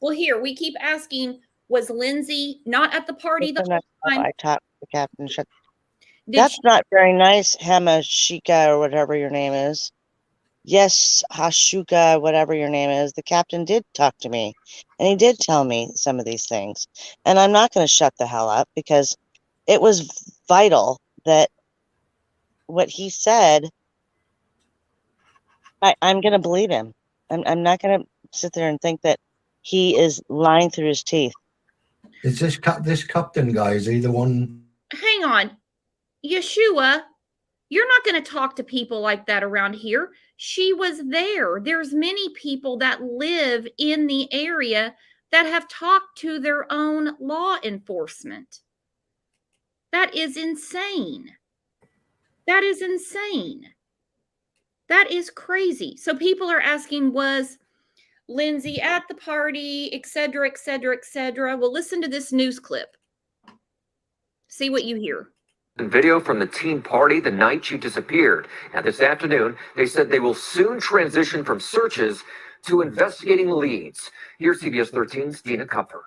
Well, here we keep asking, was Lindsay not at the party the Listen, whole time? I talked to the captain. Did That's she, not very nice, Hamashika, or whatever your name is. Yes, Hashuka, whatever your name is. The captain did talk to me, and he did tell me some of these things. And I'm not going to shut the hell up, because it was vital that what he said, I'm going to believe him. I'm not going to sit there and think that he is lying through his teeth. Is this captain guy? Is he the one? hang on, Yeshua, you're not going to talk to people like that around here. She was there. There's many people that live in the area that have talked to their own law enforcement. That is insane. That is insane. That is crazy. So people are asking, was Lindsay at the party, et cetera, et cetera, et cetera? Well, listen to this news clip. See what you hear. Video from the teen party the night she disappeared. Now, this afternoon, they said they will soon transition from searches to investigating leads. Here's CBS 13's Dina Kupfer.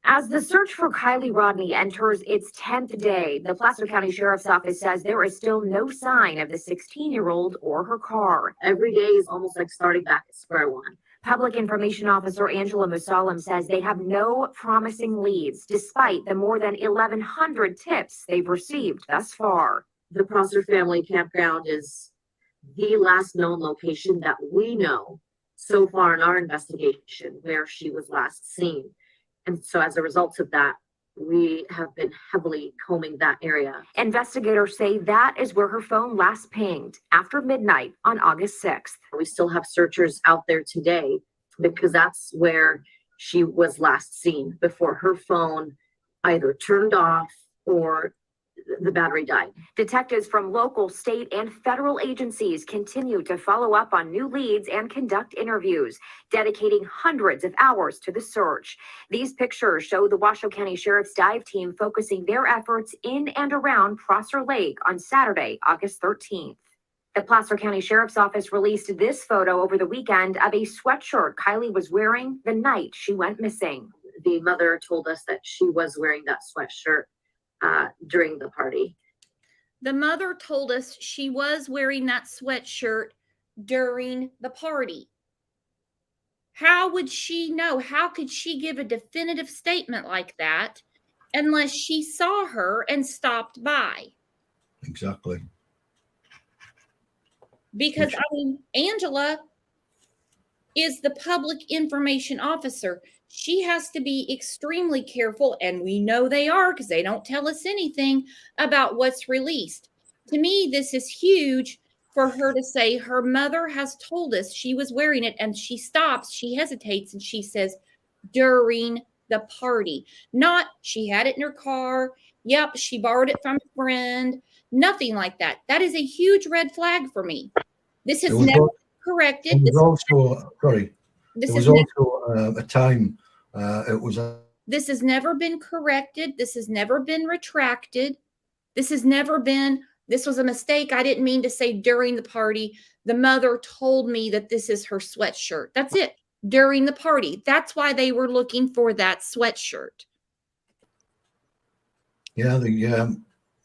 As the search for Kylie Rodney enters its 10th day, the Placer County Sheriff's Office says there is still no sign of the 16-year-old or her car. Every day is almost like starting back at square one. Public Information Officer Angela Musalem says they have no promising leads, despite the more than 1,100 tips they've received thus far. The Prosser Family Campground is the last known location that we know so far in our investigation where she was last seen. And so as a result of that, we have been heavily combing that area. Investigators say that is where her phone last pinged after midnight on August 6th. We still have searchers out there today because that's where she was last seen before her phone either turned off or the battery died. Detectives from local, state, and federal agencies continue to follow up on new leads and conduct interviews, dedicating hundreds of hours to the search. These pictures show the Washoe County Sheriff's dive team focusing their efforts in and around Prosser Lake on Saturday, August 13th. The Placer County Sheriff's Office released this photo over the weekend of a sweatshirt Kylie was wearing the night she went missing. The mother told us that she was wearing that sweatshirt during the party. The mother told us she was wearing that sweatshirt during the party. How would she know? How could she give a definitive statement like that unless she saw her and stopped by? Exactly. Because, I mean, Angela is the public information officer. She has to be extremely careful, and we know they are because they don't tell us anything about what's released. To me, this is huge for her to say her mother has told us she was wearing it, and she stops, she hesitates, and she says, during the party. Not, she had it in her car. Yep, she borrowed it from a friend. Nothing like that. That is a huge red flag for me. This has never been corrected. There was also, sorry, there was also a time This has never been corrected. This has never been retracted. This has never been, this was a mistake. I didn't mean to say during the party. The mother told me that this is her sweatshirt. That's it. During the party. That's why they were looking for that sweatshirt. Yeah,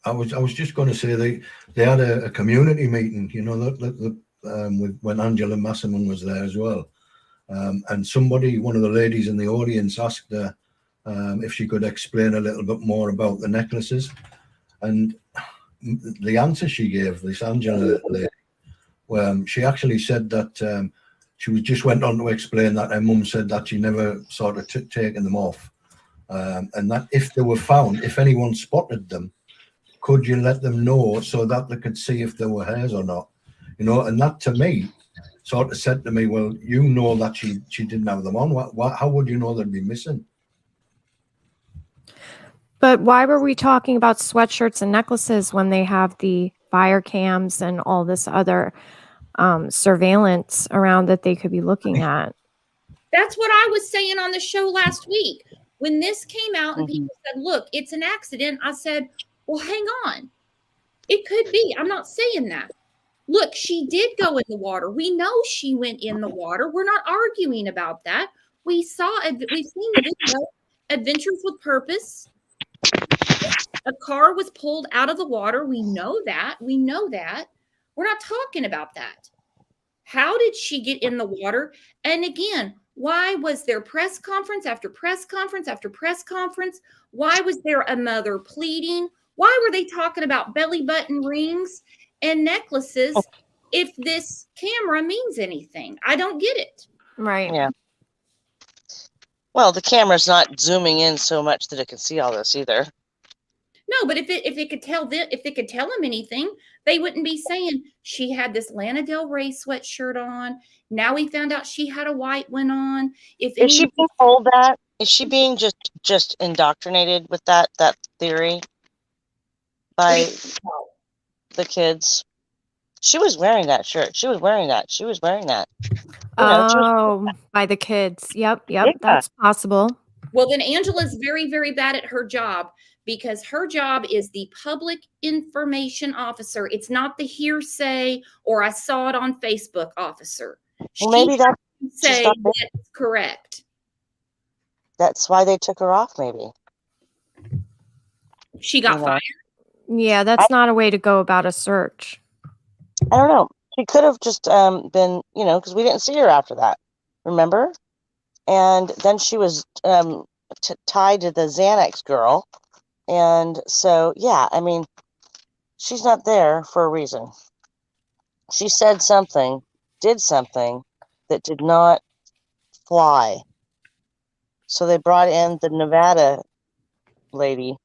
I was just going to say they had a community meeting, you know, with when Angela Masserman was there as well. And one of the ladies in the audience asked her if she could explain a little bit more about the necklaces. And the answer she gave, this Angela lady, she actually said that she just went on to explain that her mum said that she never sort of taken them off. and that if they were found, if anyone spotted them, could you let them know so that they could see if there were hairs or not? You know, and that to me sort of said to me, well, you know that she didn't have them on. How would you know they'd be missing? But why were we talking about sweatshirts and necklaces when they have the fire cams and all this other surveillance around that they could be looking at? That's what I was saying on the show last week. When this came out and people said, look, it's an accident, I said, well, hang on. It could be. I'm not saying that. Look, she did go in the water. We know she went in the water. We're not arguing about that. We've seen the video, Adventures with Purpose. A car was pulled out of the water. We know that. We're not talking about that. How did she get in the water? And again, why was there press conference after press conference after press conference? Why was there a mother pleading? Why were they talking about belly button rings and necklaces if this camera means anything? I don't get it. Right. Yeah. Well, the camera's not zooming in so much that it can see all this either. No, but if it could tell them anything, they wouldn't be saying she had this Lana Del Rey sweatshirt on. Now we found out she had a white one on. Is she being told that? Is she being just indoctrinated with that theory by the kids? She was wearing that shirt. She was wearing that. By the kids. Yep. Yeah. That's possible. Well, then Angela's very, very bad at her job, because her job is the public information officer. It's not the hearsay or I saw it on Facebook officer. Well, maybe that's correct. That's why they took her off, maybe. She got fired. Yeah, that's not a way to go about a search. I don't know. She could have just been, because we didn't see her after that. Remember? And then she was tied to the Xanax girl. And so, yeah, I mean, she's not there for a reason. She said something, did something that did not fly. So they brought in the Nevada lady.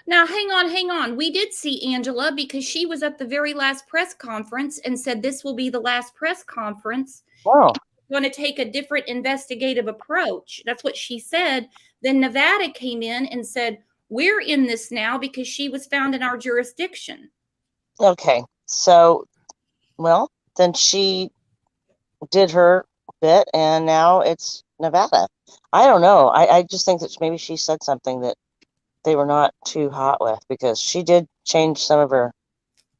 Now, hang on. We did see Angela because she was at the very last press conference and said this will be the last press conference. Oh. Going to take a different investigative approach. That's what she said. Then Nevada came in and said, we're in this now because she was found in our jurisdiction. Okay. So, well, then she did her bit and now it's Nevada. I don't know. I just think that maybe she said something that they were not too hot with, because she did change some of her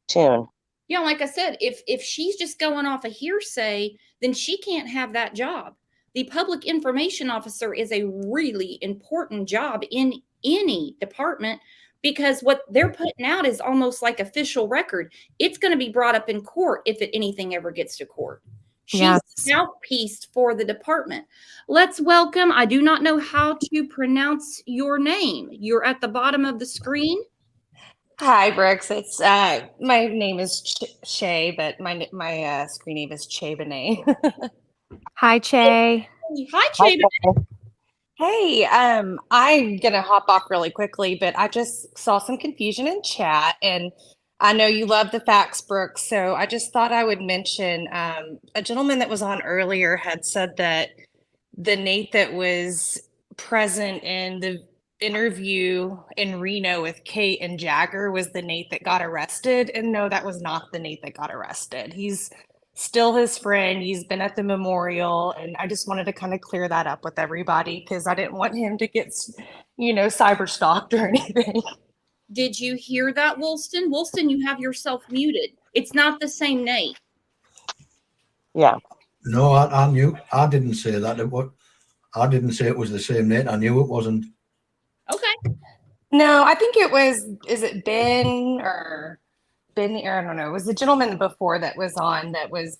tune. Yeah, like I said, if she's just going off a hearsay, then she can't have that job. The public information officer is a really important job in any department, because what they're putting out is almost like official record. It's going to be brought up in court if anything ever gets to court. She's a mouthpiece for the department. Let's welcome, I do not know how to pronounce your name. You're at the bottom of the screen. Hi, Brooks. It's my name is Shay, but my screen name is Che Benet. Hi, Che. Hi, Che Benet. Hey, I'm gonna hop off really quickly, but I just saw some confusion in chat, and I know you love the facts, Brooks. So I just thought I would mention a gentleman that was on earlier had said that the Nate that was present in the interview in Reno with Kate and Jagger was the Nate that got arrested. And no, that was not the Nate that got arrested. He's still his friend. He's been at the memorial. And I just wanted to kind of clear that up with everybody, because I didn't want him to get, cyber stalked or anything. Did you hear that, Woolston? Woolston, you have yourself muted. It's not the same Nate. Yeah. No, I knew. I didn't say that. I didn't say it was the same Nate. I knew it wasn't. Okay. No, I think it was, is it Ben or I don't know. It was the gentleman before that was on that was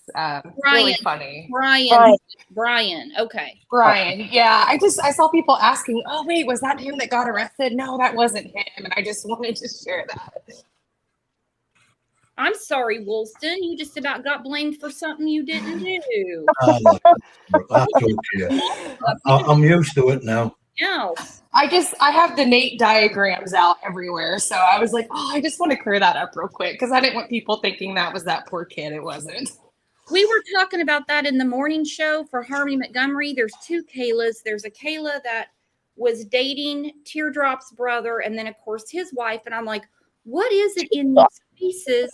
really funny. Brian. Okay. Brian. Yeah. I saw people asking, oh, wait, was that him that got arrested? No, that wasn't him. And I just wanted to share that. I'm sorry, Woolston. You just about got blamed for something you didn't do. I'm used to it now. Else. I have the Nate diagrams out everywhere. So I was like, oh, I just want to clear that up real quick because I didn't want people thinking that was that poor kid. It wasn't. We were talking about that in the morning show for Harmony Montgomery. There's two Kaylas. There's a Kayla that was dating Teardrop's brother, and then of course his wife. And I'm like, what is it in these cases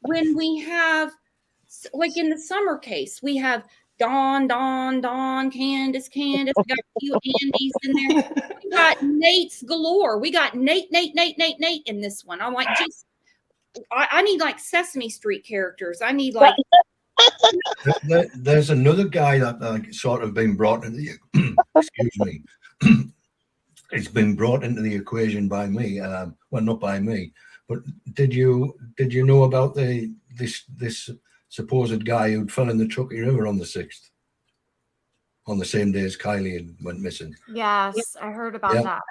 when we have, like in the Summer case, we have Dawn, Candace. We got a few Andys in there. We got Nate's galore. We got Nate in this one. I'm like, just, I need like Sesame Street characters. I need like. There's another guy that sort of been brought into the excuse me. It's been brought into the equation by me. Well, not by me, but did you know about this supposed guy who fell in the Truckee River on the 6th, on the same day as Kylie went missing? Yes, I heard about Yeah. that.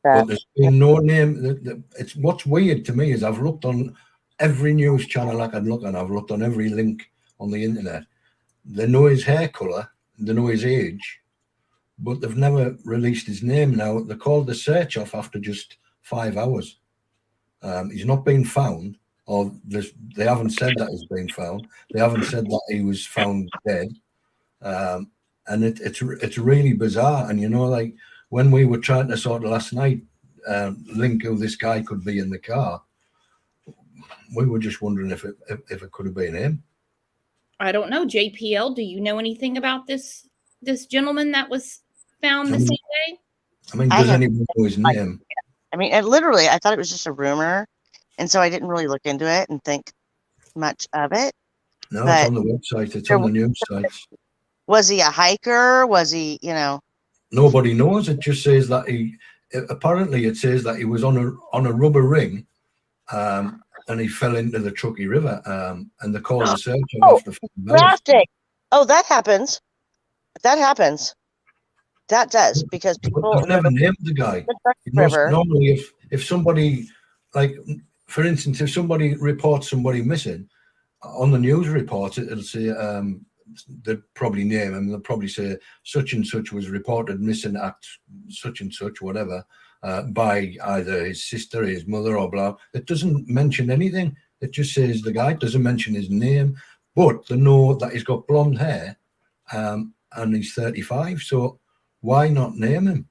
But there's been no name. It's what's weird to me is I've looked on every news channel I can look on. I've looked on every link on the internet. They know his hair color, they know his age, but they've never released his name. Now they called the search off after just 5 hours. He's not been found, or they haven't said that he's been found. They haven't said that he was found dead, and it's really bizarre. And you know, like when we were trying to sort of last night link who this guy could be in the car, we were just wondering if it could have been him. I don't know. JPL, do you know anything about this gentleman that was found the same day? I mean, does anyone know his name? I mean, literally, I thought it was just a rumor, and so I didn't really look into it and think much of it. No, it's on the website. It's on the news sites. Was he a hiker? Was he, Nobody knows. It just says that apparently it says that he was on a rubber ring, and he fell into the Truckee River, and they called the search after 5 hours. Rafting. Oh, that happens. That happens. That does, because people I've never named the guy. Normally, if somebody, like for instance, if somebody reports somebody missing on the news reports, it'll say they'd probably name him. They'll probably say such and such was reported missing at such and such, whatever, by either his sister, his mother, or blah. It doesn't mention anything. It just says the guy. It doesn't mention his name, but they know that he's got blonde hair, and he's 35. So why not name him?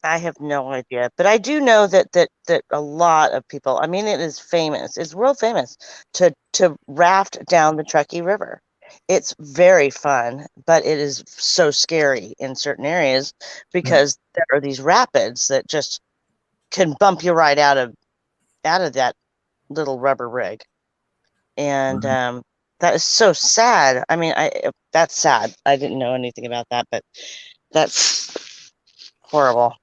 I have no idea, but I do know that a lot of people. I mean, it is famous. It's world famous to raft down the Truckee River. It's very fun, but it is so scary in certain areas because there are these rapids that just can bump you right out of that little rubber rig, and that is so sad. I mean, that's sad. I didn't know anything about that, but that's horrible.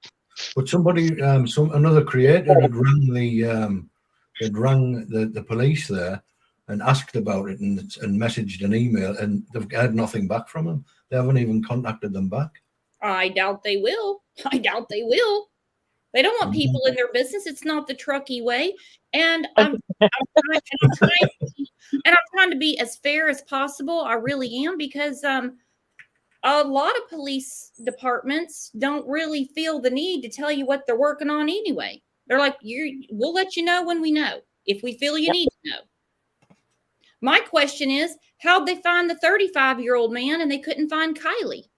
But somebody, another creator had rang the police there and asked about it and messaged an email, and they've had nothing back from them. They haven't even contacted them back. I doubt they will. They don't want people in their business. It's not the Truckee way. And I'm trying to be as fair as possible. I really am, because a lot of police departments don't really feel the need to tell you what they're working on anyway. They're like, we'll let you know when we know, if we feel you need to know. My question is, how'd they find the 35-year-old man and they couldn't find Kylie?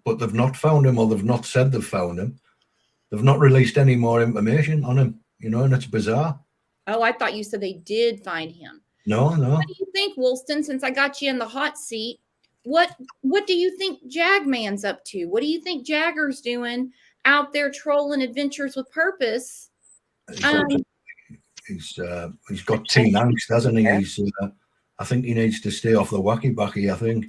But they've not found him, or they've not said they've found him. They've not released any more information on him, and it's bizarre. Oh, I thought you said they did find him. No. What do you think, Woolston, since I got you in the hot seat? What do you think Jagman's up to? What do you think Jagger's doing out there trolling Adventures with Purpose? He's got teen angst, hasn't he? I think he needs to stay off the wacky backy. I think.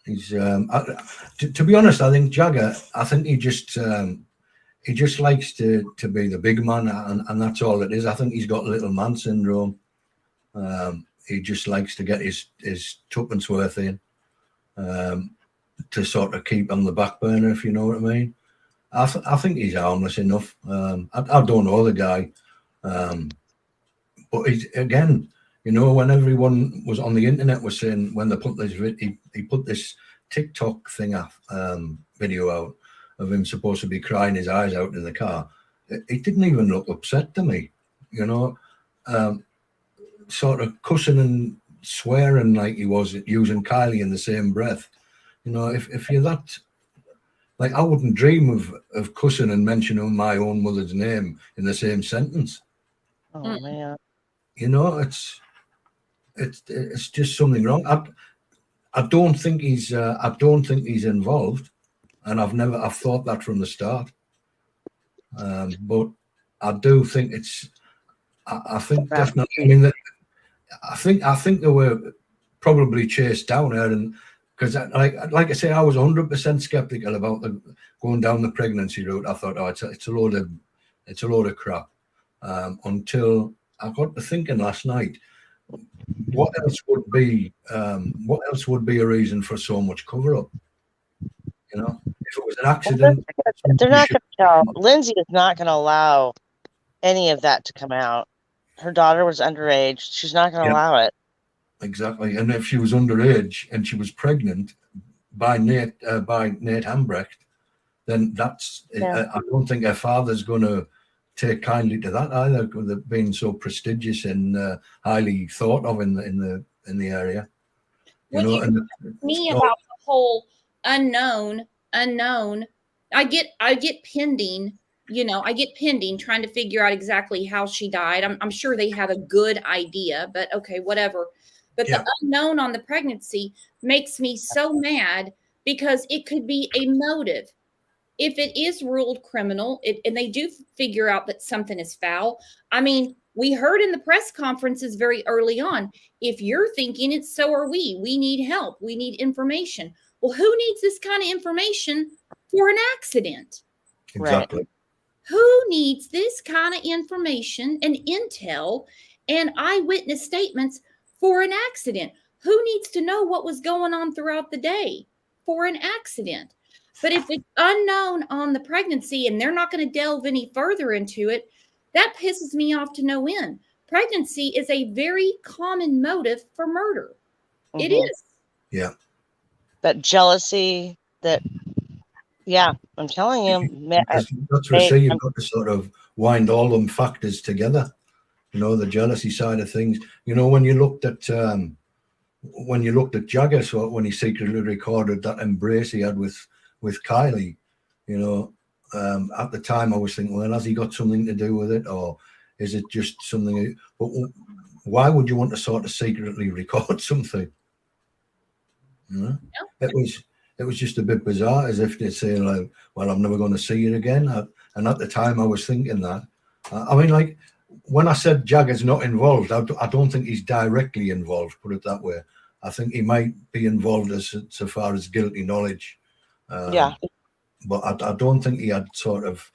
He's to be honest, I think Jagger. I think he just likes to be the big man, and that's all it is. I think he's got little man syndrome. He just likes to get his tuppence worth in, to sort of keep on the back burner, if you know what I mean. I think he's harmless enough. I don't know the guy, but he's, again, when everyone was on the internet was saying when they put this he put this TikTok thing video out of him supposed to be crying his eyes out in the car. It didn't even look upset to me, you know, sort of cussing and swearing like he was using Kylie in the same breath. You know, if you're that, like, I wouldn't dream of cussing and mentioning my own mother's name in the same sentence. Oh man. You know, it's just something wrong. I don't think he's involved, and I've thought that from the start. But I do think I think definitely. I mean, I think they were probably chased down her, and because like I say, I was 100% skeptical about going down the pregnancy route. I thought, oh, it's a load of crap. Until I got to thinking last night, what else would be a reason for so much cover up? You know, if it was an accident, they're not going to tell. Lindsay is not going to allow any of that to come out. Her daughter was underage. She's not going to allow it. Exactly. And if she was underage and she was pregnant by Nate Hambrecht, then that's, I don't think her father's going to take kindly to that either, with it being so prestigious and highly thought of in the area. You know, and me about the whole unknown. I get pending. You know, I get pending trying to figure out exactly how she died. I'm sure they have a good idea, but okay, whatever. But the unknown on the pregnancy makes me so mad because it could be a motive. If it is ruled criminal, and they do figure out that something is foul. I mean, we heard in the press conferences very early on, if you're thinking it, so are we. We need help. We need information. Well, who needs this kind of information for an accident? Exactly. Right. Who needs this kind of information and intel and eyewitness statements for an accident? Who needs to know what was going on throughout the day for an accident? But if it's unknown on the pregnancy and they're not going to delve any further into it, that pisses me off to no end. Pregnancy is a very common motive for murder. Mm-hmm. It is. Yeah. That jealousy, I'm telling you. That's what I say. You've got to sort of wind all them factors together. You know, the jealousy side of things. You know, when you looked at Jagger, so when he secretly recorded that embrace he had with Kylie, you know, at the time I was thinking, well, has he got something to do with it, or is it just something? But why would you want to sort of secretly record something? You know? Yeah. It was just a bit bizarre, as if they're saying, like, well, I'm never going to see it again. And at the time I was thinking that. I mean, like, when I said Jagger's not involved, I don't think he's directly involved, put it that way. I think he might be involved so far as guilty knowledge. But I don't think he had sort of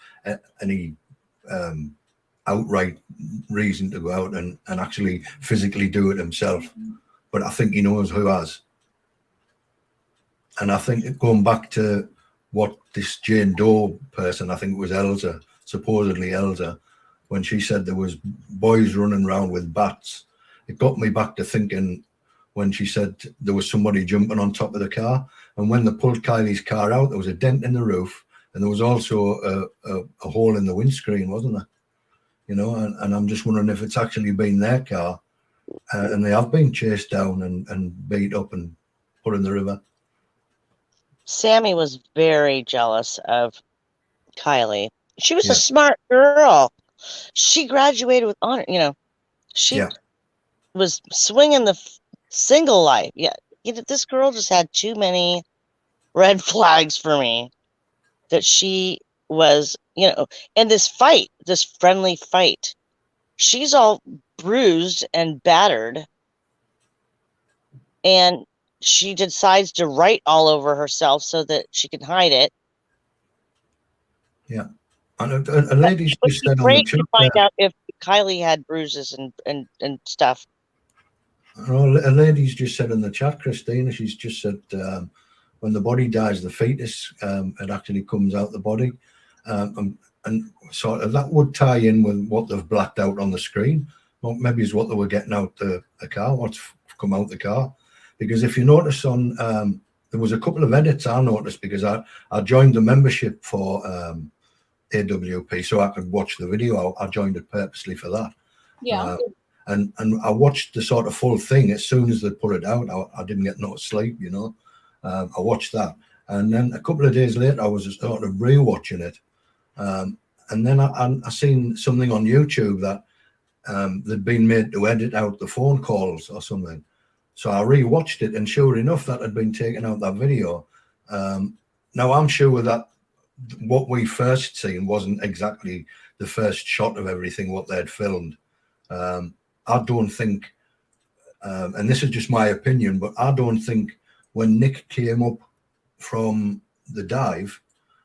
any outright reason to go out and actually physically do it himself. But I think he knows who has. And I think going back to what this Jane Doe person, I think it was Elsa, supposedly Elsa, when she said there was boys running around with bats, it got me back to thinking when she said there was somebody jumping on top of the car. And when they pulled Kylie's car out, there was a dent in the roof, and there was also a hole in the windscreen, wasn't there? You know, and I'm just wondering if it's actually been their car, and they have been chased down and beat up and put in the river. Sammy was very jealous of Kylie. She was a smart girl. She graduated with honor. You know, she was swinging the single life. Yeah, you know, this girl just had too many red flags for me. That she was, you know, in this fight, this friendly fight, she's all bruised and battered, and she decides to write all over herself so that she can hide it. Yeah. And a lady's just said on the chat to find out if Kylie had bruises and stuff. A lady's just said in the chat, Christina, she's just said when the body dies, the fetus, it actually comes out the body. And sort of that would tie in with what they've blacked out on the screen. Well, maybe is what they were getting out the car, what's come out the car. Because if you notice on there was a couple of edits I noticed because I joined the membership for AWP so I could watch the video. I joined it purposely for that. Yeah. And I watched the sort of full thing as soon as they put it out. I didn't get no sleep, you know. I watched that, and then a couple of days later, I was sort of rewatching it, and then I seen something on YouTube that they'd been made to edit out the phone calls or something. So I rewatched it, and sure enough, that had been taken out that video. Now I'm sure that what we first seen wasn't exactly the first shot of everything what they'd filmed. I don't think, and this is just my opinion, but I don't think when Nick came up from the dive,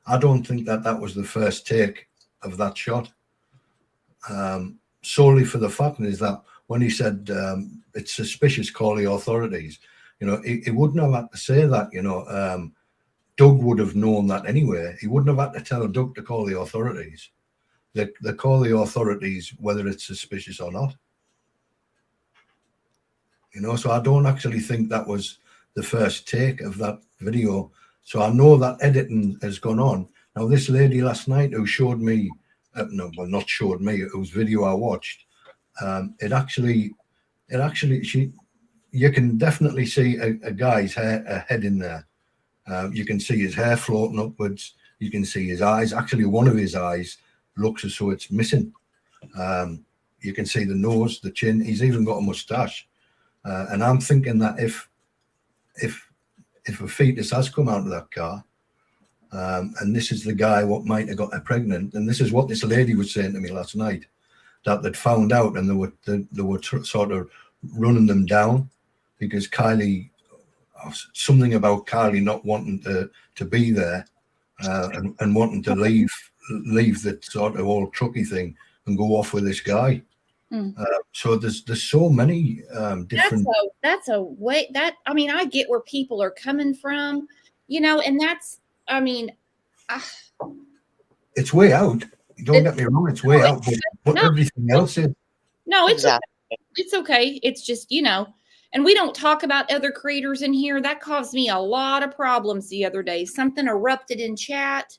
I don't think that was the first take of that shot. Solely for the fact is that when he said it's suspicious, call the authorities, you know, he wouldn't have had to say that, you know. Doug would have known that anyway. He wouldn't have had to tell Doug to call the authorities. They call the authorities whether it's suspicious or not. You know, so I don't actually think that was the first take of that video. So I know that editing has gone on. Now, this lady last night who showed me, no, well, not showed me, whose video I watched, it actually, you can definitely see a guy's head in there. You can see his hair floating upwards. You can see his eyes. Actually, one of his eyes looks as though it's missing. You can see the nose, the chin. He's even got a mustache. And I'm thinking that if a fetus has come out of that car, and this is the guy what might have got her pregnant, and this is what this lady was saying to me last night, that they'd found out and they were sort of running them down because Kylie, something about Kylie not wanting to be there and wanting to leave the sort of old trucky thing and go off with this guy. So there's so many different. That's a way that, I mean, I get where people are coming from, you know, and that's, I mean, it's way out. Don't get me wrong, it's way out, but everything else is. No, it's okay. It's okay. It's just, you know, and we don't talk about other creators in here. That caused me a lot of problems the other day. Something erupted in chat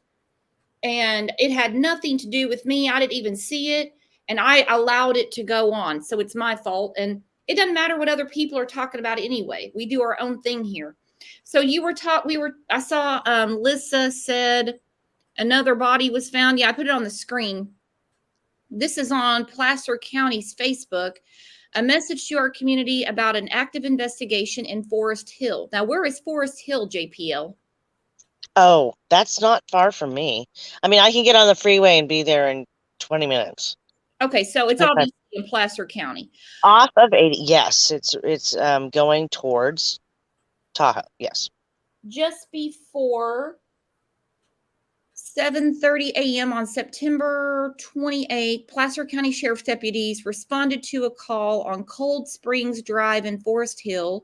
and it had nothing to do with me. I didn't even see it. And I allowed it to go on. So it's my fault. And it doesn't matter what other people are talking about anyway. We do our own thing here. So I saw Lissa said another body was found. Yeah, I put it on the screen. This is on Placer County's Facebook. A message to our community about an active investigation in Forest Hill. Now, where is Forest Hill, JPL? Oh, that's not far from me. I mean, I can get on the freeway and be there in 20 minutes. Okay, so it's obviously in Placer County. Off of 80, yes. It's going towards Tahoe, yes. Just before 7:30 a.m. on September 28, Placer County Sheriff's deputies responded to a call on Cold Springs Drive in Forest Hill.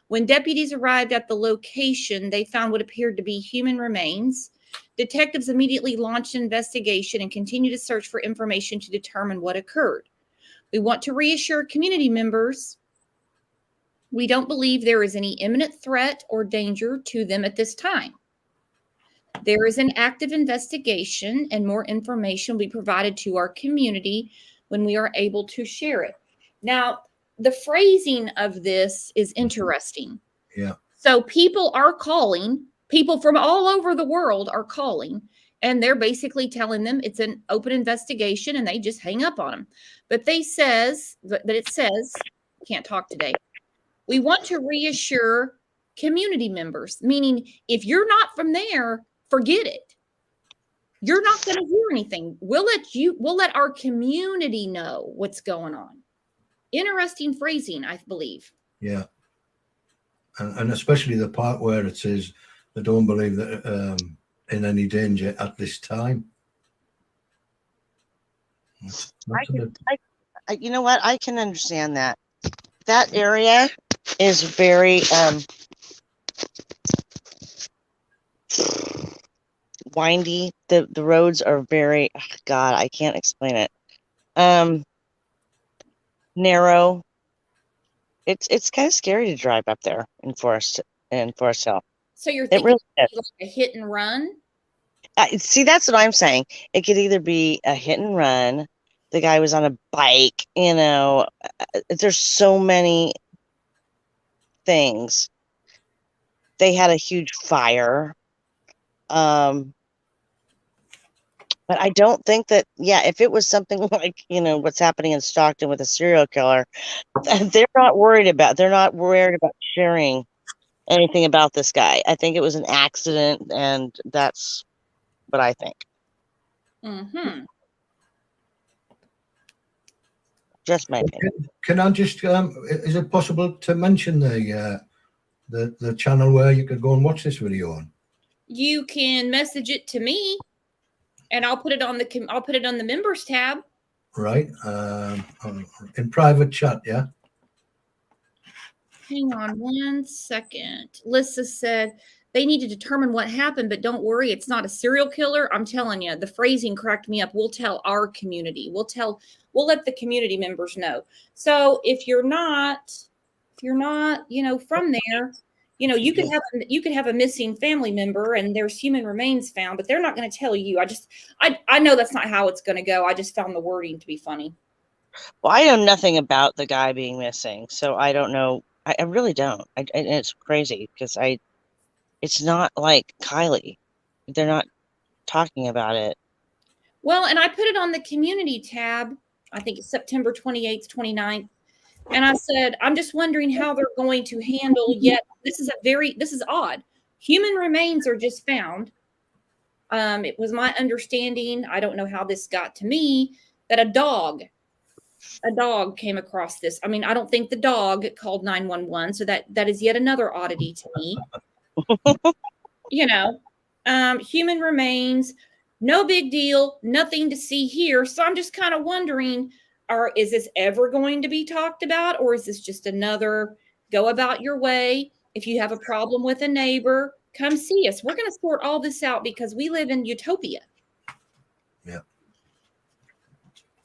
When deputies arrived at the location, they found what appeared to be human remains. Detectives immediately launched an investigation and continue to search for information to determine what occurred. We want to reassure community members we don't believe there is any imminent threat or danger to them at this time. There is an active investigation and more information will be provided to our community when we are able to share it. Now, the phrasing of this is interesting. Yeah. So people are calling. People from all over the world are calling, and they're basically telling them it's an open investigation, and they just hang up on them. But it says, can't talk today. We want to reassure community members, meaning if you're not from there, forget it. You're not going to hear anything. We'll let our community know what's going on. Interesting phrasing, I believe. Yeah. And especially the part where it says they don't believe that in any danger at this time. You know what? I can understand that. That area is very windy. The roads are very, God, I can't explain it. Narrow. It's kind of scary to drive up there in Forest Hill. So you're It thinking really it'd is. be like a hit and run? See, that's what I'm saying. It could either be a hit and run. The guy was on a bike, you know. There's so many things. They had a huge fire. But I don't think that, yeah, if it was something like, you know, what's happening in Stockton with a serial killer, they're not worried about sharing anything about this guy. I think it was an accident, and that's what I think. Mm-hmm. Just my opinion. Can I just, is it possible to mention the channel where you could go and watch this video on? You can message it to me, and I'll put it on the members tab. Right. In private chat, yeah? Hang on 1 second. Lissa said they need to determine what happened, but don't worry, it's not a serial killer. I'm telling you, the phrasing cracked me up. We'll tell our community. We'll let the community members know. So if you're not, you know, from there, you know, you could have a missing family member and there's human remains found, but they're not going to tell you. I know that's not how it's going to go. I just found the wording to be funny. Well, I know nothing about the guy being missing, so I don't know. I really don't. And it's crazy because it's not like Kylie. They're not talking about it. Well, and I put it on the community tab. I think it's September 28th, 29th. And I said, I'm just wondering how they're going to handle yet. This is odd. Human remains are just found. It was my understanding, I don't know how this got to me, that a dog came across this. I mean, I don't think the dog called 911. So that is yet another oddity to me. You know, human remains, no big deal, nothing to see here. So I'm just kind of wondering, is this ever going to be talked about? Or is this just another go about your way? If you have a problem with a neighbor, come see us. We're going to sort all this out because we live in utopia. Yeah.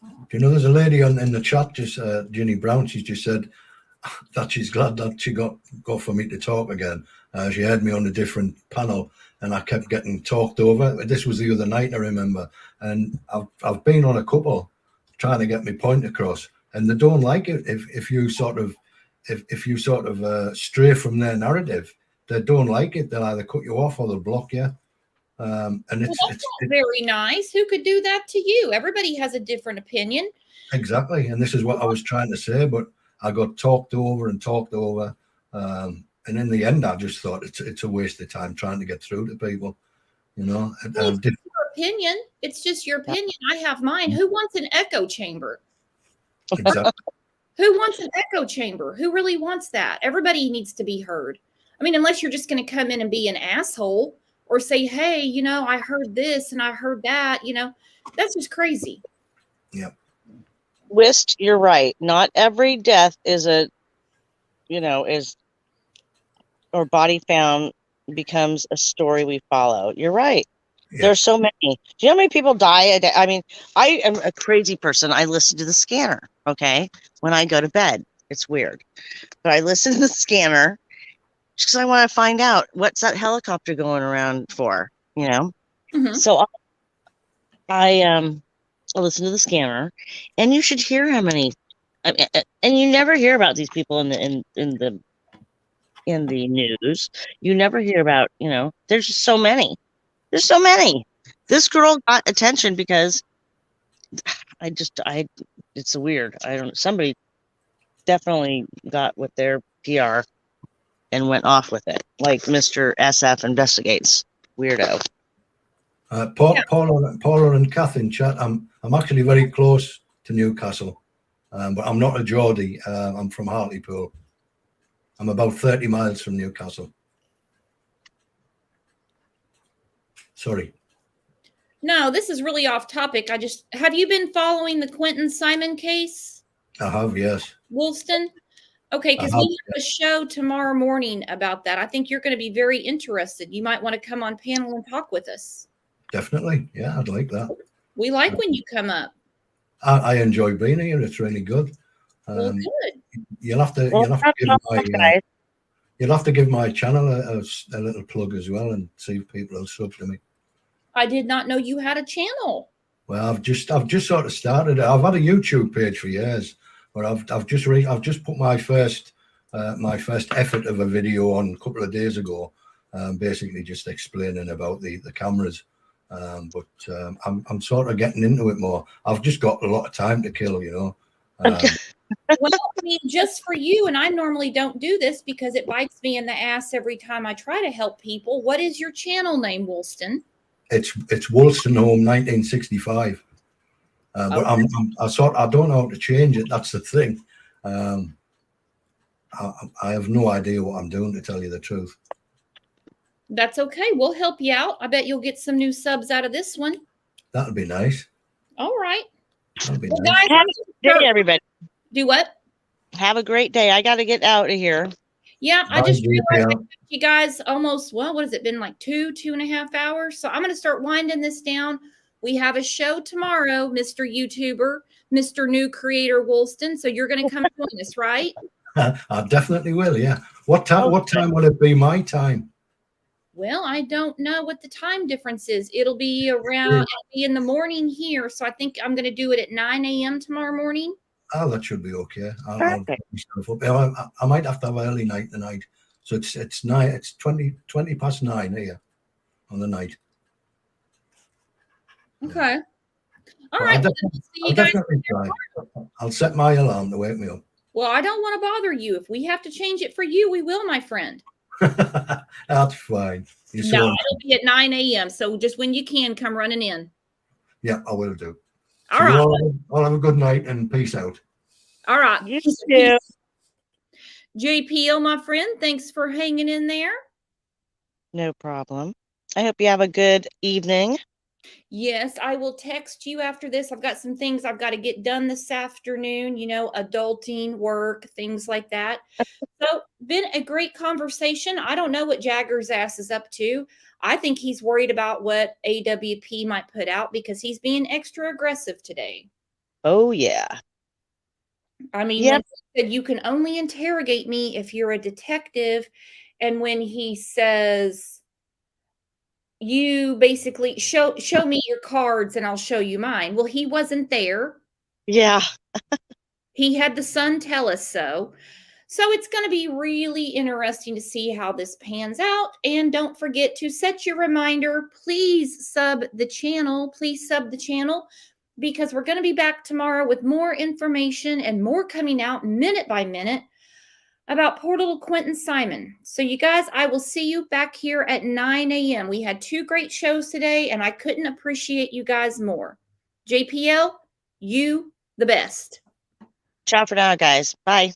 Do you know there's a lady in the chat, just Ginny Brown, she's just said that she's glad that she got for me to talk again. She had me on a different panel and I kept getting talked over. This was the other night, I remember. And I've been on a couple trying to get my point across, and they don't like it if you sort of stray from their narrative. They don't like it. They'll either cut you off or they'll block you. And it's not very nice. Who could do that to you? Everybody has a different opinion. Exactly. And this is what I was trying to say, but I got talked over. And in the end, I just thought it's a waste of time trying to get through to people, you know. Well, it's your opinion. It's just your opinion. I have mine. Who wants an echo chamber? Exactly. Who wants an echo chamber? Who really wants that? Everybody needs to be heard. I mean, unless you're just going to come in and be an asshole or say, hey, you know, I heard this and I heard that, you know, that's just crazy. Yeah. Wist, you're right. Not every death or body found becomes a story we follow. You're right. Yeah. There's so many. Do you know how many people die a day? I mean, I am a crazy person. I listen to the scanner, okay, when I go to bed. It's weird. But I listen to the scanner because I want to find out what's that helicopter going around for, you know? Mm-hmm. So I listen to the scanner, and you should hear how many, and you never hear about these people in the news. You never hear about, you know, there's just so many. There's so many. This girl got attention because it's weird. Somebody definitely got with their PR and went off with it. Like Mr. SF Investigates. Weirdo. Paula and Kath in chat. I'm actually very close to Newcastle, but I'm not a Geordie. I'm from Hartlepool. I'm about 30 miles from Newcastle. Sorry. No, this is really off topic. Have you been following the Quentin Simon case? I have, yes. Woolston? Okay, because we have a show tomorrow morning about that. I think you're going to be very interested. You might want to come on panel and talk with us. Definitely. Yeah, I'd like that. We like when you come up. I enjoy being here. It's really good. Well, good. You'll have to You'll have to give my channel a little plug as well and see if people will sub to me. I did not know you had a channel. Well, I've just sort of started. I've had a YouTube page for years, but I've just put my first effort of a video on a couple of days ago, basically just explaining about the cameras. But I'm sort of getting into it more. I've just got a lot of time to kill, you know. Well, I mean, just for you, and I normally don't do this because it bites me in the ass every time I try to help people. What is your channel name, Woolston? It's Woolston Home 1965. But I don't know how to change it. That's the thing. I have no idea what I'm doing, to tell you the truth. That's okay. We'll help you out. I bet you'll get some new subs out of this one. That'll be nice. All right. That'll be Well, nice. guys, Have a good day, everybody. do what? Have a great day. I got to get out of here. Yeah, I Bye, just realized I JPL. kept you guys almost, well, what has it been, like 2.5 hours? So I'm going to start winding this down. We have a show tomorrow, Mr. YouTuber, Mr. New Creator Woolston. So you're going to come join us, right? I definitely will. Yeah. What time? What time will it be? My time. Well, I don't know what the time difference is. It'll be around, it'll be in the morning here. So I think I'm going to do it at 9 a.m. tomorrow morning. Oh, that should be okay. I'll Perfect. put myself up. I might have to have early night tonight. So it's 9. It's 20 past 9 here on the night. Okay. All But right. I'll Well, definitely, then we'll see I'll you guys definitely try. I'll set my alarm to wake me up. Well, I don't want to bother you. If we have to change it for you, we will, my friend. That's fine. You're No, so it'll be at 9 a.m. So just when you can, come running in. yeah, I will do. All So you right. all have a good night and peace out. All right. You too. JPL, my friend, thanks for hanging in there. No problem. I hope you have a good evening. Yes, I will text you after this. I've got some things I've got to get done this afternoon, you know, adulting, work, things like that. So, been a great conversation. I don't know what Jagger's ass is up to. I think he's worried about what AWP might put out because he's being extra aggressive today. Oh, yeah. I mean, Yep. when he said you can only interrogate me if you're a detective, and when he says you basically show me your cards and I'll show you mine. Well, he wasn't there. Yeah. He had the son tell us so. So it's going to be really interesting to see how this pans out. And don't forget to set your reminder. Please sub the channel. Please sub the channel because we're going to be back tomorrow with more information and more coming out minute by minute about poor little Quentin Simon. So you guys, I will see you back here at 9 a.m. We had 2 great shows today, and I couldn't appreciate you guys more. JPL, you the best. Ciao for now, guys. Bye.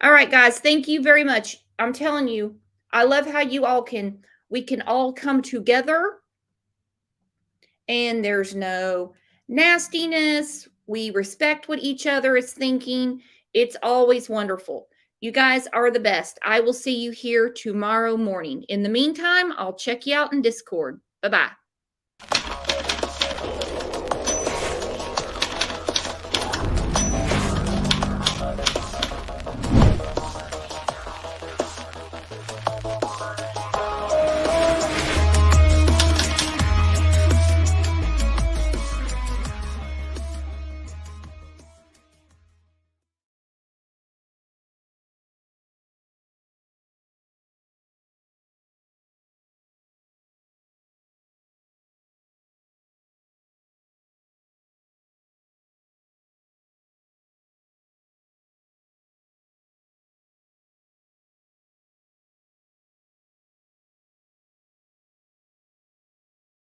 All right, guys, thank you very much. I'm telling you, I love how we can all come together and there's no nastiness. We respect what each other is thinking. It's always wonderful. You guys are the best. I will see you here tomorrow morning. In the meantime, I'll check you out in Discord. Bye-bye.